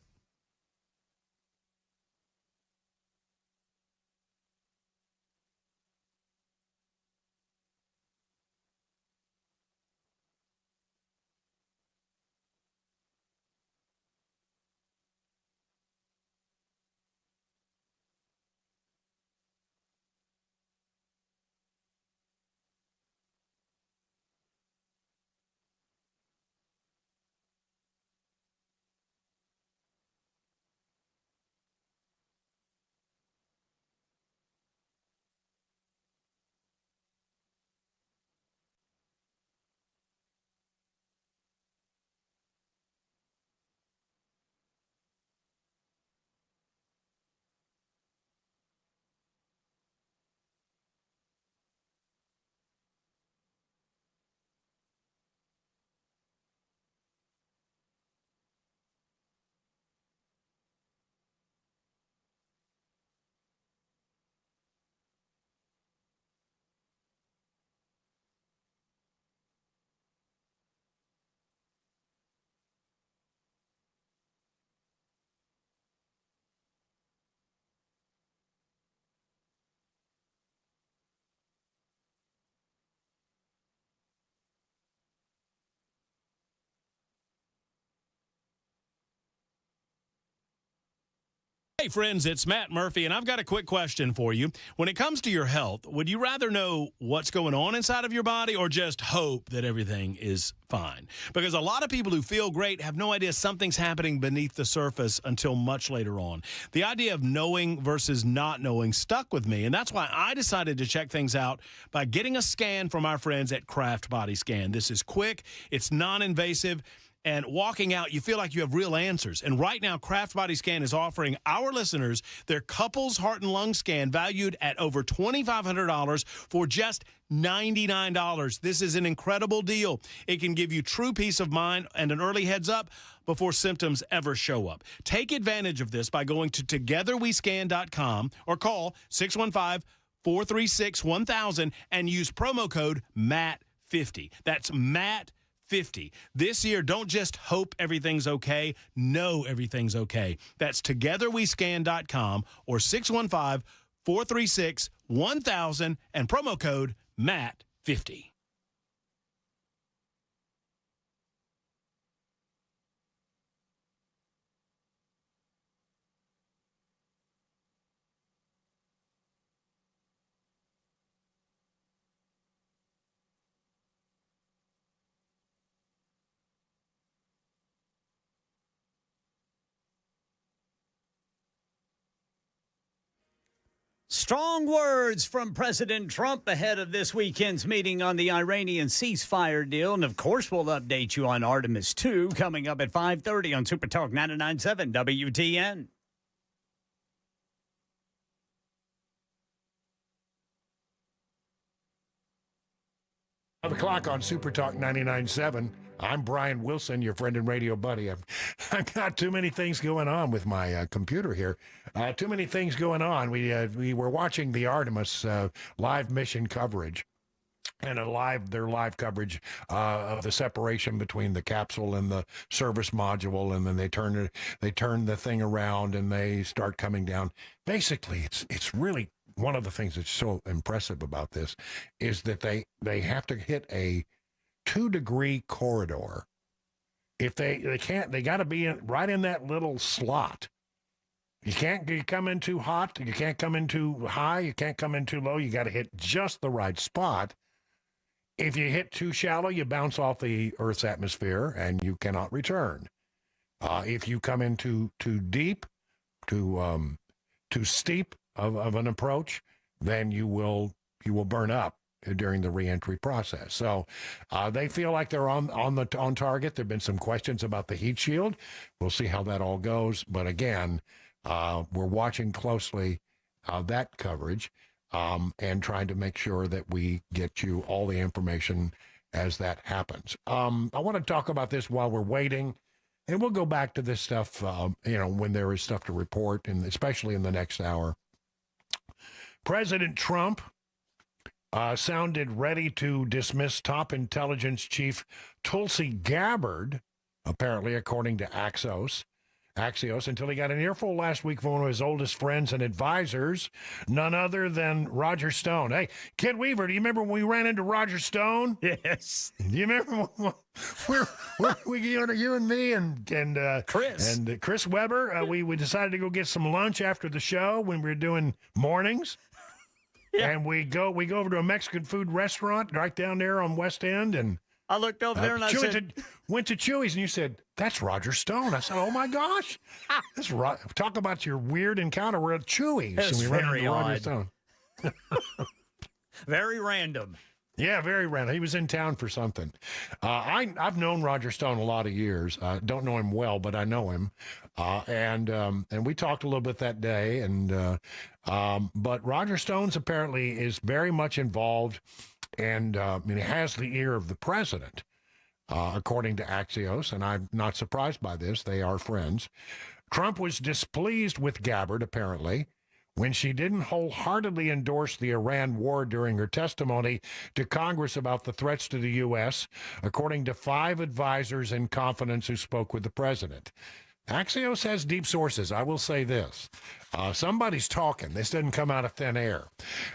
Speaker 10: Hey, friends, it's Matt Murphy, and I've got a quick question for you. When it comes to your health, would you rather know what's going on inside of your body or just hope that everything is fine? Because a lot of people who feel great have no idea something's happening beneath the surface until much later on. The idea of knowing versus not knowing stuck with me, and that's why I decided to check things out by getting a scan from our friends at Kraft Body Scan. This is quick, it's non-invasive, and walking out, you feel like you have real answers. And right now, Kraft Body Scan is offering our listeners their couples heart and lung scan valued at over $2,500 for just $99. This is an incredible deal. It can give you true peace of mind and an early heads up before symptoms ever show up. Take advantage of this by going to togetherwescan.com or call 615-436-1000 and use promo code MATT50. That's MATT50. This year, don't just hope everything's okay, know everything's okay. That's togetherwescan.com or 615-436-1000 and promo code MATT50.
Speaker 2: Strong words from President Trump ahead of this weekend's meeting on the Iranian ceasefire deal. And, of course, we'll update you on Artemis 2 coming up at 5:30 on Super Talk 99.7 WTN.
Speaker 5: O'clock on Super Talk 99.7. I'm Brian Wilson, your friend and radio buddy. I've got too many things going on with my computer here. Too many things going on. We were watching the Artemis live mission coverage, and their live coverage of the separation between the capsule and the service module, and then they turn the thing around and they start coming down. Basically, it's really one of the things that's so impressive about this is that they have to hit a 2-degree corridor. If they can't, they got to be right in that little slot. You come in too hot, you can't come in too high, you can't come in too low. You got to hit just the right spot. If you hit too shallow, you bounce off the Earth's atmosphere and you cannot return. If you come in too deep, too steep of an approach, then you will burn up during the reentry process. So they feel like they're on target. There've been some questions about the heat shield. We'll see how that all goes. But again, we're watching closely that coverage and trying to make sure that we get you all the information as that happens. I want to talk about this while we're waiting, and we'll go back to this stuff, when there is stuff to report, and especially in the next hour. President Trump sounded ready to dismiss top intelligence chief Tulsi Gabbard, apparently according to Axios, until he got an earful last week from one of his oldest friends and advisors, none other than Roger Stone. Hey, Kid Weaver, do you remember when we ran into Roger Stone?
Speaker 2: Yes.
Speaker 5: Do you remember you and me and
Speaker 2: Chris
Speaker 5: and Chris Weber? We decided to go get some lunch after the show when we were doing mornings. Yeah. And we go over to a Mexican food restaurant right down there on West End, and
Speaker 2: I looked over there and I said,
Speaker 5: went to Chewy's, and you said, "That's Roger Stone." I said, "Oh my gosh, that's right." Talk about your weird encounter. We're at Chewy's,
Speaker 2: and
Speaker 5: we ran into Roger Stone.
Speaker 2: Very random.
Speaker 5: Yeah, very random. He was in town for something. I've known Roger Stone a lot of years. Don't know him well, but I know him. And we talked a little bit that day. But Roger Stone's apparently is very much involved, and he has the ear of the president, according to Axios. And I'm not surprised by this. They are friends. Trump was displeased with Gabbard, apparently, when she didn't wholeheartedly endorse the Iran war during her testimony to Congress about the threats to the U.S., according to 5 advisors in confidence who spoke with the president. Axios has deep sources. I will say this. Somebody's talking. This didn't come out of thin air.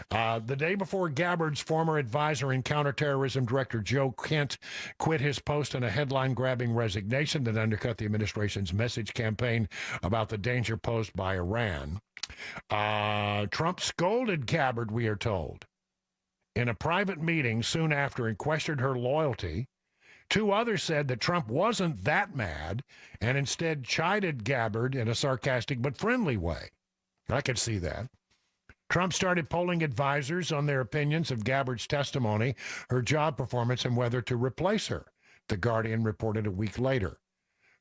Speaker 5: The day before Gabbard's former advisor and counterterrorism director Joe Kent quit his post in a headline-grabbing resignation that undercut the administration's message campaign about the danger posed by Iran, Trump scolded Gabbard, we are told, in a private meeting soon after and questioned her loyalty. 2 others said that Trump wasn't that mad and instead chided Gabbard in a sarcastic but friendly way. I could see that. Trump started polling advisors on their opinions of Gabbard's testimony, her job performance, and whether to replace her, The Guardian reported a week later.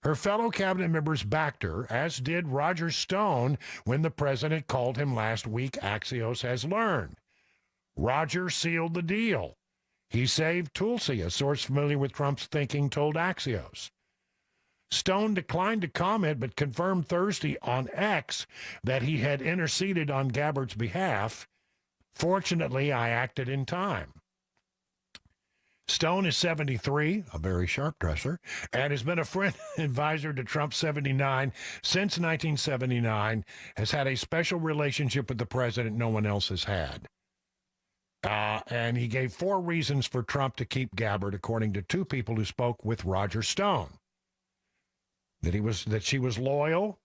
Speaker 5: Her fellow cabinet members backed her, as did Roger Stone when the president called him last week, Axios has learned. Roger sealed the deal. He saved Tulsi, a source familiar with Trump's thinking told Axios. Stone declined to comment but confirmed Thursday on X that he had interceded on Gabbard's behalf. Fortunately, I acted in time. Stone is 73, a very sharp dresser, and has been a friend and advisor to Trump 79 since 1979, has had a special relationship with the president no one else has had. And he gave 4 reasons for Trump to keep Gabbard, according to 2 people who spoke with Roger Stone. That she was loyal,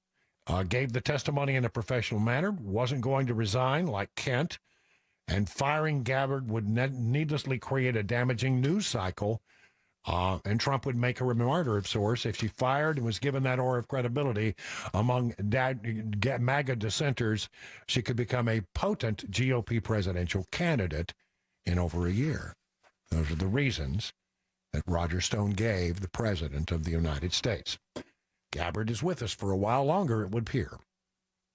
Speaker 5: gave the testimony in a professional manner, wasn't going to resign like Kent, and firing Gabbard would needlessly create a damaging news cycle And Trump would make her a martyr of sorts if she fired and was given that aura of credibility among MAGA dissenters. She could become a potent GOP presidential candidate in over a year. Those are the reasons that Roger Stone gave the President of the United States. Gabbard is with us for a while longer, it would appear.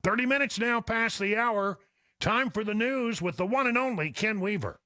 Speaker 5: 30 minutes now past the hour. Time for the news with the one and only Ken Weaver.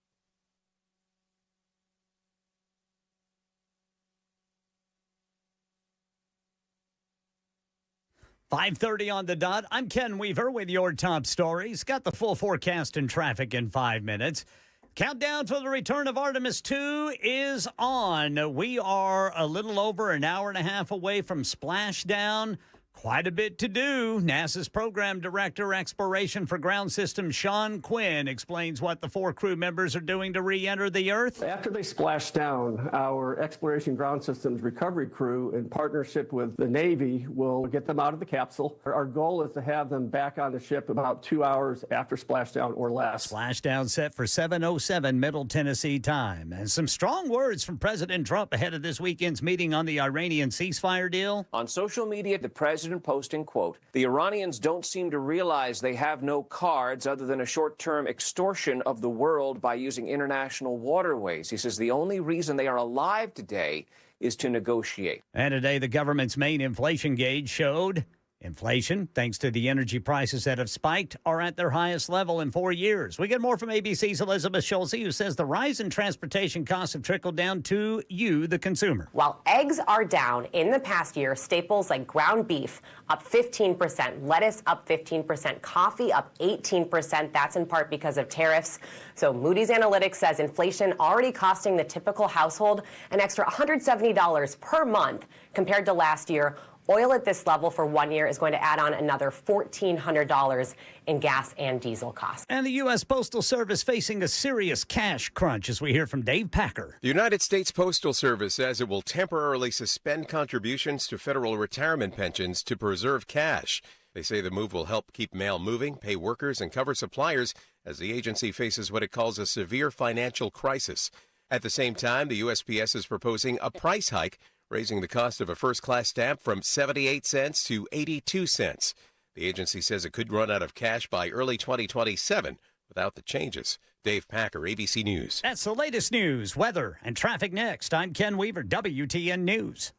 Speaker 2: .5:30 on the dot. I'm Ken Weaver with your top stories. Got the full forecast and traffic in 5 minutes. Countdown for the return of Artemis 2 is on. We are a little over an hour and a half away from splashdown. Quite a bit to do. NASA's Program Director, Exploration for Ground Systems, Sean Quinn, explains what the 4 crew members are doing to re-enter the Earth.
Speaker 19: After they splash down, our Exploration Ground Systems recovery crew, in partnership with the Navy, will get them out of the capsule. Our goal is to have them back on the ship about 2 hours after splashdown or less.
Speaker 2: Splashdown set for 7:07 Middle Tennessee time. And some strong words from President Trump ahead of this weekend's meeting on the Iranian ceasefire deal.
Speaker 7: On social media, the president posting, quote, "The Iranians don't seem to realize they have no cards other than a short-term extortion of the world by using international waterways." He says the only reason they are alive today is to negotiate.
Speaker 2: And today, the government's main inflation gauge showed inflation, thanks to the energy prices that have spiked, are at their highest level in 4 years. We get more from ABC's Elizabeth Schulze, who says the rise in transportation costs have trickled down to you, the consumer.
Speaker 4: While eggs are down in the past year, staples like ground beef up 15%, lettuce up 15%, coffee up 18%. That's in part because of tariffs. So Moody's Analytics says inflation already costing the typical household an extra $170 per month compared to last year. Oil at this level for 1 year is going to add on another $1,400 in gas and diesel costs.
Speaker 2: And the U.S. Postal Service facing a serious cash crunch, as we hear from Dave Packer.
Speaker 13: The United States Postal Service says it will temporarily suspend contributions to federal retirement pensions to preserve cash. They say the move will help keep mail moving, pay workers, and cover suppliers as the agency faces what it calls a severe financial crisis. At the same time, the USPS is proposing a price hike, raising the cost of a first-class stamp from 78 cents to 82 cents. The agency says it could run out of cash by early 2027 without the changes. Dave Packer, ABC News.
Speaker 2: That's the latest news, weather, and traffic next. I'm Ken Weaver, WTN News.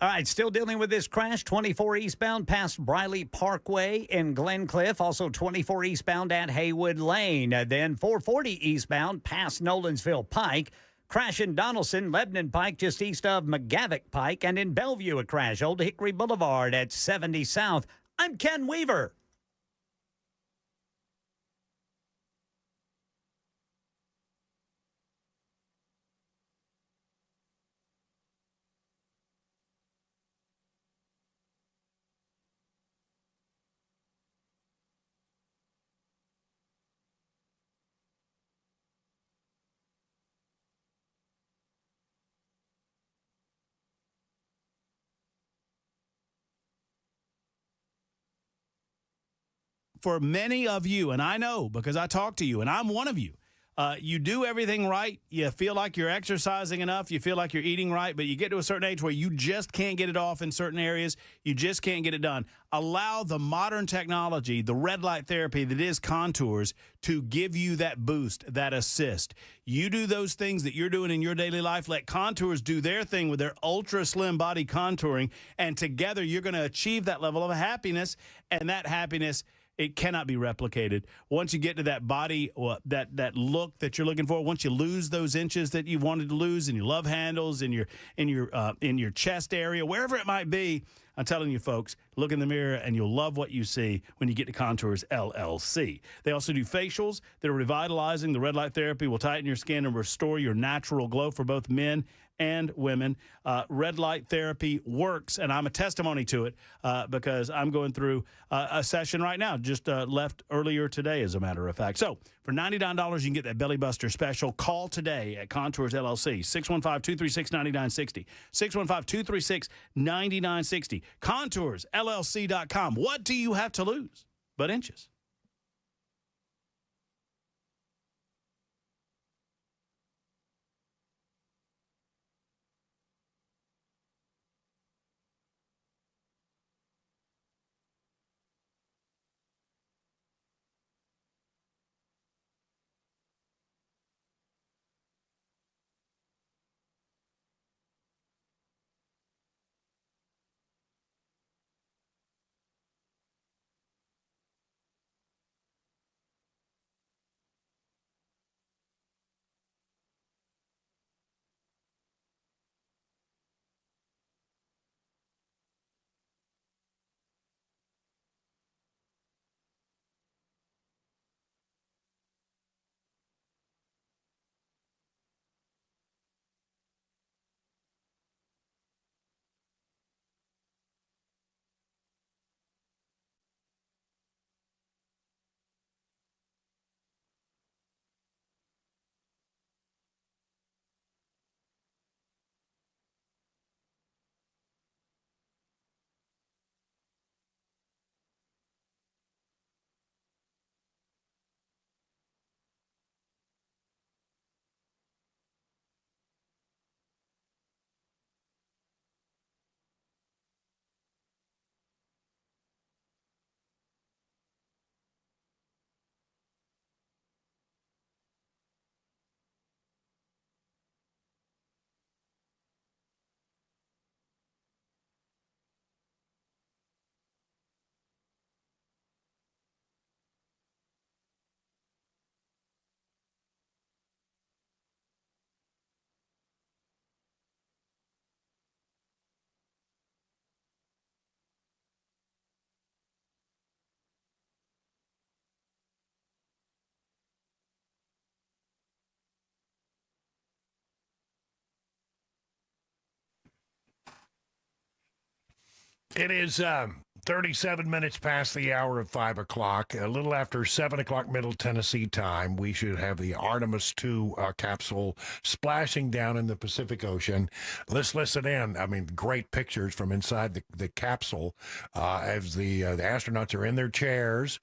Speaker 2: All right, still dealing with this crash. 24 eastbound past Briley Parkway in Glencliff. Also 24 eastbound at Haywood Lane. Then 440 eastbound past Nolensville Pike. Crash in Donaldson, Lebanon Pike just east of McGavick Pike. And in Bellevue, a crash. Old Hickory Boulevard at 70 South. I'm Ken Weaver.
Speaker 10: For many of you, and I know because I talk to you, and I'm one of you, you do everything right. You feel like you're exercising enough. You feel like you're eating right, but you get to a certain age where you just can't get it off in certain areas. You just can't get it done. Allow the modern technology, the red light therapy that is Contours, to give you that boost, that assist. You do those things that you're doing in your daily life. Let Contours do their thing with their ultra slim body contouring, and together you're going to achieve that level of happiness, and that happiness, it cannot be replicated. Once you get to that body, that look that you're looking for, once you lose those inches that you wanted to lose in your love handles, in your chest area, wherever it might be, I'm telling you, folks, look in the mirror and you'll love what you see when you get to Contours LLC. They also do facials that are revitalizing. The red light therapy will tighten your skin and restore your natural glow for both men and women. Red light therapy works, and I'm a testimony to it because I'm going through a session right now, just left earlier today, as a matter of fact. So for $99, you can get that Belly Buster special. Call today at Contours LLC, 615-236-9960, 615-236-9960, ContoursLLC.com. What do you have to lose but inches?
Speaker 5: It is 37 minutes past the hour of 5 o'clock. A little after 7 o'clock Middle Tennessee time, we should have the Artemis 2 capsule splashing down in the Pacific Ocean. Let's listen in. I mean, great pictures from inside the capsule as the astronauts are in their chairs.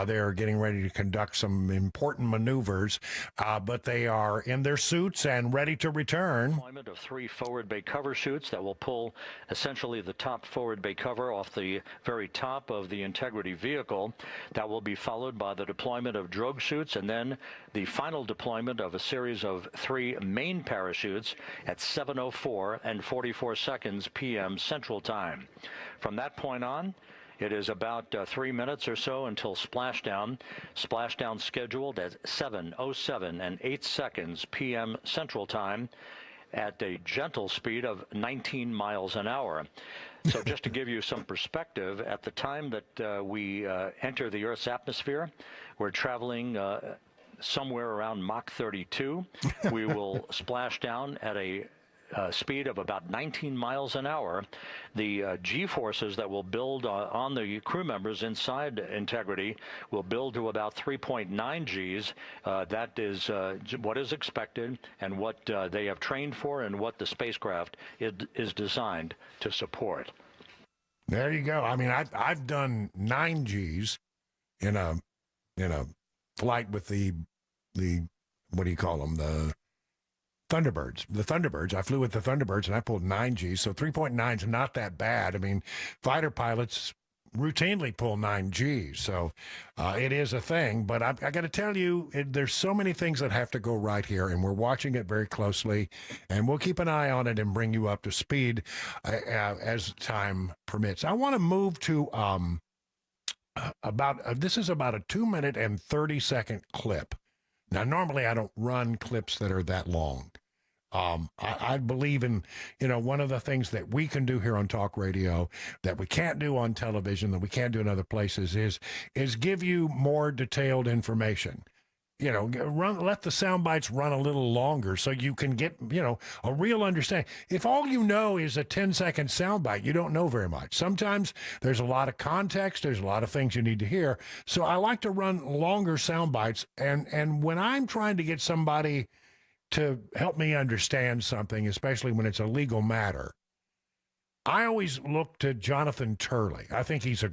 Speaker 5: They're getting ready to conduct some important maneuvers, but they are in their suits and ready to return.
Speaker 1: Deployment of 3 forward bay cover chutes that will pull essentially the top forward bay cover off the very top of the Integrity vehicle. That will be followed by the deployment of drogue chutes and then the final deployment of a series of 3 main parachutes at 7:04 and 44 seconds p.m. Central Time. From that point on, it is about 3 minutes or so until splashdown. Splashdown scheduled at 7:07 and 8 seconds p.m. Central Time at a gentle speed of 19 miles an hour. So just to give you some perspective, at the time that we enter the Earth's atmosphere, we're traveling somewhere around Mach 32. We will splash down at a speed of about 19 miles an hour. The G-forces that will build on the crew members inside Integrity will build to about 3.9 Gs. That is what is expected and what they have trained for and what the spacecraft is designed to support.
Speaker 5: There you go. I mean, I've done 9 Gs in a flight with the what do you call them, the Thunderbirds. The Thunderbirds. I flew with the Thunderbirds and I pulled 9 Gs. So 3.9 is not that bad. I mean, fighter pilots routinely pull 9 Gs. So it is a thing. But I got to tell you, there's so many things that have to go right here. And we're watching it very closely. And we'll keep an eye on it and bring you up to speed as time permits. I want to move to this is about a 2-minute and 30-second clip. Now, normally I don't run clips that are that long. I believe in, one of the things that we can do here on talk radio that we can't do on television, that we can't do in other places is give you more detailed information. Let the sound bites run a little longer so you can get, a real understanding. If all you know is a 10-second sound bite, you don't know very much. Sometimes there's a lot of context. There's a lot of things you need to hear. So I like to run longer sound bites. And when I'm trying to get somebody to help me understand something, especially when it's a legal matter, I always look to Jonathan Turley. I think he's a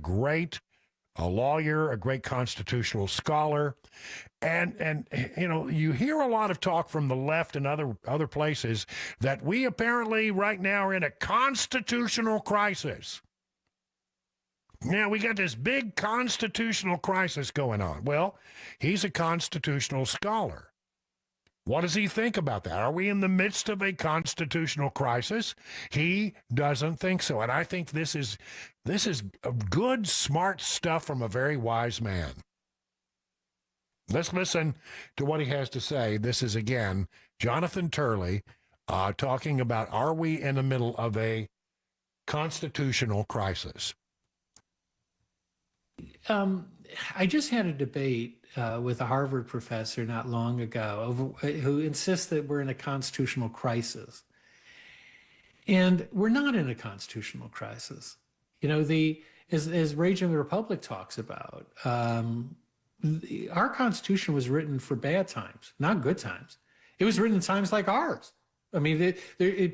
Speaker 5: lawyer, a great constitutional scholar. And you hear a lot of talk from the left and other places that we apparently right now are in a constitutional crisis. Now, we got this big constitutional crisis going on. Well, he's a constitutional scholar. What does he think about that? Are we in the midst of a constitutional crisis? He doesn't think so. And I think this is good, smart stuff from a very wise man. Let's listen to what he has to say. This is, again, Jonathan Turley talking about, are we in the middle of a constitutional crisis?
Speaker 14: I just had a debate with a Harvard professor not long ago who insists that we're in a constitutional crisis. And we're not in a constitutional crisis. As Raging the Republic talks about, our Constitution was written for bad times, not good times. It was written in times like ours. I mean,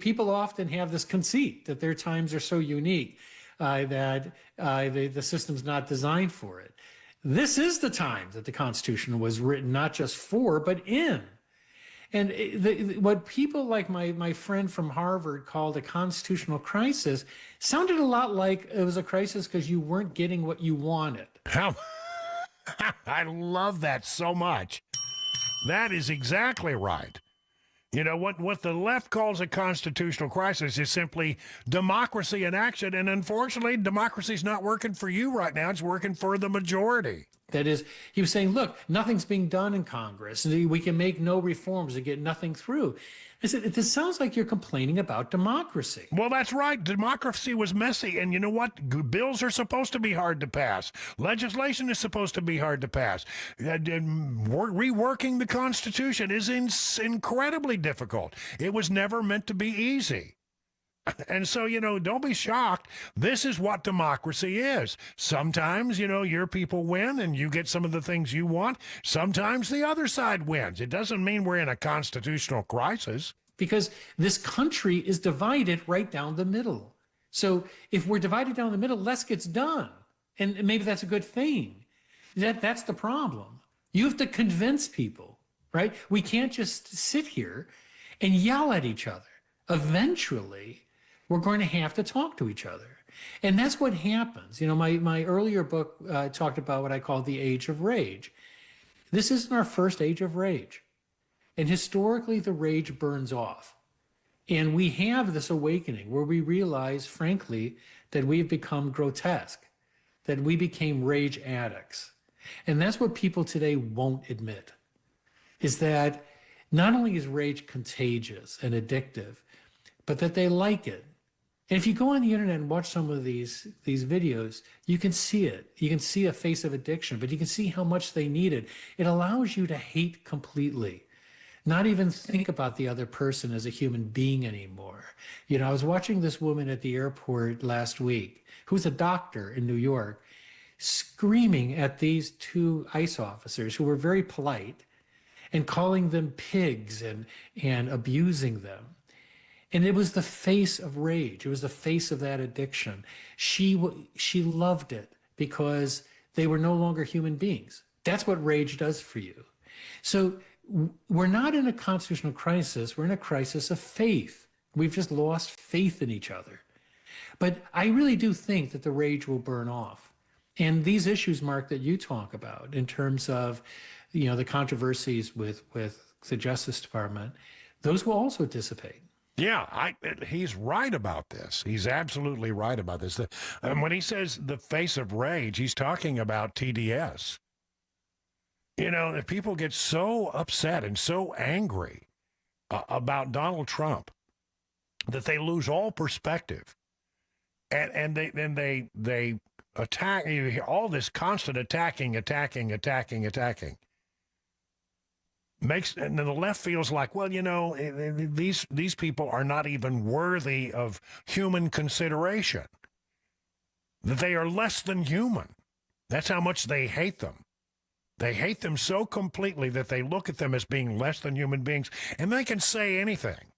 Speaker 14: people often have this conceit that their times are so unique that the system's not designed for it. This is the time that the Constitution was written, not just for, but in. And what people like my friend from Harvard called a constitutional crisis sounded a lot like it was a crisis because you weren't getting what you wanted.
Speaker 5: I love that so much. That is exactly right. What the left calls a constitutional crisis is simply democracy in action. And unfortunately, democracy's not working for you right now. It's working for the majority.
Speaker 14: That is, he was saying, look, nothing's being done in Congress. We can make no reforms and get nothing through. I said, this sounds like you're complaining about democracy.
Speaker 5: Well, that's right. Democracy was messy. And you know what? Bills are supposed to be hard to pass. Legislation is supposed to be hard to pass. Reworking the Constitution is incredibly difficult. It was never meant to be easy. And so, don't be shocked. This is what democracy is. Sometimes, your people win and you get some of the things you want. Sometimes the other side wins. It doesn't mean we're in a constitutional crisis.
Speaker 14: Because this country is divided right down the middle. So if we're divided down the middle, less gets done. And maybe that's a good thing. That's the problem. You have to convince people, right? We can't just sit here and yell at each other. Eventually, we're going to have to talk to each other. And that's what happens. My earlier book talked about what I call the age of rage. This isn't our first age of rage. And historically, the rage burns off. And we have this awakening where we realize, frankly, that we've become grotesque, that we became rage addicts. And that's what people today won't admit, is that not only is rage contagious and addictive, but that they like it. And if you go on the internet and watch some of these videos, you can see it. You can see a face of addiction, but you can see how much they need it. It allows you to hate completely, not even think about the other person as a human being anymore. I was watching this woman at the airport last week, who's a doctor in New York, screaming at these two ICE officers who were very polite and calling them pigs and abusing them. And it was the face of rage. It was the face of that addiction. She loved it because they were no longer human beings. That's what rage does for you. So we're not in a constitutional crisis. We're in a crisis of faith. We've just lost faith in each other. But I really do think that the rage will burn off. And these issues, Mark, that you talk about in terms of, the controversies with the Justice Department, those will also dissipate.
Speaker 5: Yeah, he's right about this. He's absolutely right about this. And when he says the face of rage, he's talking about TDS. If people get so upset and so angry about Donald Trump that they lose all perspective, and they attack, you hear all this constant attacking. And then the left feels like, well, these people are not even worthy of human consideration. That they are less than human. That's how much they hate them. They hate them so completely that they look at them as being less than human beings, and they can say anything.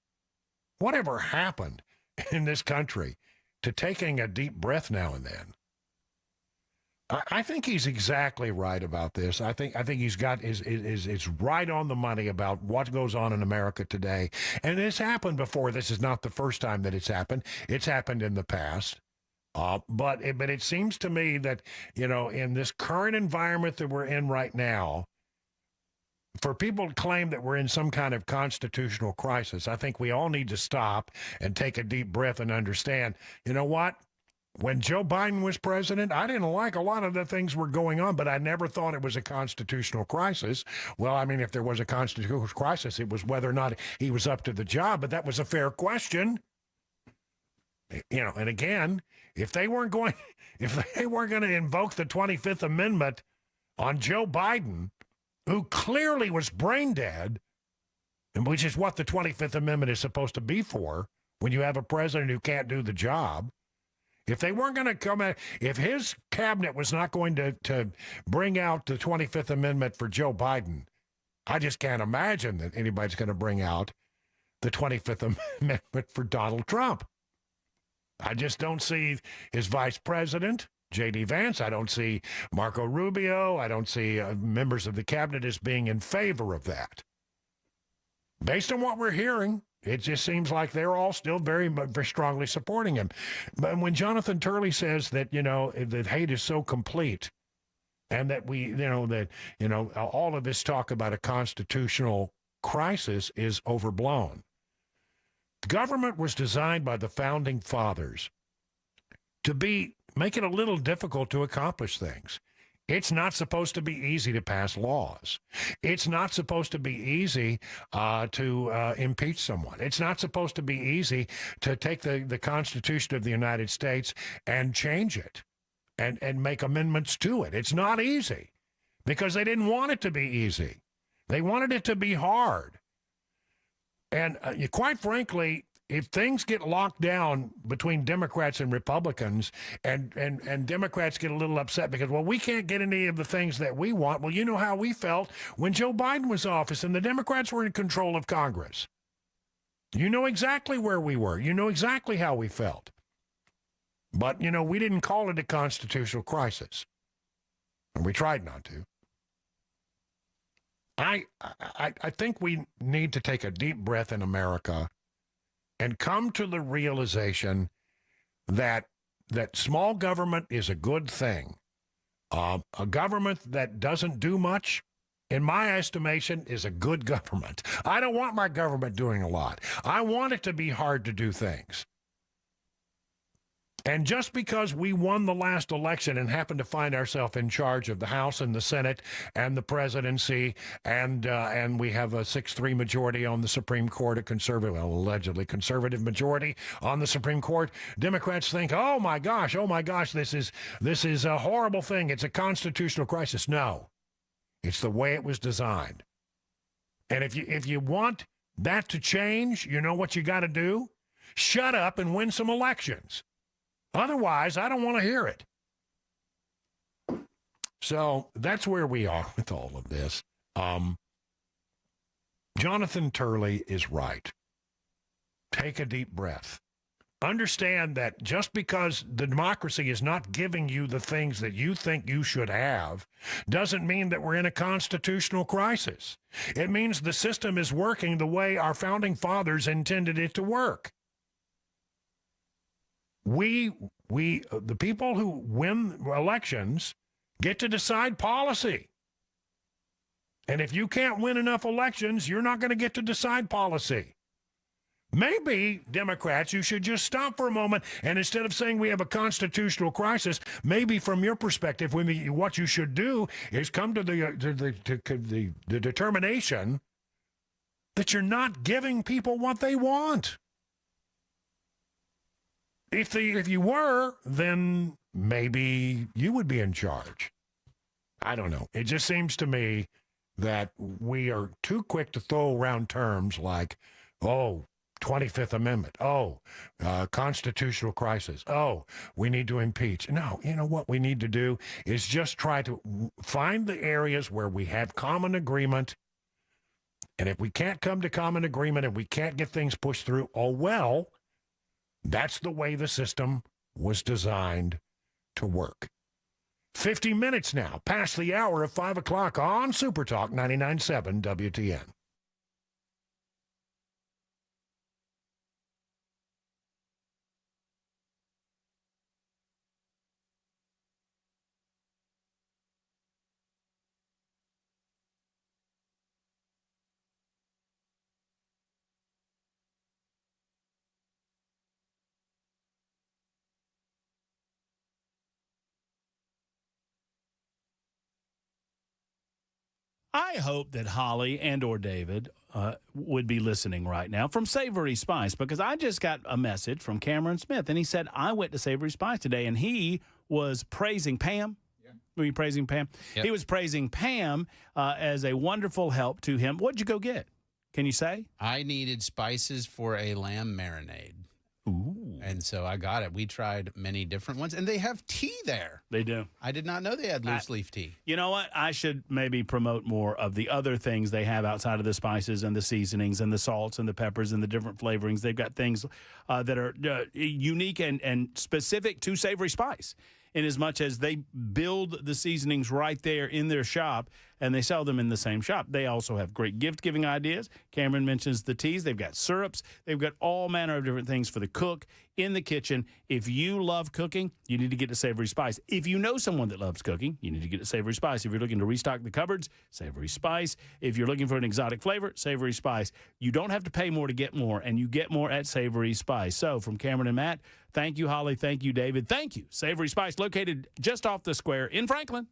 Speaker 5: Whatever happened in this country to taking a deep breath now and then? I think he's exactly right about this. I think he's got is right on the money about what goes on in America today. And it's happened before. This is not the first time that it's happened. It's happened in the past. But it seems to me that, in this current environment that we're in right now, for people to claim that we're in some kind of constitutional crisis, I think we all need to stop and take a deep breath and understand, what? When Joe Biden was president, I didn't like a lot of the things were going on, but I never thought it was a constitutional crisis. Well, if there was a constitutional crisis, it was whether or not he was up to the job, but that was a fair question. And again, if they weren't going to invoke the 25th Amendment on Joe Biden, who clearly was brain dead, and which is what the 25th Amendment is supposed to be for, when you have a president who can't do the job, if they weren't going to come at, if his cabinet was not going to bring out the 25th Amendment for Joe Biden, I just can't imagine that anybody's going to bring out the 25th Amendment for Donald Trump. I just don't see his vice president, J.D. Vance. I don't see Marco Rubio. I don't see members of the cabinet as being in favor of that. Based on what we're hearing, it just seems like they're all still very, very strongly supporting him. But when Jonathan Turley says that, that hate is so complete and that all of this talk about a constitutional crisis is overblown. The government was designed by the founding fathers to make it a little difficult to accomplish things. It's not supposed to be easy to pass laws. It's not supposed to be easy to impeach someone. It's not supposed to be easy to take the Constitution of the United States and change it and make amendments to it. It's not easy because they didn't want it to be easy. They wanted it to be hard. And quite frankly, if things get locked down between Democrats and Republicans, and Democrats get a little upset because, well, we can't get any of the things that we want. Well, you know how we felt when Joe Biden was in office and the Democrats were in control of Congress. You know exactly where we were. You know exactly how we felt. But, you know, we didn't call it a constitutional crisis. And we tried not to. I think we need to take a deep breath in America and come to the realization that small government is a good thing. A government that doesn't do much, in my estimation, is a good government. I don't want my government doing a lot. I want it to be hard to do things. And just because we won the last election and happen to find ourselves in charge of the House and the Senate and the presidency, and we have a 6-3 majority on the Supreme Court, allegedly conservative majority on the Supreme Court, Democrats think, oh my gosh, this is a horrible thing. It's a constitutional crisis. No, it's the way it was designed. And if you want that to change, you know what you got to do? Shut up and win some elections. Otherwise, I don't want to hear it. So that's where we are with all of this. Jonathan Turley is right. Take a deep breath. Understand that just because the democracy is not giving you the things that you think you should have doesn't mean that we're in a constitutional crisis. It means the system is working the way our founding fathers intended it to work. The people who win elections get to decide policy. And if you can't win enough elections, you're not going to get to decide policy. Maybe, Democrats, you should just stop for a moment, and instead of saying we have a constitutional crisis, maybe from your perspective, what you should do is come to the determination that you're not giving people what they want. If you were, then maybe you would be in charge. I don't know. It just seems to me that we are too quick to throw around terms like, 25th Amendment. Constitutional crisis. We need to impeach. No, you know what we need to do is just try to find the areas where we have common agreement. And if we can't come to common agreement and we can't get things pushed through, that's the way the system was designed to work. 50 minutes now, past the hour of 5 o'clock on Super Talk 99.7 WTN.
Speaker 10: I hope that Holly and or David would be listening right now from Savory Spice, because I just got a message from Cameron Smith, and he said, I went to Savory Spice today, and he was praising Pam. Yeah. Were you praising Pam? Yep. He was praising Pam as a wonderful help to him. What'd you go get? Can you say?
Speaker 8: I needed spices for a lamb marinade.
Speaker 10: Ooh.
Speaker 8: And so I got it. We tried many different ones, and they have tea there.
Speaker 10: They do.
Speaker 8: I did not know they had loose leaf tea.
Speaker 10: You know what? I should maybe promote more of the other things they have outside of the spices and the seasonings and the salts and the peppers and the different flavorings. They've got things that are unique and specific to Savory Spice, in as much as they build the seasonings right there in their shop, and they sell them in the same shop. They also have great gift-giving ideas. Cameron mentions the teas. They've got syrups. They've got all manner of different things for the cook in the kitchen. If you love cooking, you need to get to Savory Spice. If you know someone that loves cooking, you need to get to Savory Spice. If you're looking to restock the cupboards, Savory Spice. If you're looking for an exotic flavor, Savory Spice. You don't have to pay more to get more, and you get more at Savory Spice. So from Cameron and Matt, thank you, Holly. Thank you, David. Thank you, Savory Spice, located just off the square in Franklin.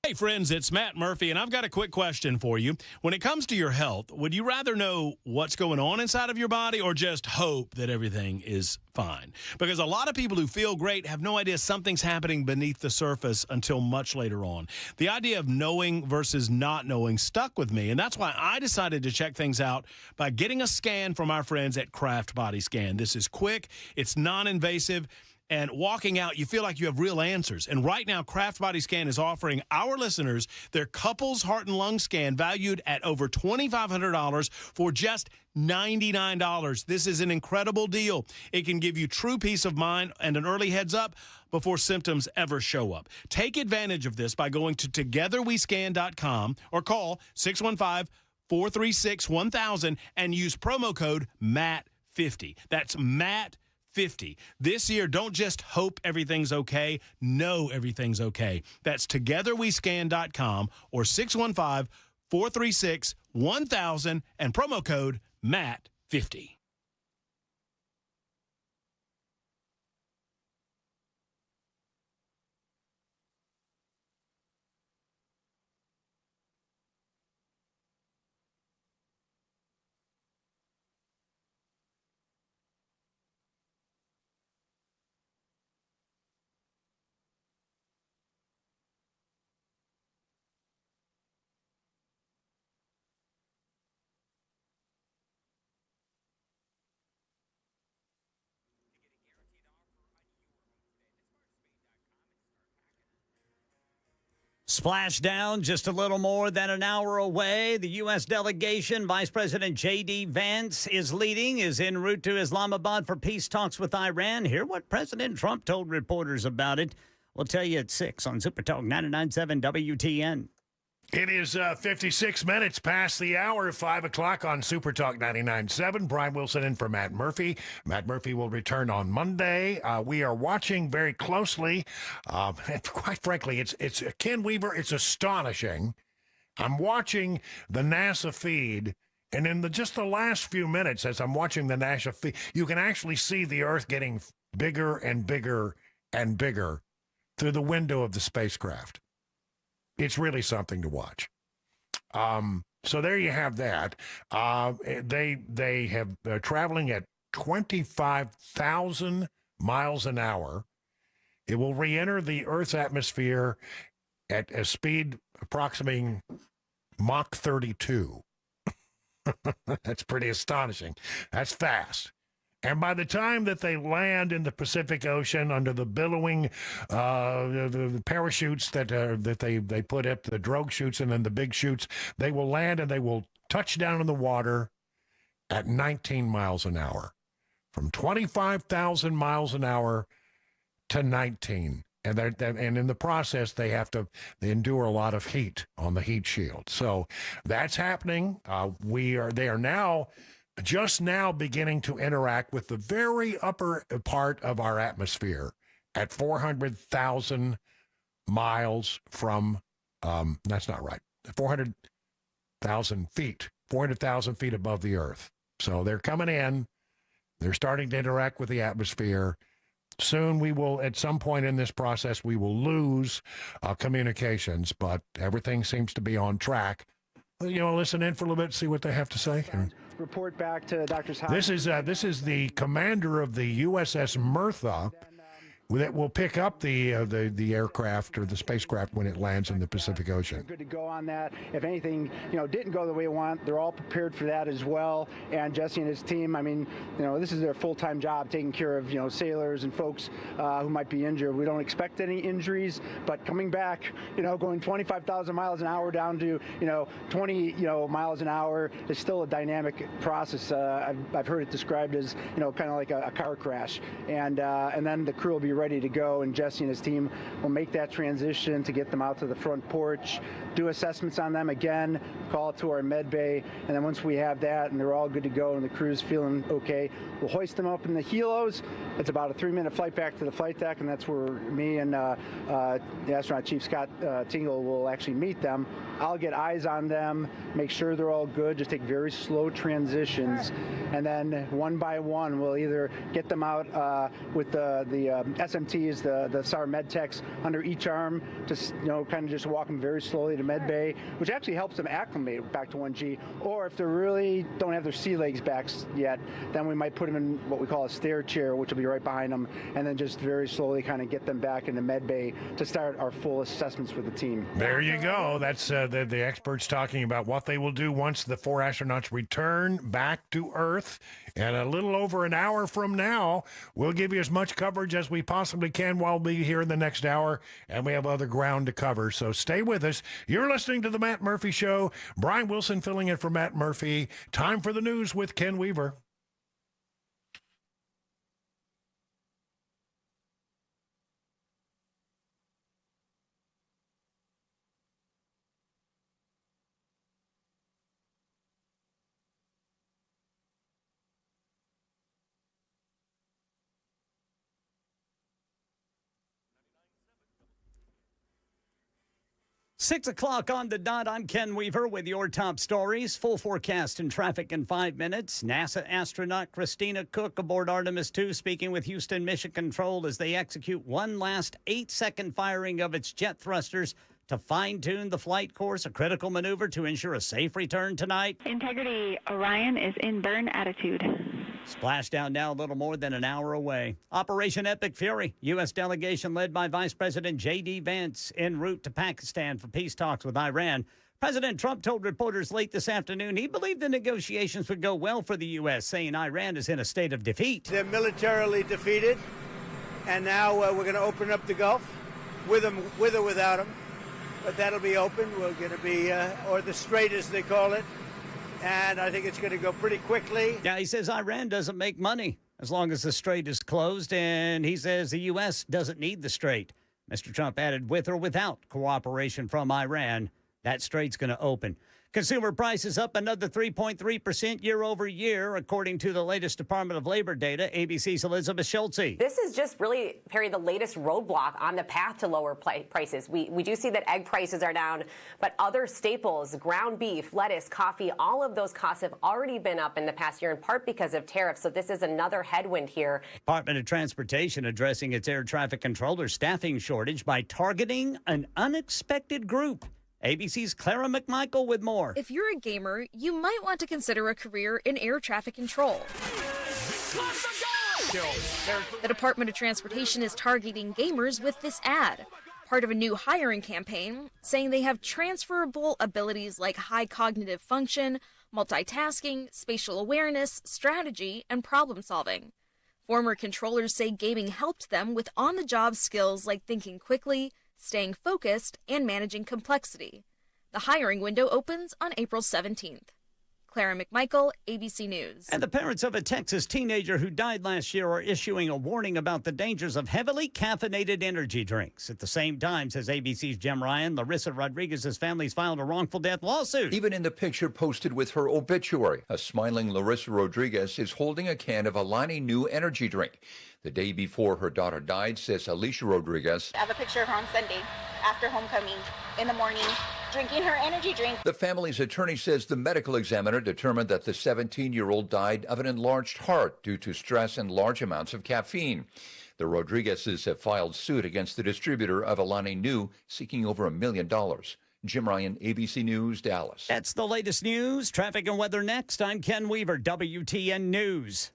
Speaker 10: Hey, friends, it's Matt Murphy, and I've got a quick question for you. When it comes to your health, would you rather know what's going on inside of your body or just hope that everything is fine? Because a lot of people who feel great have no idea something's happening beneath the surface until much later on. The idea of knowing versus not knowing stuck with me, and that's why I decided to check things out by getting a scan from our friends at Kraft Body Scan. This is quick, it's non-invasive, and walking out, you feel like you have real answers. And right now, Kraft Body Scan is offering our listeners their couples heart and lung scan valued at over $2,500 for just $99. This is an incredible deal. It can give you true peace of mind and an early heads up before symptoms ever show up. Take advantage of this by going to togetherwescan.com or call 615-436-1000 and use promo code MATT50. That's MATT50. This year, don't just hope everything's okay, know everything's okay. That's togetherwescan.com or 615-436-1000 and promo code MATT50.
Speaker 2: Splashdown just a little more than an hour away. The U.S. delegation, Vice President J.D. Vance is leading, is en route to Islamabad for peace talks with Iran. Hear what President Trump told reporters about it. We'll tell you at 6 on Super Talk 99.7 WTN.
Speaker 5: It is 56 minutes past the hour, 5 o'clock on Super Talk 99.7. Brian Wilson in for Matt Murphy. Matt Murphy will return on Monday. We are watching very closely. And quite frankly, it's Ken Weaver, it's astonishing. I'm watching the NASA feed, and in just the last few minutes as I'm watching the NASA feed, you can actually see the Earth getting bigger and bigger and bigger through the window of the spacecraft. It's really something to watch. So there you have that. They have traveling at 25,000 miles an hour. It will re-enter the Earth's atmosphere at a speed approximating Mach 32. That's pretty astonishing. That's fast. And by the time that they land in the Pacific Ocean under the billowing the parachutes that they put up, the drogue chutes and then the big chutes, they will land and they will touch down in the water at 19 miles an hour. From 25,000 miles an hour to 19. And in the process, they endure a lot of heat on the heat shield. So that's happening. They are now just now beginning to interact with the very upper part of our atmosphere at 400,000 miles from, that's not right, 400,000 feet, 400,000 feet above the Earth. So they're coming in. They're starting to interact with the atmosphere. Soon we will, at some point in this process, we will lose communications, but everything seems to be on track. You know, listen in for a little bit, see what they have to say.
Speaker 15: Report back to Dr.
Speaker 5: This is the commander of the USS Mirtha that will pick up the aircraft or the spacecraft when it lands in the Pacific Ocean.
Speaker 15: Good to go on that. If anything, didn't go the way we want, they're all prepared for that as well. And Jesse and his team, I mean, this is their full-time job, taking care of, sailors and folks who might be injured. We don't expect any injuries, but coming back, going 25,000 miles an hour down to, 20, miles an hour is still a dynamic process. I've heard it described as, kind of like a car crash. And then the crew will be ready to go, and Jesse and his team will make that transition to get them out to the front porch, do assessments on them again, call it to our med bay, and then once we have that and they're all good to go and the crew's feeling okay, we'll hoist them up in the helos. It's about a 3-minute flight back to the flight deck, and that's where me and the astronaut chief Scott Tingle will actually meet them. I'll get eyes on them, make sure they're all good, just take very slow transitions, and then one by one we'll either get them out with the SMTs, the SAR med techs, under each arm to kind of just walk them very slowly to med bay, which actually helps them acclimate back to 1G. Or if they really don't have their sea legs back yet, then we might put them in what we call a stair chair, which will be right behind them, and then just very slowly kind of get them back into med bay to start our full assessments with the team.
Speaker 5: There you go. That's the experts talking about what they will do once the 4 astronauts return back to Earth. And a little over an hour from now, we'll give you as much coverage as we possibly can while we'll be here in the next hour, and we have other ground to cover. So stay with us. You're listening to The Matt Murphy Show. Brian Wilson filling in for Matt Murphy. Time for the news with Ken Weaver.
Speaker 2: 6 o'clock on the dot. I'm Ken Weaver with your top stories. Full forecast and traffic in 5 minutes. NASA astronaut Christina Cook aboard Artemis 2 speaking with Houston Mission Control as they execute one last 8-second firing of its jet thrusters to fine-tune the flight course, a critical maneuver to ensure a safe return tonight.
Speaker 3: Integrity Orion is in burn attitude.
Speaker 2: Splashdown now a little more than an hour away. Operation Epic Fury, U.S. delegation led by Vice President J.D. Vance en route to Pakistan for peace talks with Iran. President Trump told reporters late this afternoon he believed the negotiations would go well for the U.S., saying Iran is in a state of defeat.
Speaker 16: They're militarily defeated, and now we're going to open up the Gulf, with or without them. But that'll be open. We're going to be, or the Strait as they call it. And I think it's going to go pretty quickly.
Speaker 2: Yeah, he says Iran doesn't make money as long as the Strait is closed. And he says the U.S. doesn't need the Strait. Mr. Trump added, with or without cooperation from Iran, that Strait's going to open. Consumer prices up another 3.3% year over year, according to the latest Department of Labor data. ABC's Elizabeth Schultze.
Speaker 4: This is just really, Perry, the latest roadblock on the path to lower prices. We do see that egg prices are down, but other staples, ground beef, lettuce, coffee, all of those costs have already been up in the past year, in part because of tariffs. So this is another headwind here.
Speaker 2: Department of Transportation addressing its air traffic controller staffing shortage by targeting an unexpected group. ABC's Clara McMichael with more.
Speaker 17: If you're a gamer, you might want to consider a career in air traffic control. The Department of Transportation is targeting gamers with this ad, part of a new hiring campaign, saying they have transferable abilities like high cognitive function, multitasking, spatial awareness, strategy, and problem solving. Former controllers say gaming helped them with on-the-job skills like thinking quickly, staying focused, and managing complexity. The hiring window opens on April 17th. Clara McMichael, ABC News.
Speaker 2: And the parents of a Texas teenager who died last year are issuing a warning about the dangers of heavily caffeinated energy drinks. At the same time, says ABC's Jim Ryan, Larissa Rodriguez's family's filed a wrongful death lawsuit.
Speaker 18: Even in the picture posted with her obituary, a smiling Larissa Rodriguez is holding a can of Alani Nu energy drink. The day before her daughter died, says Alicia Rodriguez.
Speaker 24: I have a picture of her on Sunday after homecoming in the morning, drinking her energy drink.
Speaker 18: The family's attorney says the medical examiner determined that the 17-year-old died of an enlarged heart due to stress and large amounts of caffeine. The Rodriguezes have filed suit against the distributor of Alani Nu, seeking over $1 million. Jim Ryan, ABC News, Dallas.
Speaker 2: That's the latest news. Traffic and weather next. I'm Ken Weaver, WTN News.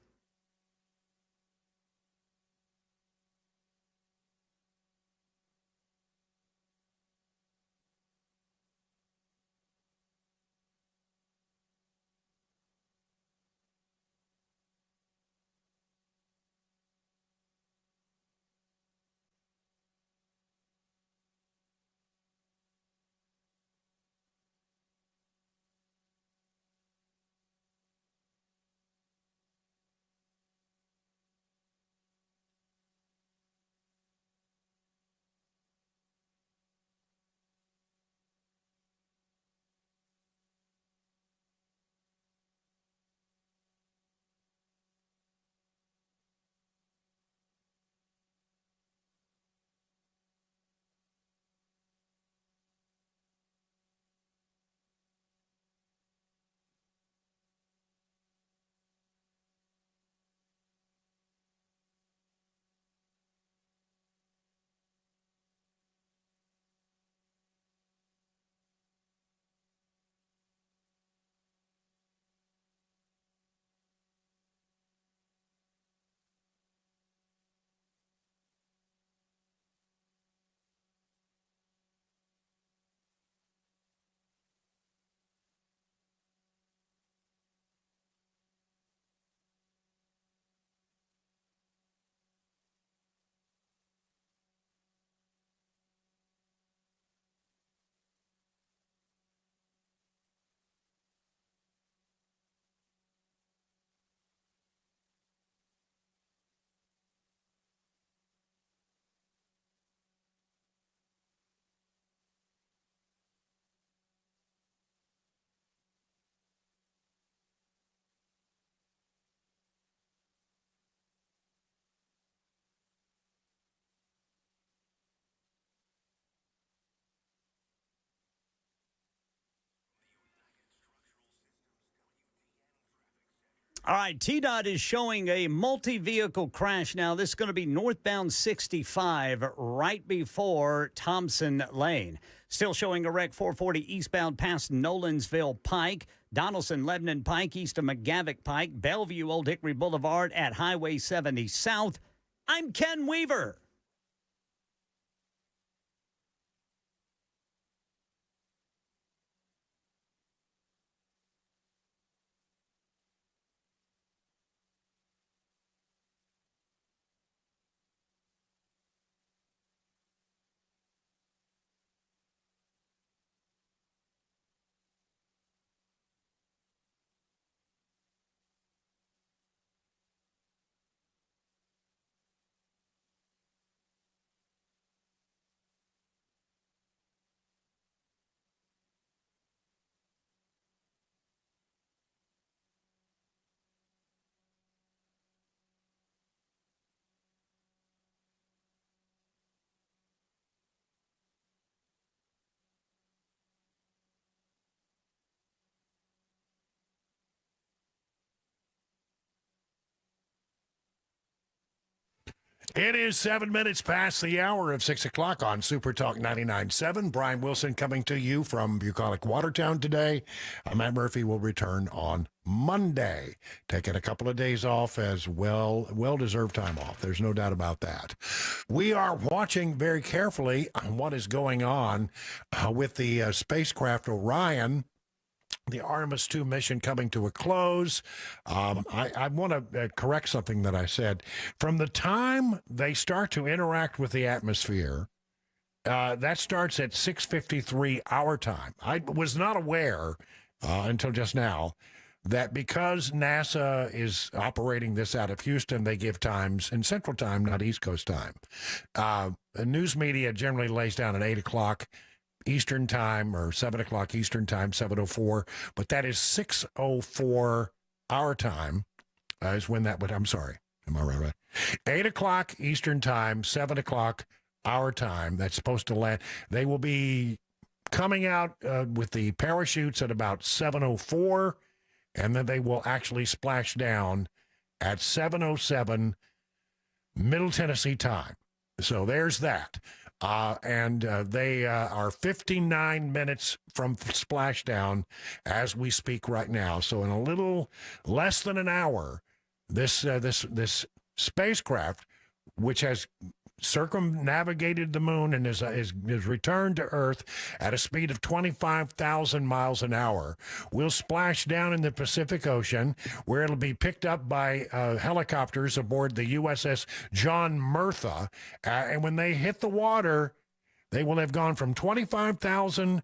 Speaker 2: All right, TDOT is showing a multi-vehicle crash now. This is going to be northbound 65 right before Thompson Lane. Still showing a wreck 440 eastbound past Nolensville Pike, Donaldson Lebanon Pike east of McGavick Pike, Bellevue Old Hickory Boulevard at Highway 70 South. I'm Ken Weaver.
Speaker 5: It is 7 minutes past the hour of 6 o'clock on Super Talk 99.7. Brian Wilson coming to you from bucolic Watertown today. Matt Murphy will return on Monday, taking a couple of days off as well-deserved time off. There's no doubt about that. We are watching very carefully what is going on with the spacecraft Orion. The Artemis 2 mission coming to a close. I want to correct something that I said. From the time they start to interact with the atmosphere, that starts at 6:53 our time. I was not aware until just now that because NASA is operating this out of Houston, they give times in Central Time, not East Coast time. The news media generally lays down at 8 o'clock. Eastern time or 7 o'clock Eastern time, 7:04, but that is 6:04 our time is when that would, I'm sorry, am I right? 8 o'clock Eastern time, 7 o'clock our time, that's supposed to land. They will be coming out with the parachutes at about 7:04, and then they will actually splash down at 7:07 Middle Tennessee time. So there's that. They are 59 minutes from splashdown as we speak right now. So in a little less than an hour, this spacecraft, which has circumnavigated the moon and is returned to Earth at a speed of 25,000 miles an hour, will splash down in the Pacific Ocean, where it'll be picked up by helicopters aboard the USS John Murtha. And when they hit the water, they will have gone from 25,000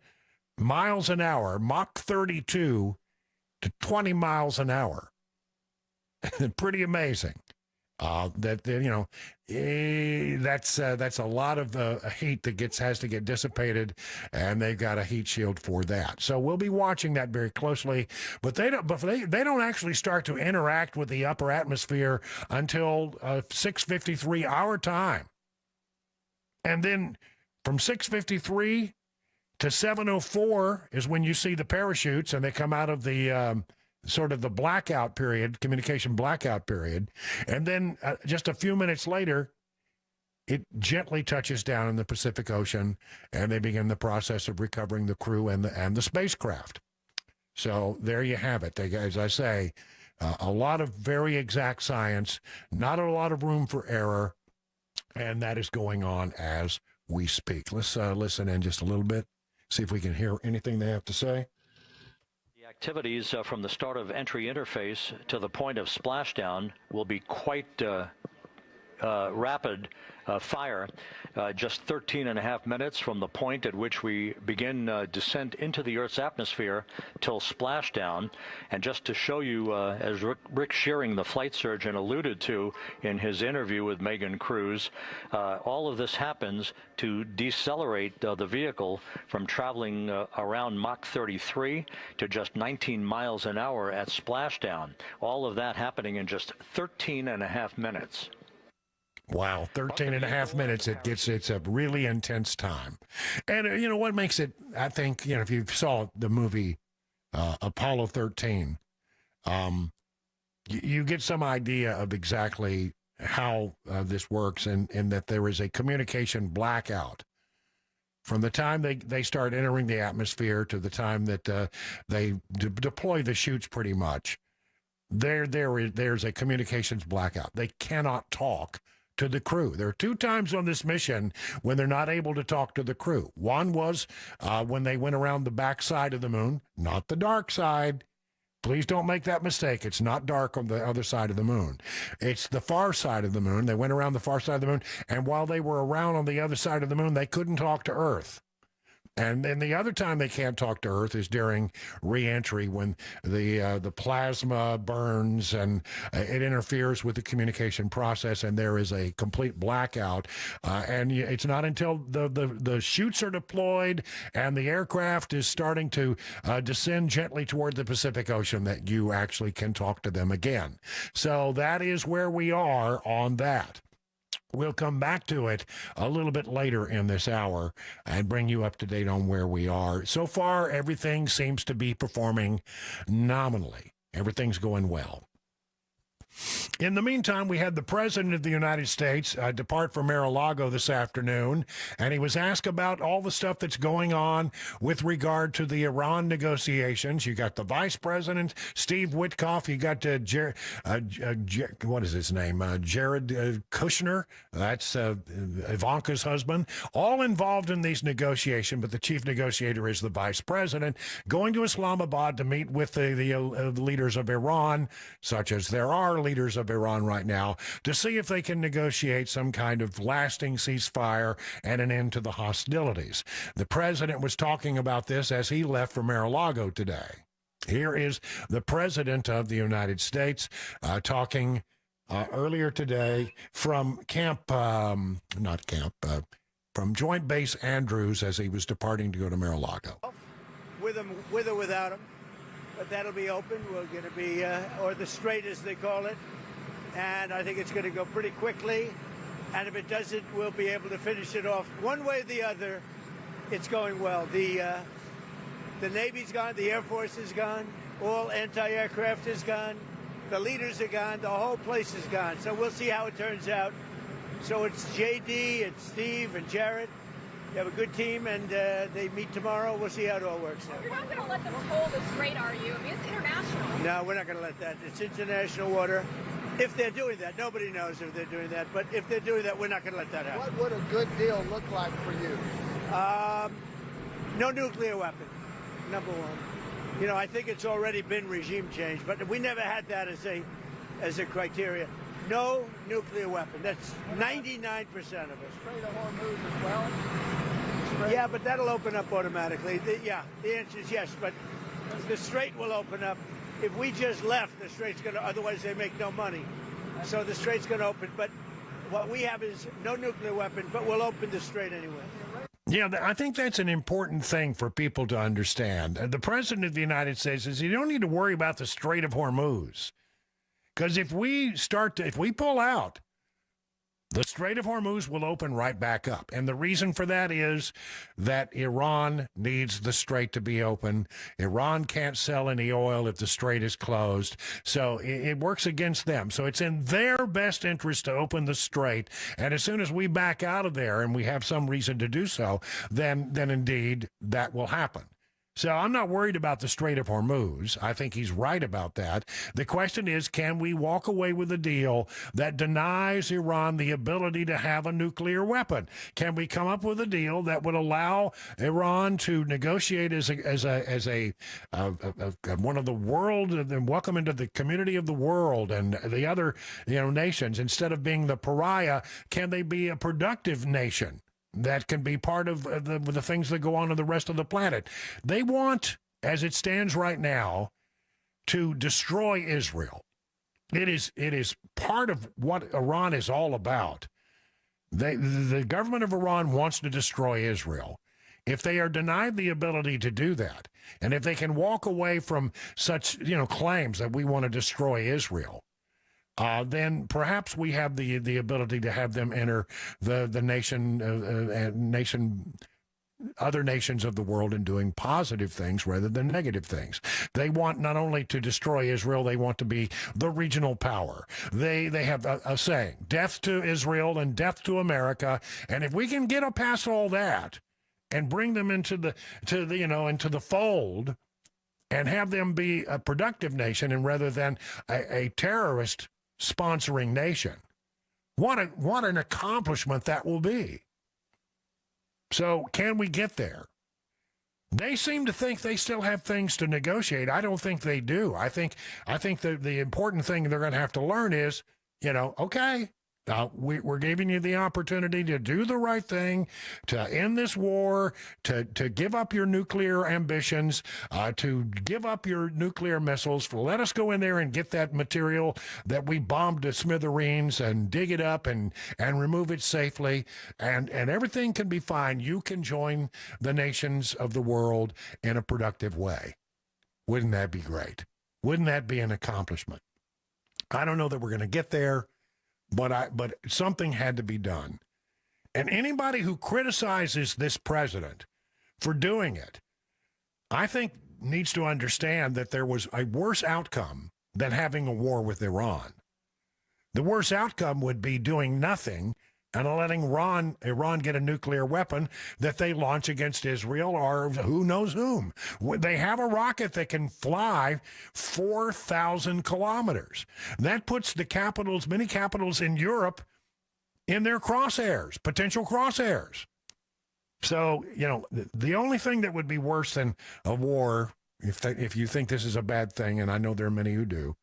Speaker 5: miles an hour, Mach 32, to 20 miles an hour. Pretty amazing. That's a lot of heat that has to get dissipated, and they've got a heat shield for that. So we'll be watching that very closely. But they don't actually start to interact with the upper atmosphere until 6:53 our time, and then from 6:53 to 7:04 is when you see the parachutes, and they come out of the sort of the blackout period, communication blackout period. And then just a few minutes later, it gently touches down in the Pacific Ocean, and they begin the process of recovering the crew and the spacecraft. So there you have it. As I say, a lot of very exact science, not a lot of room for error, and that is going on as we speak. Let's listen in just a little bit, see if we can hear anything they have to say.
Speaker 1: Activities from the start of entry interface to the point of splashdown will be quite rapid fire, just 13 and a half minutes from the point at which we begin descent into the Earth's atmosphere till splashdown. And just to show you, as Rick Shearing, the flight surgeon, alluded to in his interview with Megan Cruz, all of this happens to decelerate the vehicle from traveling around Mach 33 to just 19 miles an hour at splashdown. All of that happening in just 13 and a half minutes.
Speaker 5: Wow, 13 and a half minutes. It's a really intense time. And, what makes it, I think, if you saw the movie Apollo 13, you get some idea of exactly how this works, and that there is a communication blackout from the time they start entering the atmosphere to the time that they deploy the chutes. Pretty much, there's a communications blackout. They cannot talk to the crew. There are 2 times on this mission when they're not able to talk to the crew. One was when they went around the back side of the moon, not the dark side. Please don't make that mistake. It's not dark on the other side of the moon. It's the far side of the moon. They went around the far side of the moon, and while they were around on the other side of the moon, they couldn't talk to Earth. And then the other time they can't talk to Earth is during re-entry, when the plasma burns and it interferes with the communication process, and there is a complete blackout. And it's not until the chutes are deployed and the aircraft is starting to descend gently toward the Pacific Ocean that you actually can talk to them again. So that is where we are on that. We'll come back to it a little bit later in this hour and bring you up to date on where we are. So far, everything seems to be performing nominally. Everything's going well. In the meantime, we had the President of the United States depart for Mar-a-Lago this afternoon, and he was asked about all the stuff that's going on with regard to the Iran negotiations. You got the Vice President, Steve Witkoff. You got what is his name? Jared Kushner. That's Ivanka's husband. All involved in these negotiations, but the chief negotiator is the Vice President, going to Islamabad to meet with the leaders of Iran, such as there are leaders of Iran right now, to see if they can negotiate some kind of lasting ceasefire and an end to the hostilities. The president was talking about this as he left for Mar-a-Lago today. Here is the President of the United States talking earlier today from from Joint Base Andrews as he was departing to go to Mar-a-Lago.
Speaker 16: With or without him. But that'll be open. We're going to be, or the Strait as they call it. And I think it's going to go pretty quickly. And if it doesn't, we'll be able to finish it off. One way or the other, it's going well. The Navy's gone. The Air Force is gone. All anti-aircraft is gone. The leaders are gone. The whole place is gone. So we'll see how it turns out. So it's JD, it's Steve, and Jared. You have a good team, and they meet tomorrow. We'll see how it all works out.
Speaker 6: You're not going to let them toll the strait, are you? I mean, it's international.
Speaker 16: No, we're not going to let that. It's international water. If they're doing that, nobody knows if they're doing that. But if they're doing that, we're not going to let that happen.
Speaker 20: What would a good deal look like for you?
Speaker 16: No nuclear weapon, number one. You know, I think it's already been regime change, but we never had that as a criteria. No nuclear weapon. That's 99% of it.
Speaker 20: Strait of Hormuz as well?
Speaker 16: Yeah, but that'll open up automatically. The answer is yes, but the Strait will open up. If we just left, the Strait's going to, otherwise they make no money. So the Strait's going to open, but what we have is no nuclear weapon, but we'll open the Strait anyway.
Speaker 5: Yeah, I think that's an important thing for people to understand. The President of the United States says you don't need to worry about the Strait of Hormuz. Because if we pull out, the Strait of Hormuz will open right back up. And the reason for that is that Iran needs the strait to be open. Iran can't sell any oil if the strait is closed. So it works against them. So it's in their best interest to open the strait. And as soon as we back out of there, and we have some reason to do so, then indeed that will happen. So I'm not worried about the Strait of Hormuz. I think he's right about that. The question is, can we walk away with a deal that denies Iran the ability to have a nuclear weapon? Can we come up with a deal that would allow Iran to negotiate as a one of the world, and welcome into the community of the world and the other nations, instead of being the pariah? Can they be a productive nation that can be part of the things that go on in the rest of the planet? They want, as it stands right now, to destroy Israel. It is part of what Iran is all about. The government of Iran wants to destroy Israel. If they are denied the ability to do that, and if they can walk away from such claims that we want to destroy Israel, then perhaps we have the ability to have them enter the nation other nations of the world in doing positive things rather than negative things. They want not only to destroy Israel, they want to be the regional power. They have a saying, death to Israel and death to America. And if we can get past all that and bring them into the fold and have them be a productive nation and rather than a terrorist sponsoring nation, what an accomplishment that will be. So can we get there? They seem to think they still have things to negotiate. I don't think they do. I think the important thing they're going to have to learn is, okay, we're giving you the opportunity to do the right thing, to end this war, to give up your nuclear ambitions, to give up your nuclear missiles. Let us go in there and get that material that we bombed to smithereens and dig it up and remove it safely, and everything can be fine. You can join the nations of the world in a productive way. Wouldn't that be great? Wouldn't that be an accomplishment? I don't know that we're going to get there. But something had to be done. And anybody who criticizes this president for doing it, I think needs to understand that there was a worse outcome than having a war with Iran. The worst outcome would be doing nothing and letting Iran get a nuclear weapon that they launch against Israel or who knows whom. They have a rocket that can fly 4,000 kilometers. That puts many capitals in Europe in their crosshairs, potential crosshairs. So, the only thing that would be worse than a war, if you think this is a bad thing, and I know there are many who do,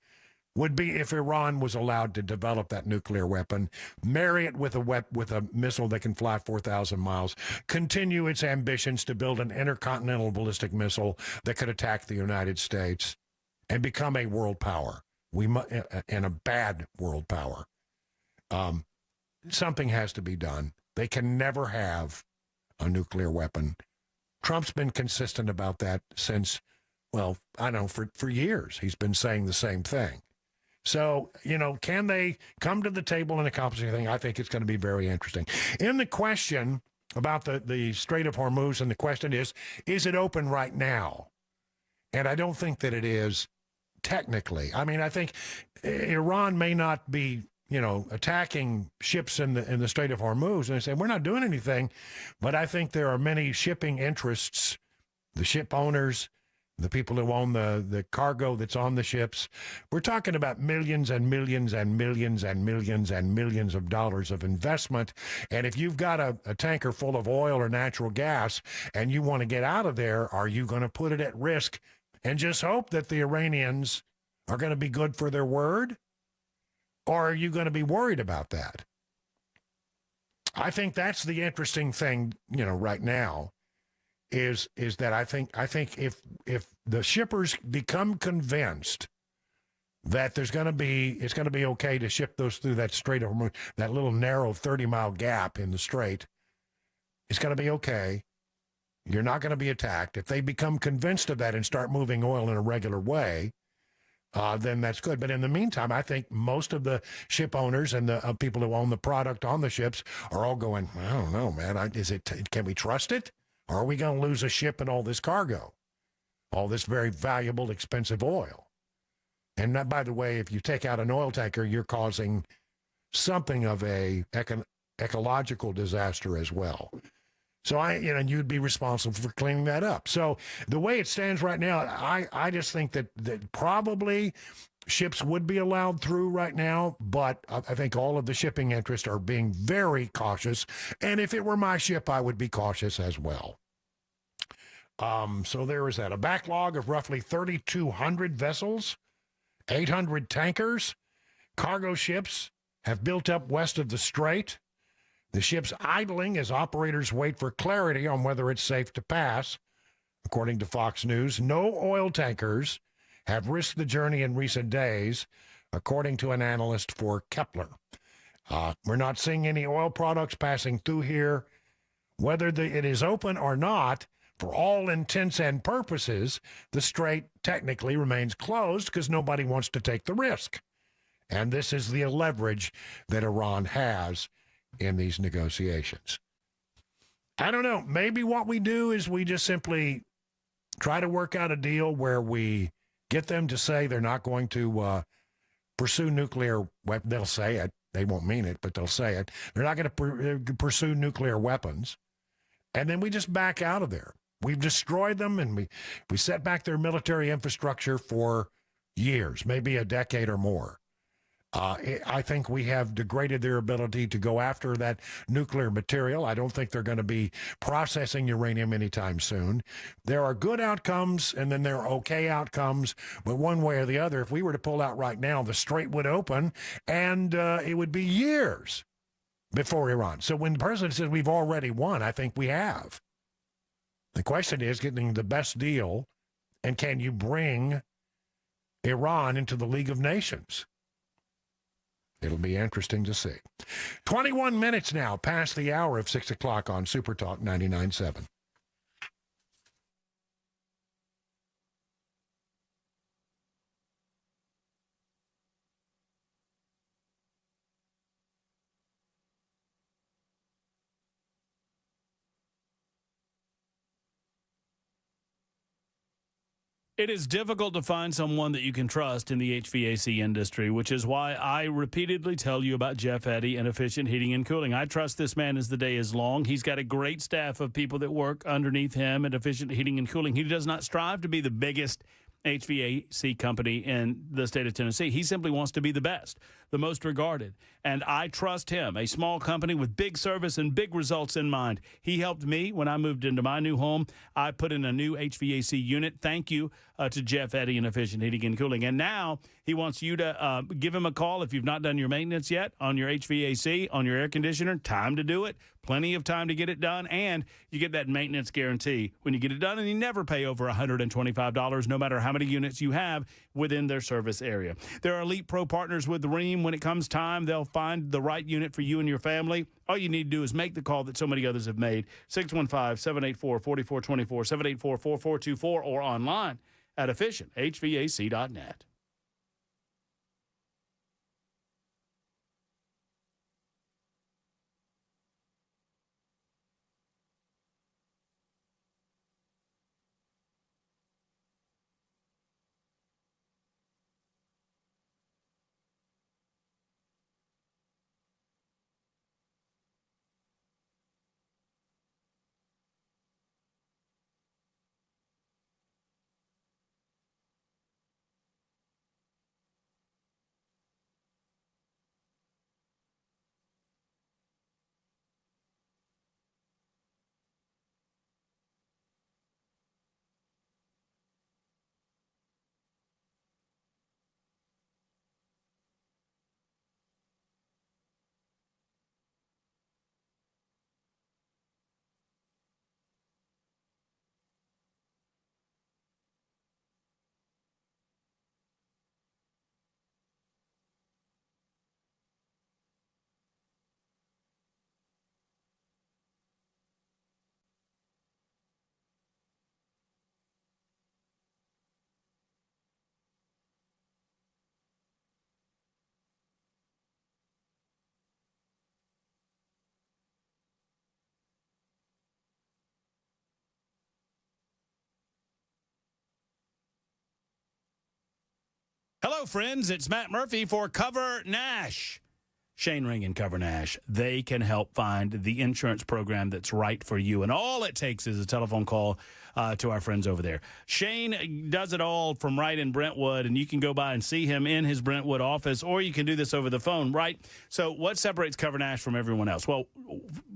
Speaker 5: would be if Iran was allowed to develop that nuclear weapon, marry it with a missile that can fly 4,000 miles, continue its ambitions to build an intercontinental ballistic missile that could attack the United States and become a world power, and a bad world power. Something has to be done. They can never have a nuclear weapon. Trump's been consistent about that since, for years. He's been saying the same thing. So, can they come to the table and accomplish anything? I think it's going to be very interesting. In the question about the Strait of Hormuz, and the question is it open right now? And I don't think that it is technically. I mean, I think Iran may not be, attacking ships in the Strait of Hormuz, and they say, we're not doing anything. But I think there are many shipping interests, the ship owners, the people who own the cargo that's on the ships. We're talking about millions and millions and millions and millions and millions of dollars of investment. And if you've got a tanker full of oil or natural gas and you want to get out of there, are you going to put it at risk and just hope that the Iranians are going to be good for their word? Or are you going to be worried about that? I think that's the interesting thing, right now. Is that I think if the shippers become convinced that it's going to be okay to ship those through that Strait of Hormuz, that little narrow 30-mile gap in the strait, it's going to be okay. You're not going to be attacked. If they become convinced of that and start moving oil in a regular way, then that's good. But in the meantime, I think most of the ship owners and the people who own the product on the ships are all going, I don't know, man. Can we trust it? Or are we going to lose a ship and all this cargo, all this very valuable, expensive oil? And that, by the way, if you take out an oil tanker, you're causing something of a ecological disaster as well. So you'd be responsible for cleaning that up. So the way it stands right now, I just think that probably ships would be allowed through right now, but I think all of the shipping interests are being very cautious. And if it were my ship, I would be cautious as well. So there is that. A backlog of roughly 3,200 vessels, 800 tankers, cargo ships have built up west of the strait. The ship's idling as operators wait for clarity on whether it's safe to pass. According to Fox News, no oil tankers have risked the journey in recent days, according to an analyst for Kepler. We're not seeing any oil products passing through here. Whether it is open or not, for all intents and purposes, the strait technically remains closed because nobody wants to take the risk. And this is the leverage that Iran has in these negotiations. I don't know. Maybe what we do is we just simply try to work out a deal where we get them to say they're not going to pursue nuclear weapons. They'll say it. They won't mean it, but they'll say it. They're not going to pursue nuclear weapons. And then we just back out of there. We've destroyed them, and we set back their military infrastructure for years, maybe a decade or more. I think we have degraded their ability to go after that nuclear material. I don't think they're going to be processing uranium anytime soon. There are good outcomes, and then there are okay outcomes, but one way or the other, if we were to pull out right now, the Strait would open, and it would be years before Iran. So when the president says we've already won, I think we have. The question is getting the best deal, and can you bring Iran into the League of Nations? It'll be interesting to see. 21 minutes now past the hour of 6 o'clock on Super Talk 99.7.
Speaker 10: It is difficult to find someone that you can trust in the HVAC industry, which is why I repeatedly tell you about Jeff Eddy and Efficient Heating and Cooling. I trust this man as the day is long. He's got a great staff of people that work underneath him at Efficient Heating and Cooling. He does not strive to be the biggest HVAC company in the state of Tennessee. He simply wants to be the best, the most regarded. And I trust him, a small company with big service and big results in mind. He helped me when I moved into my new home. I put in a new HVAC unit. Thank you to Jeff Eddy and Efficient Heating and Cooling. And now he wants you to give him a call if you've not done your maintenance yet on your HVAC, on your air conditioner. Time to do it. Plenty of time to get it done. And you get that maintenance guarantee when you get it done. And you never pay over $125, no matter how many units you have within their service area. There are elite pro partners with the Ream. When it comes time, they'll find the right unit for you and your family. All you need to do is make the call that so many others have made. 615-784-4424, 784-4424, or online at efficienthvac.net. Hello, friends. It's Matt Murphy for Cover Nash. Shane Ring and Cover Nash. They can help find the insurance program that's right for you. And all it takes is a telephone call to our friends over there. Shane does it all from right in Brentwood, and you can go by and see him in his Brentwood office, or you can do this over the phone, right? So what separates Cover Nash from everyone else? Well,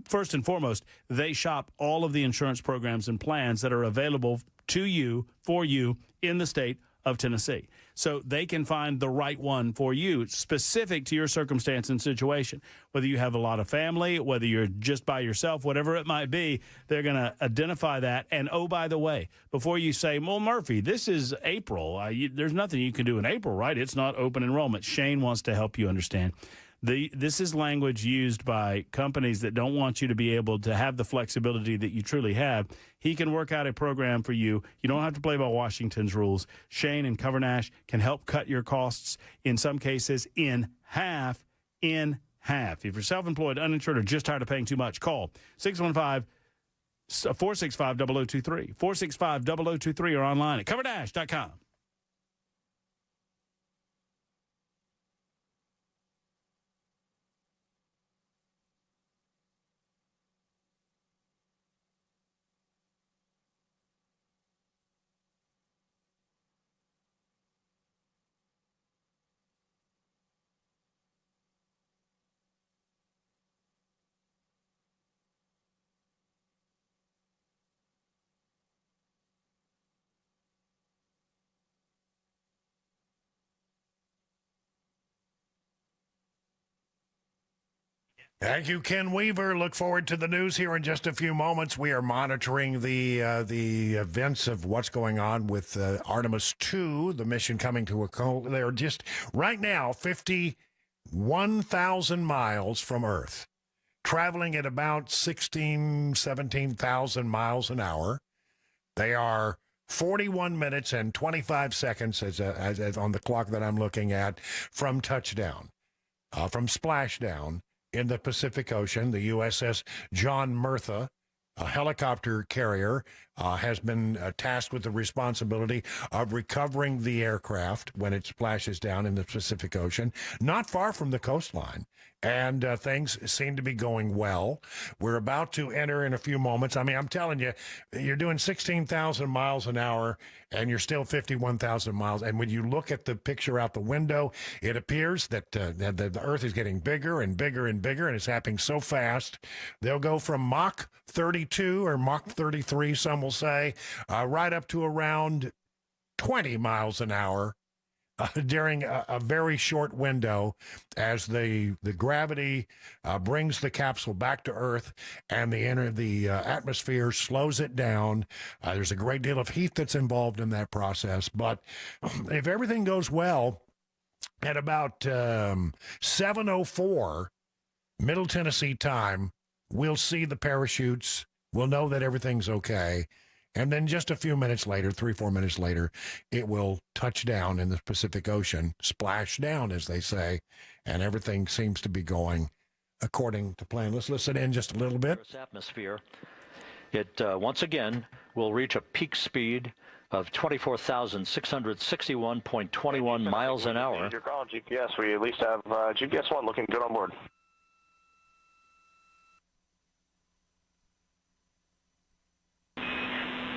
Speaker 10: first and foremost, they shop all of the insurance programs and plans that are available to you, for you, in the state of Tennessee. So they can find the right one for you, specific to your circumstance and situation. Whether you have a lot of family, whether you're just by yourself, whatever it might be, they're going to identify that. And, oh, by the way, before you say, well, Murphy, this is April. There's nothing you can do in April, right? It's not open enrollment. Shane wants to help you understand. This is language used by companies that don't want you to be able to have the flexibility that you truly have. He can work out a program for you. You don't have to play by Washington's rules. Shane and Cover Nash can help cut your costs, in some cases, in half. If you're self-employed, uninsured, or just tired of paying too much, call 465-0023. 465-0023 or online at coverdash.com.
Speaker 5: Thank you, Ken Weaver. Look forward to the news here in just a few moments. We are monitoring the events of what's going on with Artemis 2, the mission coming to a close. They're just right now 51,000 miles from Earth, traveling at about 17,000 miles an hour. They are 41 minutes and 25 seconds as on the clock that I'm looking at from touchdown, from splashdown in the Pacific Ocean. The USS John Murtha, a helicopter carrier, has been tasked with the responsibility of recovering the aircraft when it splashes down in the Pacific Ocean, not far from the coastline. And things seem to be going well. We're about to enter in a few moments. I mean, I'm telling you, you're doing 16,000 miles an hour, and you're still 51,000 miles. And when you look at the picture out the window, it appears that the Earth is getting bigger and bigger and bigger, and it's happening so fast. They'll go from Mach 32 or Mach 33, some will say, right up to around 20 miles an hour. During a very short window, as the gravity brings the capsule back to Earth and the atmosphere slows it down. There's a great deal of heat that's involved in that process. But if everything goes well, at about 7:04 Middle Tennessee time, we'll see the parachutes. We'll know that everything's okay. And then just a few minutes later, 3-4 minutes later, it will touch down in the Pacific Ocean, splash down, as they say, and everything seems to be going according to plan. Let's listen in just a little bit.
Speaker 1: Atmosphere. It, once again, will reach a peak speed of 24,661.21 miles an hour.
Speaker 11: You're calling GPS. We at least have GPS 1 looking good on board.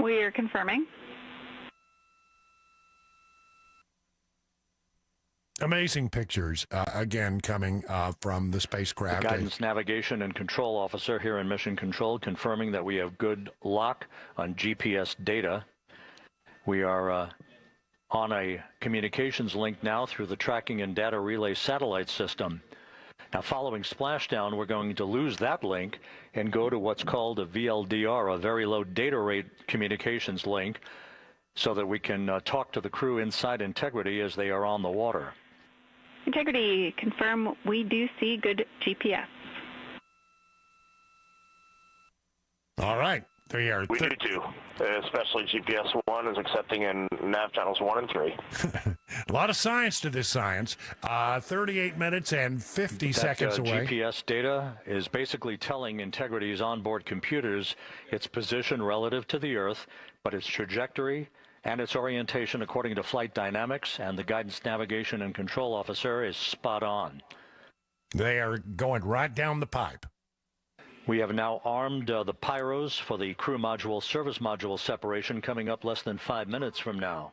Speaker 3: We are confirming.
Speaker 5: Amazing pictures, again, coming from the spacecraft.
Speaker 1: The Guidance Navigation and Control Officer here in Mission Control confirming that we have good lock on GPS data. We are on a communications link now through the Tracking and Data Relay Satellite System. Now, following splashdown, we're going to lose that link and go to what's called a VLDR, a very low data rate communications link, so that we can talk to the crew inside Integrity as they are on the water.
Speaker 3: Integrity, confirm we do see good GPS.
Speaker 5: All right.
Speaker 11: We do too, especially GPS 1 is accepting in nav channels 1 and 3.
Speaker 5: A lot of science to this science. 38 minutes and 50 seconds away.
Speaker 1: GPS data is basically telling Integrity's onboard computers its position relative to the Earth, but its trajectory and its orientation according to flight dynamics, and the Guidance Navigation and Control Officer is spot on.
Speaker 5: They are going right down the pipe.
Speaker 1: We have now armed the pyros for the crew module service module separation coming up less than 5 minutes from now.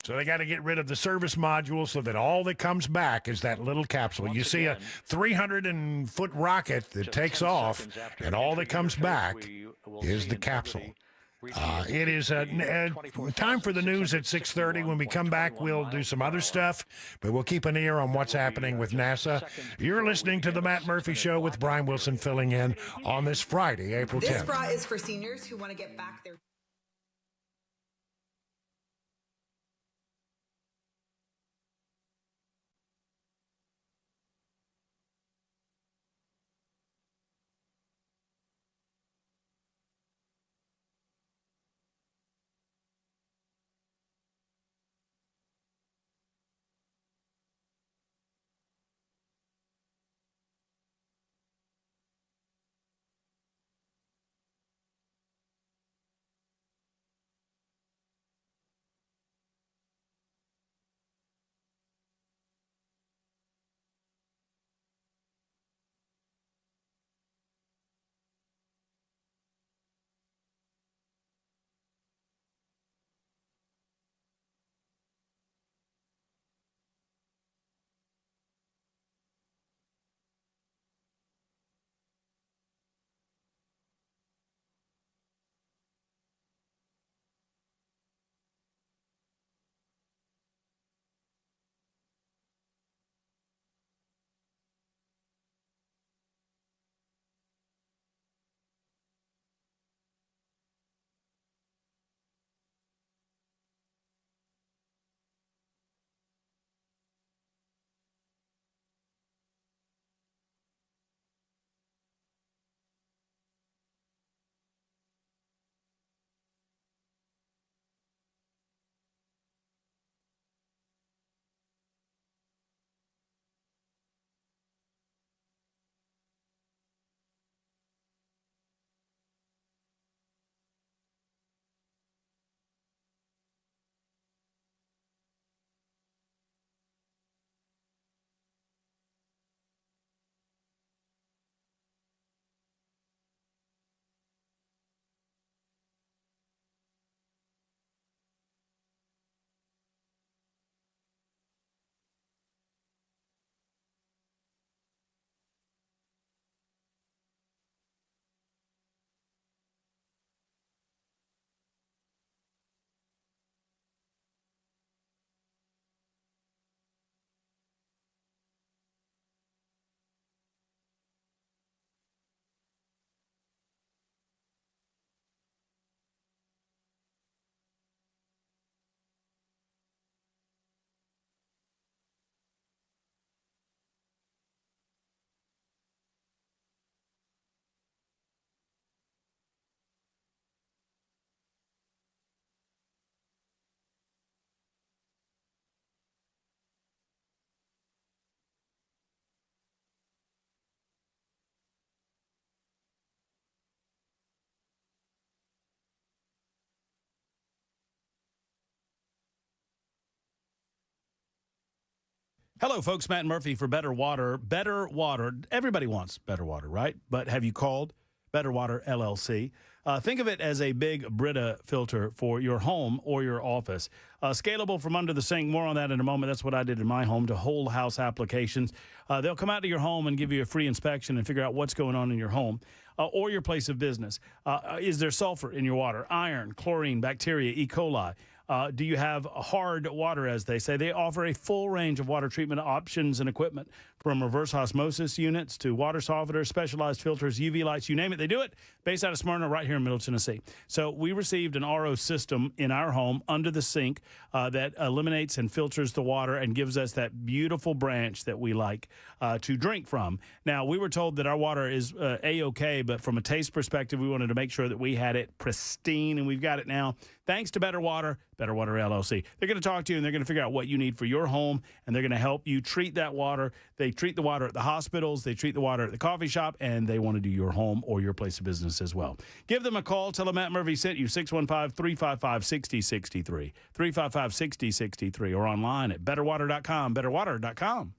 Speaker 5: So they got to get rid of the service module so that all that comes back is that little capsule. You see a 300-foot rocket that takes off, and all that comes back is the capsule. It is time for the news at 6:30. When we come back, we'll do some other stuff, but we'll keep an ear on what's happening with NASA. You're listening to The Matt Murphy Show with Brian Wilson filling in on this Friday, April 10th.
Speaker 9: This bra is for seniors who want to get back their...
Speaker 10: Hello, folks. Matt Murphy for Better Water. Better Water. Everybody wants better water, right? But have you called Better Water LLC? Think of it as a big Brita filter for your home or your office. Scalable from under the sink. More on that in a moment. That's what I did in my home to whole house applications. They'll come out to your home and give you a free inspection and figure out what's going on in your home or your place of business. Is there sulfur in your water, iron, chlorine, bacteria, E. coli? Do you have hard water, as they say? They offer a full range of water treatment options and equipment, from reverse osmosis units to water softeners, specialized filters, UV lights, you name it. They do it based out of Smyrna right here in Middle Tennessee. So we received an RO system in our home under the sink that eliminates and filters the water and gives us that beautiful branch that we like to drink from. Now, we were told that our water is A-OK, but from a taste perspective, we wanted to make sure that we had it pristine, and we've got it now. Thanks to Better Water LLC. They're going to talk to you, and they're going to figure out what you need for your home, and they're going to help you treat that water. They treat the water at the hospitals, they treat the water at the coffee shop, and they want to do your home or your place of business as well. Give them a call. Tell them Matt Murphy sent you, 615-355-6063, 355-6063, or online at betterwater.com, betterwater.com.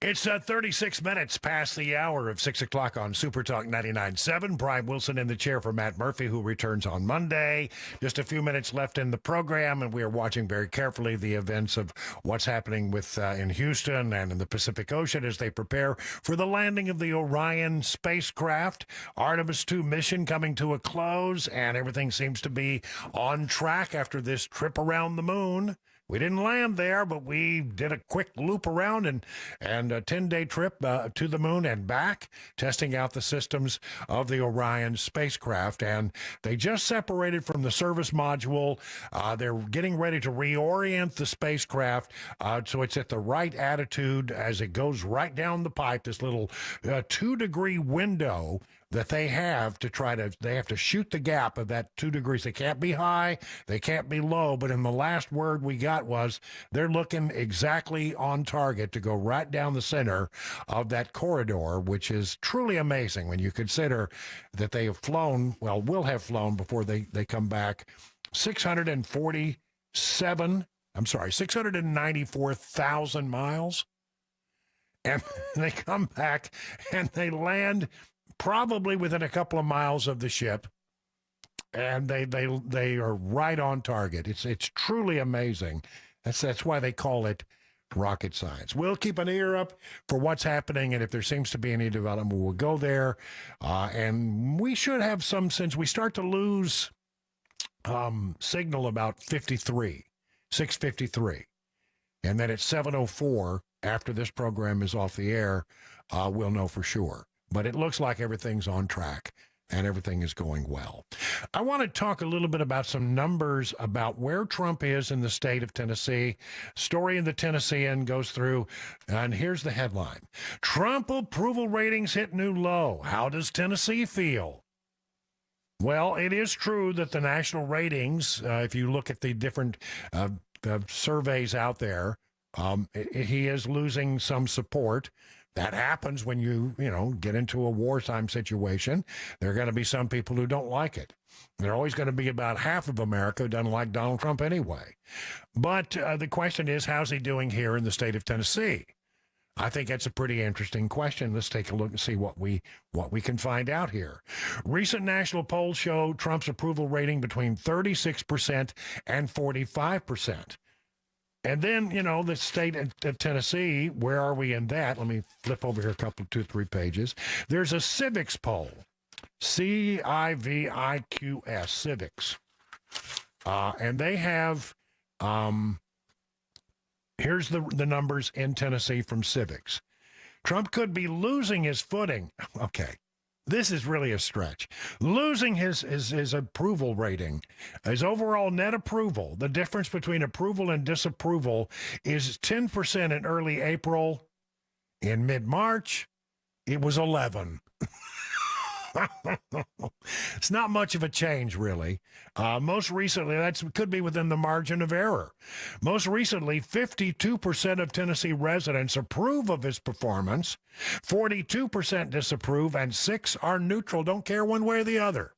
Speaker 5: It's 36 minutes past the hour of 6 o'clock on Super Talk 99.7. Brian Wilson in the chair for Matt Murphy, who returns on Monday. Just a few minutes left in the program, and we are watching very carefully the events of what's happening with in Houston and in the Pacific Ocean as they prepare for the landing of the Orion spacecraft. Artemis 2 mission coming to a close, and everything seems to be on track after this trip around the moon. We didn't land there, but we did a quick loop around and a 10-day trip to the moon and back, testing out the systems of the Orion spacecraft. And they just separated from the service module. They're getting ready to reorient the spacecraft so it's at the right attitude as it goes right down the pipe, this little 2-degree window that they have to shoot the gap of that 2 degrees. They can't be high, they can't be low, but in the last word we got was they're looking exactly on target to go right down the center of that corridor, which is truly amazing when you consider that they have flown, will have flown before they come back, 694,000 miles. And they come back and they land probably within a couple of miles of the ship, and they are right on target. It's truly amazing. That's why they call it rocket science. We'll keep an ear up for what's happening, and if there seems to be any development, we'll go there. And we should have some, since we start to lose signal about 6:53. And then at 7:04, after this program is off the air, we'll know for sure. But it looks like everything's on track and everything is going well. I want to talk a little bit about some numbers about where Trump is in the state of Tennessee. Story in the Tennessean goes through, and here's the headline. Trump approval ratings hit new low. How does Tennessee feel? Well, it is true that the national ratings, if you look at the different surveys out there, he is losing some support. That happens when you get into a wartime situation. There are going to be some people who don't like it. There are always going to be about half of America who doesn't like Donald Trump anyway. But the question is, how's he doing here in the state of Tennessee? I think that's a pretty interesting question. Let's take a look and see what we can find out here. Recent national polls show Trump's approval rating between 36% and 45%. And then, the state of Tennessee, where are we in that? Let me flip over here a couple, 2-3 pages. There's a civics poll, CIVIQS, civics. And they have, here's the numbers in Tennessee from civics. Trump could be losing his footing. Okay. This is really a stretch. Losing his approval rating, his overall net approval, the difference between approval and disapproval is 10% in early April. In mid-March, it was 11. It's not much of a change, really. Most recently, that could be within the margin of error. Most recently, 52% of Tennessee residents approve of his performance, 42% disapprove, and 6 are neutral, don't care one way or the other.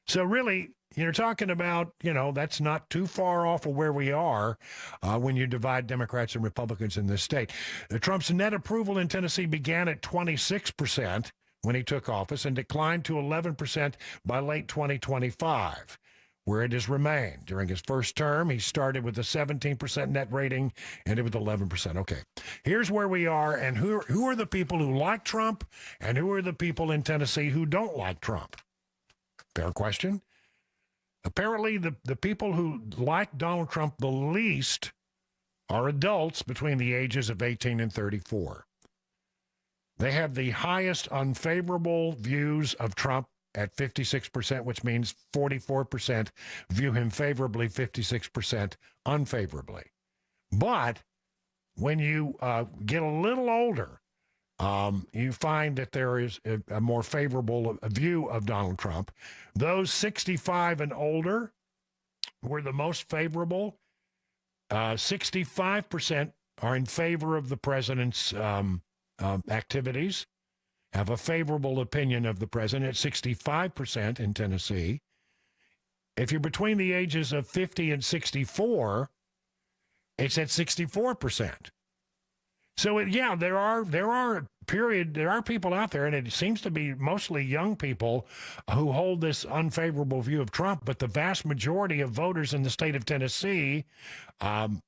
Speaker 5: So really, you're talking about, that's not too far off of where we are when you divide Democrats and Republicans in this state. Trump's net approval in Tennessee began at 26% when he took office and declined to 11% by late 2025, where it has remained. During his first term, he started with a 17% net rating, ended with 11%. Okay, here's where we are, and who are the people who like Trump, and who are the people in Tennessee who don't like Trump? Fair question. Apparently, the people who like Donald Trump the least are adults between the ages of 18 and 34. They have the highest unfavorable views of Trump at 56%, which means 44% view him favorably, 56% unfavorably. But when you get a little older, you find that there is a more favorable view of Donald Trump. Those 65 and older were the most favorable. 65% are in favor of the president's activities, have a favorable opinion of the president at 65% in Tennessee. If you're between the ages of 50 and 64, it's at 64%. So there are people out there, and it seems to be mostly young people who hold this unfavorable view of Trump, but the vast majority of voters in the state of Tennessee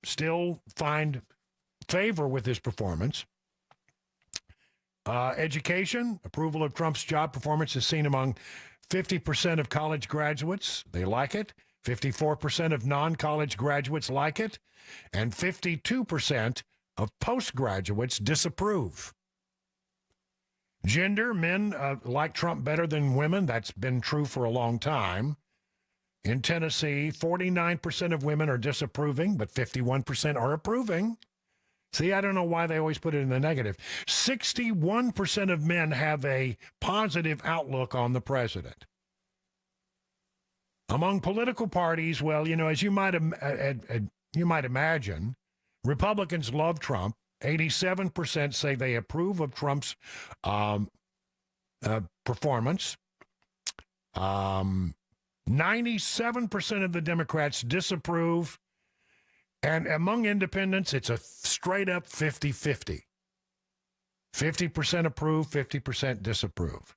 Speaker 5: still find favor with his performance. Education, approval of Trump's job performance is seen among 50% of college graduates. They like it. 54% of non-college graduates like it. And 52% of postgraduates disapprove. Gender, men like Trump better than women. That's been true for a long time. In Tennessee, 49% of women are disapproving, but 51% are approving. See, I don't know why they always put it in the negative. 61% of men have a positive outlook on the president. Among political parties, well, as you might imagine, Republicans love Trump. 87% say they approve of Trump's performance. 97% of the Democrats disapprove. And among independents, it's a straight-up 50-50. 50% approve, 50% disapprove.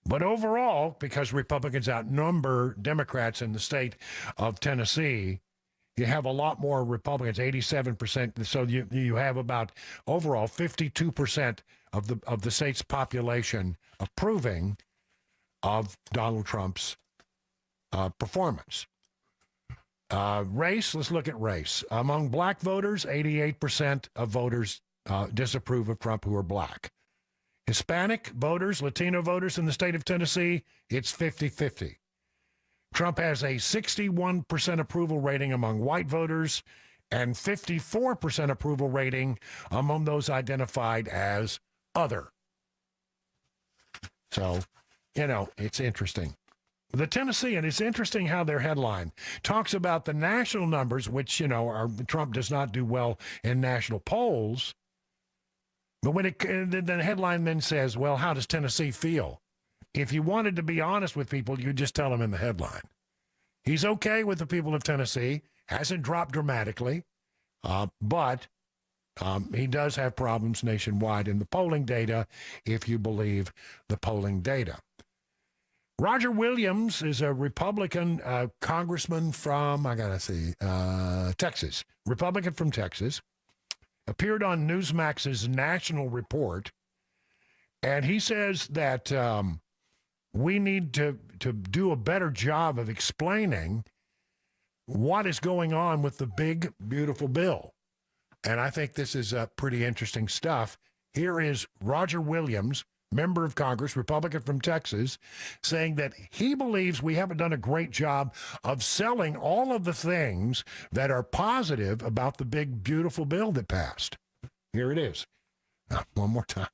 Speaker 5: But overall, because Republicans outnumber Democrats in the state of Tennessee, you have a lot more Republicans, 87%. So you have about overall 52% of the state's population approving of Donald Trump's performance. Race, let's look at race. Among black voters, 88% of voters disapprove of Trump who are black. Hispanic voters, Latino voters in the state of Tennessee, it's 50-50. Trump has a 61% approval rating among white voters and 54% approval rating among those identified as other. So, it's interesting. The Tennessean, it's interesting how their headline talks about the national numbers, which, Trump does not do well in national polls. But when the headline then says, well, how does Tennessee feel? If you wanted to be honest with people, you just tell them in the headline. He's okay with the people of Tennessee, hasn't dropped dramatically, but he does have problems nationwide in the polling data, if you believe the polling data. Roger Williams is a Republican congressman from, Texas, Republican from Texas, appeared on Newsmax's National Report, and he says that we need to do a better job of explaining what is going on with the big, beautiful bill. And I think this is pretty interesting stuff. Here is Roger Williams, member of Congress, Republican from Texas, saying that he believes we haven't done a great job of selling all of the things that are positive about the big, beautiful bill that passed. Here it is. One more time.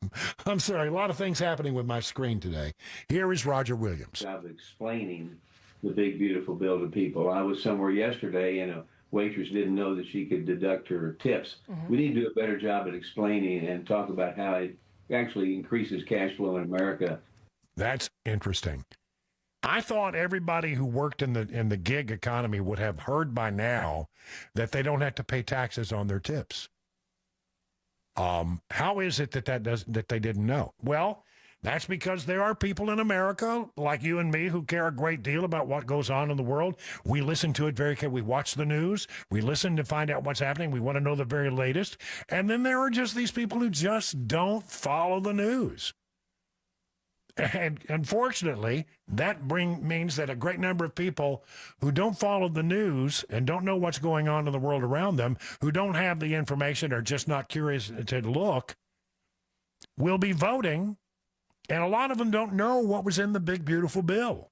Speaker 5: I'm sorry, a lot of things happening with my screen today. Here is Roger Williams.
Speaker 12: Job of explaining the big, beautiful bill to people. I was somewhere yesterday and a waitress didn't know that she could deduct her tips. Mm-hmm. We need to do a better job at explaining and talk about how it actually increases cash flow in America.
Speaker 5: That's interesting. I thought everybody who worked in the gig economy would have heard by now that they don't have to pay taxes on their tips. How is it that they didn't know? Well, that's because there are people in America like you and me who care a great deal about what goes on in the world. We listen to it very carefully. We watch the news. We listen to find out what's happening. We want to know the very latest. And then there are just these people who just don't follow the news. And unfortunately, that means that a great number of people who don't follow the news and don't know what's going on in the world around them, who don't have the information or just not curious to look, will be voting. And a lot of them don't know what was in the big, beautiful bill.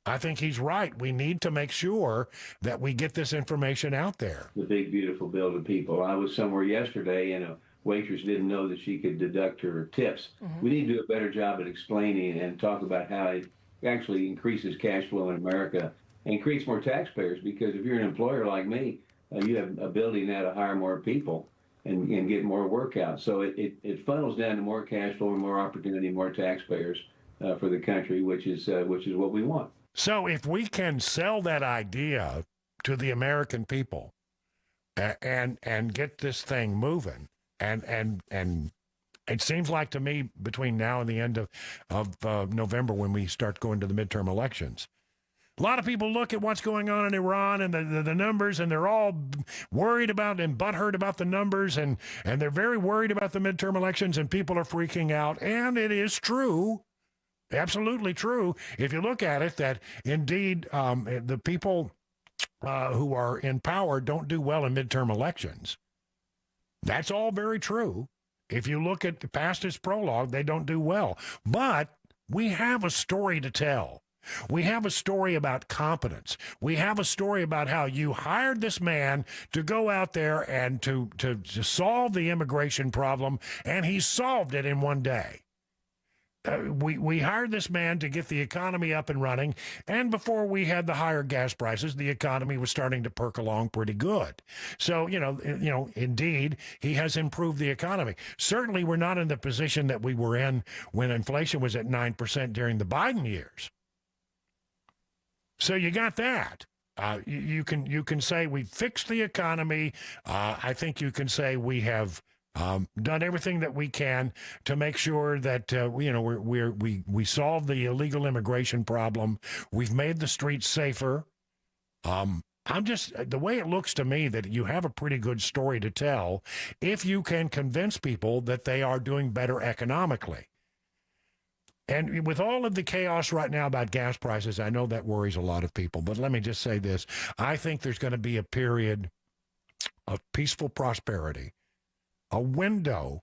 Speaker 5: I think he's right. We need to make sure that we get this information out there.
Speaker 12: The big, beautiful bill to people. I was somewhere yesterday and a waitress didn't know that she could deduct her tips. Mm-hmm. We need to do a better job at explaining and talk about how it actually increases cash flow in America and creates more taxpayers, because if you're an employer like me, you have ability now to hire more people and get more work out. So it funnels down to more cash flow and more opportunity, more taxpayers for the country, which is what we want.
Speaker 5: So if we can sell that idea to the American people and get this thing moving, and it seems like to me between now and the end of November, when we start going to the midterm elections, a lot of people look at what's going on in Iran and the numbers, and they're all worried about and butthurt about the numbers, and they're very worried about the midterm elections, and people are freaking out. And it is true, absolutely true, if you look at it, that indeed the people who are in power don't do well in midterm elections. That's all very true. If you look at past his prologue, they don't do well. But we have a story to tell. We have a story about competence. We have a story about how you hired this man to go out there and to solve the immigration problem, and he solved it in one day. We hired this man to get the economy up and running, and before we had the higher gas prices, the economy was starting to perk along pretty good. So, indeed, he has improved the economy. Certainly, we're not in the position that we were in when inflation was at 9% during the Biden years. So you got that. You can say we fixed the economy. I think you can say we have done everything that we can to make sure that we solve the illegal immigration problem. We've made the streets safer. The way it looks to me that you have a pretty good story to tell if you can convince people that they are doing better economically. And with all of the chaos right now about gas prices, I know that worries a lot of people. But let me just say this. I think there's going to be a period of peaceful prosperity, a window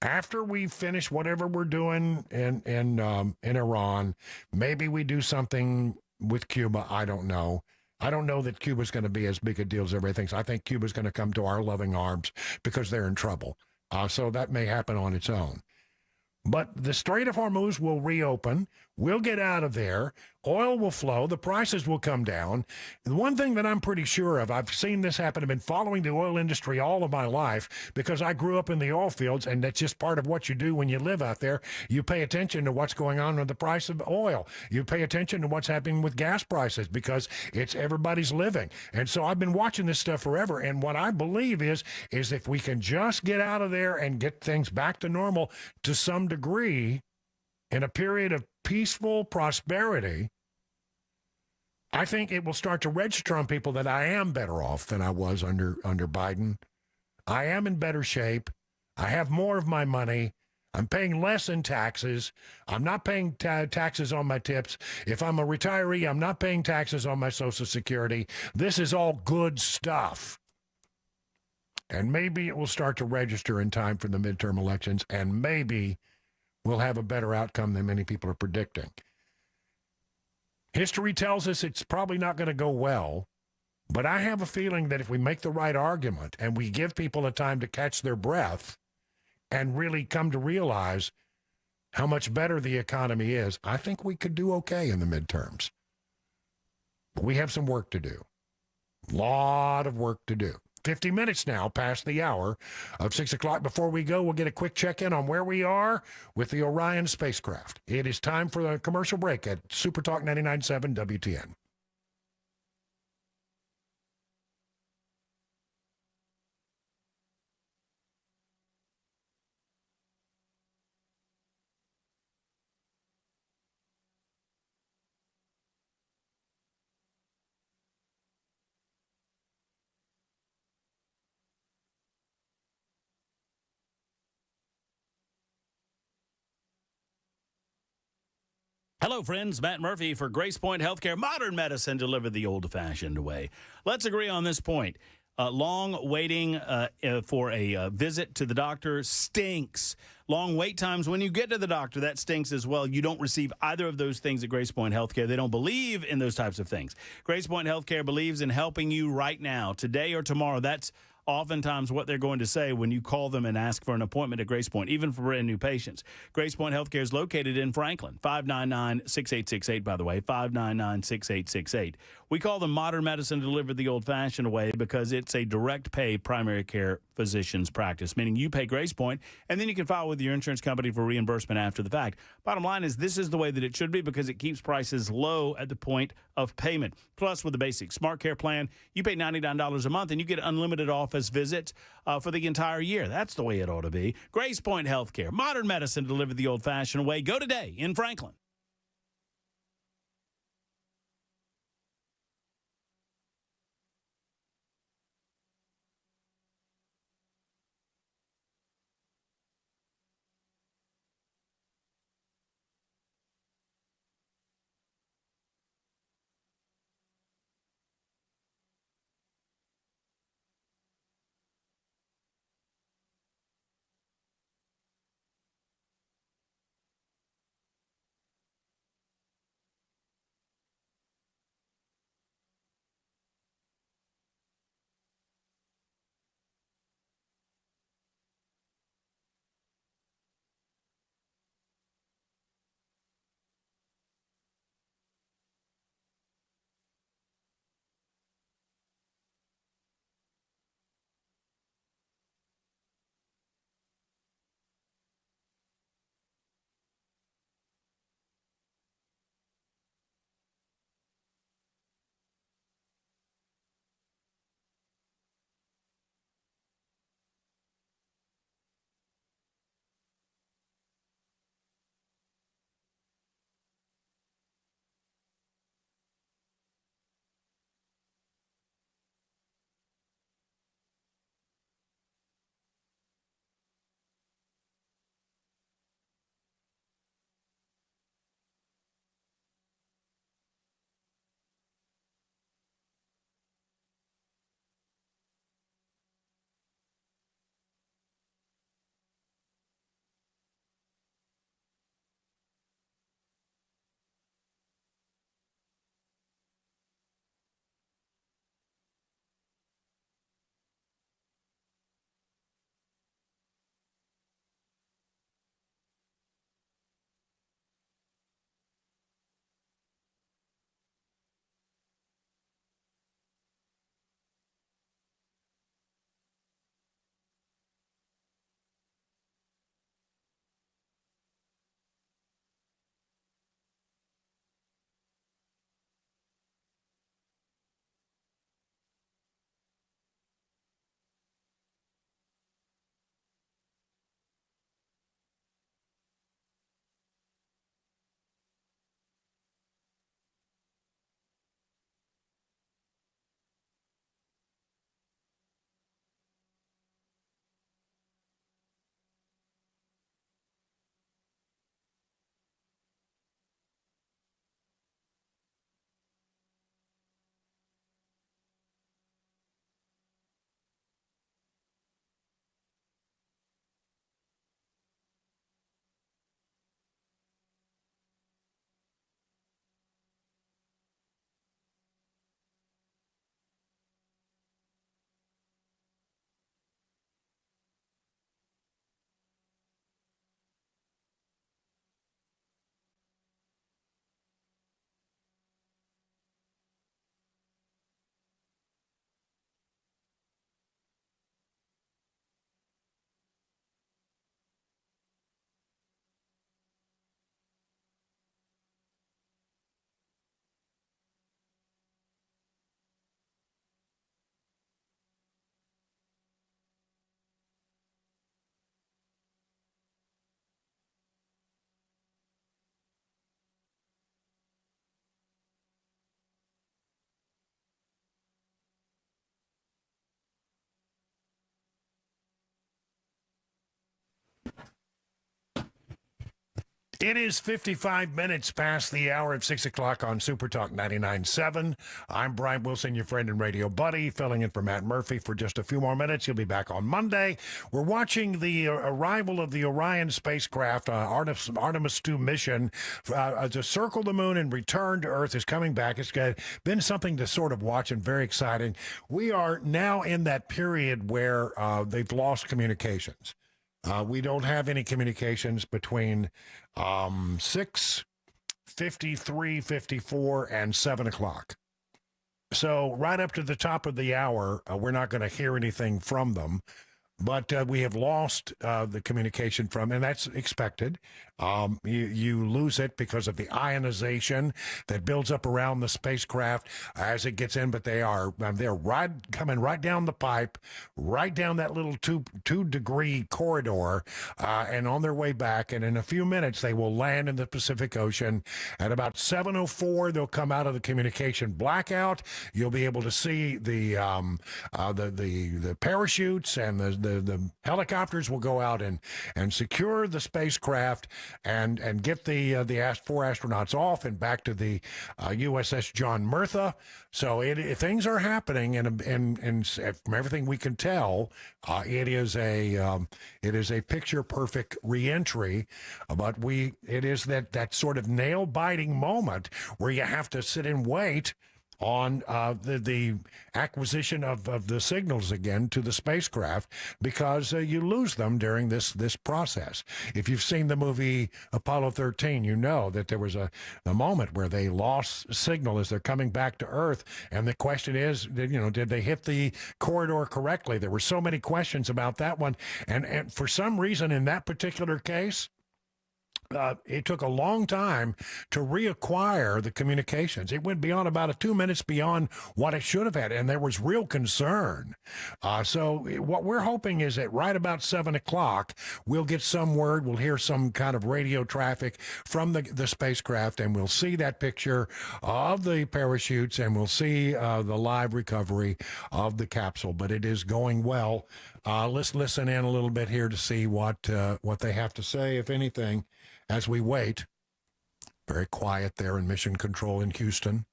Speaker 5: after we finish whatever we're doing in Iran. Maybe we do something with Cuba. I don't know. I don't know that Cuba's going to be as big a deal as everybody thinks. I think Cuba's going to come to our loving arms because they're in trouble. So that may happen on its own. But the Strait of Hormuz will reopen. We'll get out of there. Oil will flow. The prices will come down. The one thing that I'm pretty sure of, I've seen this happen. I've been following the oil industry all of my life because I grew up in the oil fields, and that's just part of what you do when you live out there. You pay attention to what's going on with the price of oil. You pay attention to what's happening with gas prices because it's everybody's living. And so I've been watching this stuff forever, and what I believe is if we can just get out of there and get things back to normal to some degree in a period of peaceful prosperity, I think it will start to register on people that I am better off than I was under Biden. I am in better shape. I have more of my money. I'm paying less in taxes. I'm not paying taxes on my tips. If I'm a retiree, I'm not paying taxes on my Social Security. This is all good stuff. And maybe it will start to register in time for the midterm elections, and maybe we'll have a better outcome than many people are predicting. History tells us it's probably not going to go well, but I have a feeling that if we make the right argument and we give people a time to catch their breath and really come to realize how much better the economy is, I think we could do okay in the midterms. But we have some work to do. A lot of work to do. 50 minutes now past the hour of 6 o'clock. Before we go, we'll get a quick check-in on where we are with the Orion spacecraft. It is time for a commercial break at Super Talk 99.7 WTN.
Speaker 10: Hello, friends. Matt Murphy for Grace Point Healthcare. Modern medicine delivered the old-fashioned way. Let's agree on this point. Long waiting for a visit to the doctor stinks. Long wait times when you get to the doctor, that stinks as well. You don't receive either of those things at Grace Point Healthcare. They don't believe in those types of things. Grace Point Healthcare believes in helping you right now, today or tomorrow. That's oftentimes what they're going to say when you call them and ask for an appointment at Grace Point, even for brand new patients. Grace Point Healthcare is located in Franklin, 599-6868, by the way, 599-6868. We call them modern medicine delivered the old-fashioned way because it's a direct pay primary care physician's practice, meaning you pay Grace Point, and then you can file with your insurance company for reimbursement after the fact. Bottom line is this is the way that it should be because it keeps prices low at the point of payment. Plus, with the basic Smart Care plan, you pay $99 a month and you get unlimited office visits for the entire year. That's the way it ought to be. Grace Point Healthcare, modern medicine delivered the old-fashioned way. Go today in Franklin.
Speaker 5: It is 55 minutes past the hour of 6 o'clock on Super Talk 99.7. I'm Brian Wilson, your friend and radio buddy, filling in for Matt Murphy for just a few more minutes. He'll be back on Monday. We're watching the arrival of the Orion spacecraft, Artemis 2 mission to circle the moon and return to Earth is coming back. It's been something to sort of watch and very exciting. We are now in that period where they've lost communications. We don't have any communications between 6, 53, 54, and 7 o'clock. So right up to the top of the hour, we're not going to hear anything from them. But we have lost the communication from, and that's expected. You lose it because of the ionization that builds up around the spacecraft as it gets in. But they're coming right down the pipe, right down that little two-degree corridor, and on their way back. And in a few minutes, they will land in the Pacific Ocean. At about 7:04, they'll come out of the communication blackout. You'll be able to see the parachutes and the helicopters will go out and secure the spacecraft and get the 4 astronauts off and back to the USS John Murtha. So things are happening, and from everything we can tell, it is a picture perfect reentry. But it is that sort of nail biting moment where you have to sit and wait on the acquisition of the signals again to the spacecraft, because you lose them during this process. If you've seen the movie Apollo 13, you know that there was a moment where they lost signal as they're coming back to Earth, and the question is, did they hit the corridor correctly? There were so many questions about that one, and for some reason in that particular case, it took a long time to reacquire the communications. It went beyond about 2 minutes beyond what it should have had, and there was real concern. So what we're hoping is that right about 7 o'clock, we'll get some word, we'll hear some kind of radio traffic from the spacecraft, and we'll see that picture of the parachutes, and we'll see the live recovery of the capsule. But it is going well. Let's listen in a little bit here to see what they have to say, if anything, as we wait. Very quiet there in Mission Control in Houston.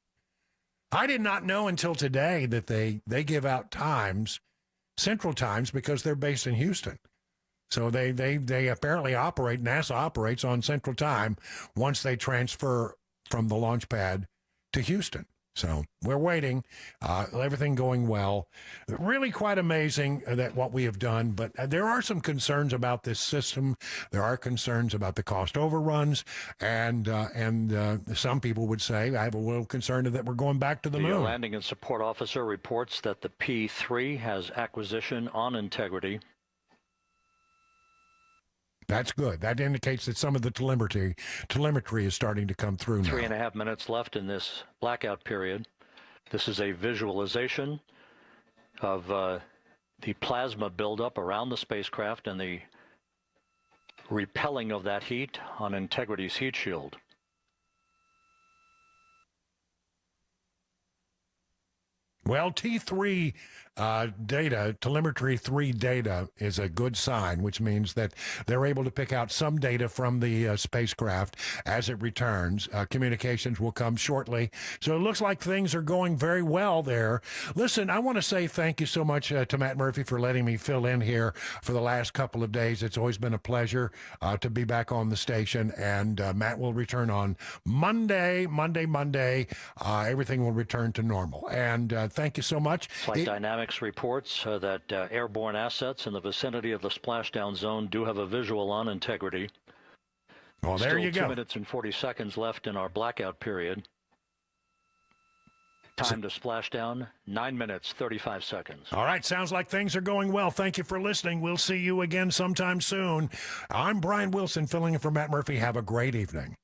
Speaker 5: I did not know until today that they give out times, Central Times, because they're based in Houston. So they apparently operate, NASA operates on Central Time once they transfer from the launch pad to Houston. So we're waiting, everything going well. Really quite amazing that what we have done, but there are some concerns about this system. There are concerns about the cost overruns, and some people would say, I have a little concern that we're going back to the moon.
Speaker 1: The landing and support officer reports that the P3 has acquisition on integrity.
Speaker 5: That's good. That indicates that some of the telemetry is starting to come through now.
Speaker 1: 3.5 minutes left in this blackout period. This is a visualization of the plasma buildup around the spacecraft and the repelling of that heat on Integrity's heat shield.
Speaker 5: Well, T3 data, telemetry 3 data, is a good sign, which means that they're able to pick out some data from the spacecraft as it returns. Communications will come shortly. So it looks like things are going very well there. Listen, I want to say thank you so much to Matt Murphy for letting me fill in here for the last couple of days. It's always been a pleasure to be back on the station, and Matt will return on Monday. Everything will return to normal. And thank you so much.
Speaker 1: Flight Dynamics reports that airborne assets in the vicinity of the splashdown zone do have a visual on Integrity.
Speaker 5: Well, there you go.
Speaker 1: 2 minutes and 40 seconds left in our blackout period. Time to splashdown, 9 minutes, 35 seconds.
Speaker 5: All right, sounds like things are going well. Thank you for listening. We'll see you again sometime soon. I'm Brian Wilson, filling in for Matt Murphy. Have a great evening.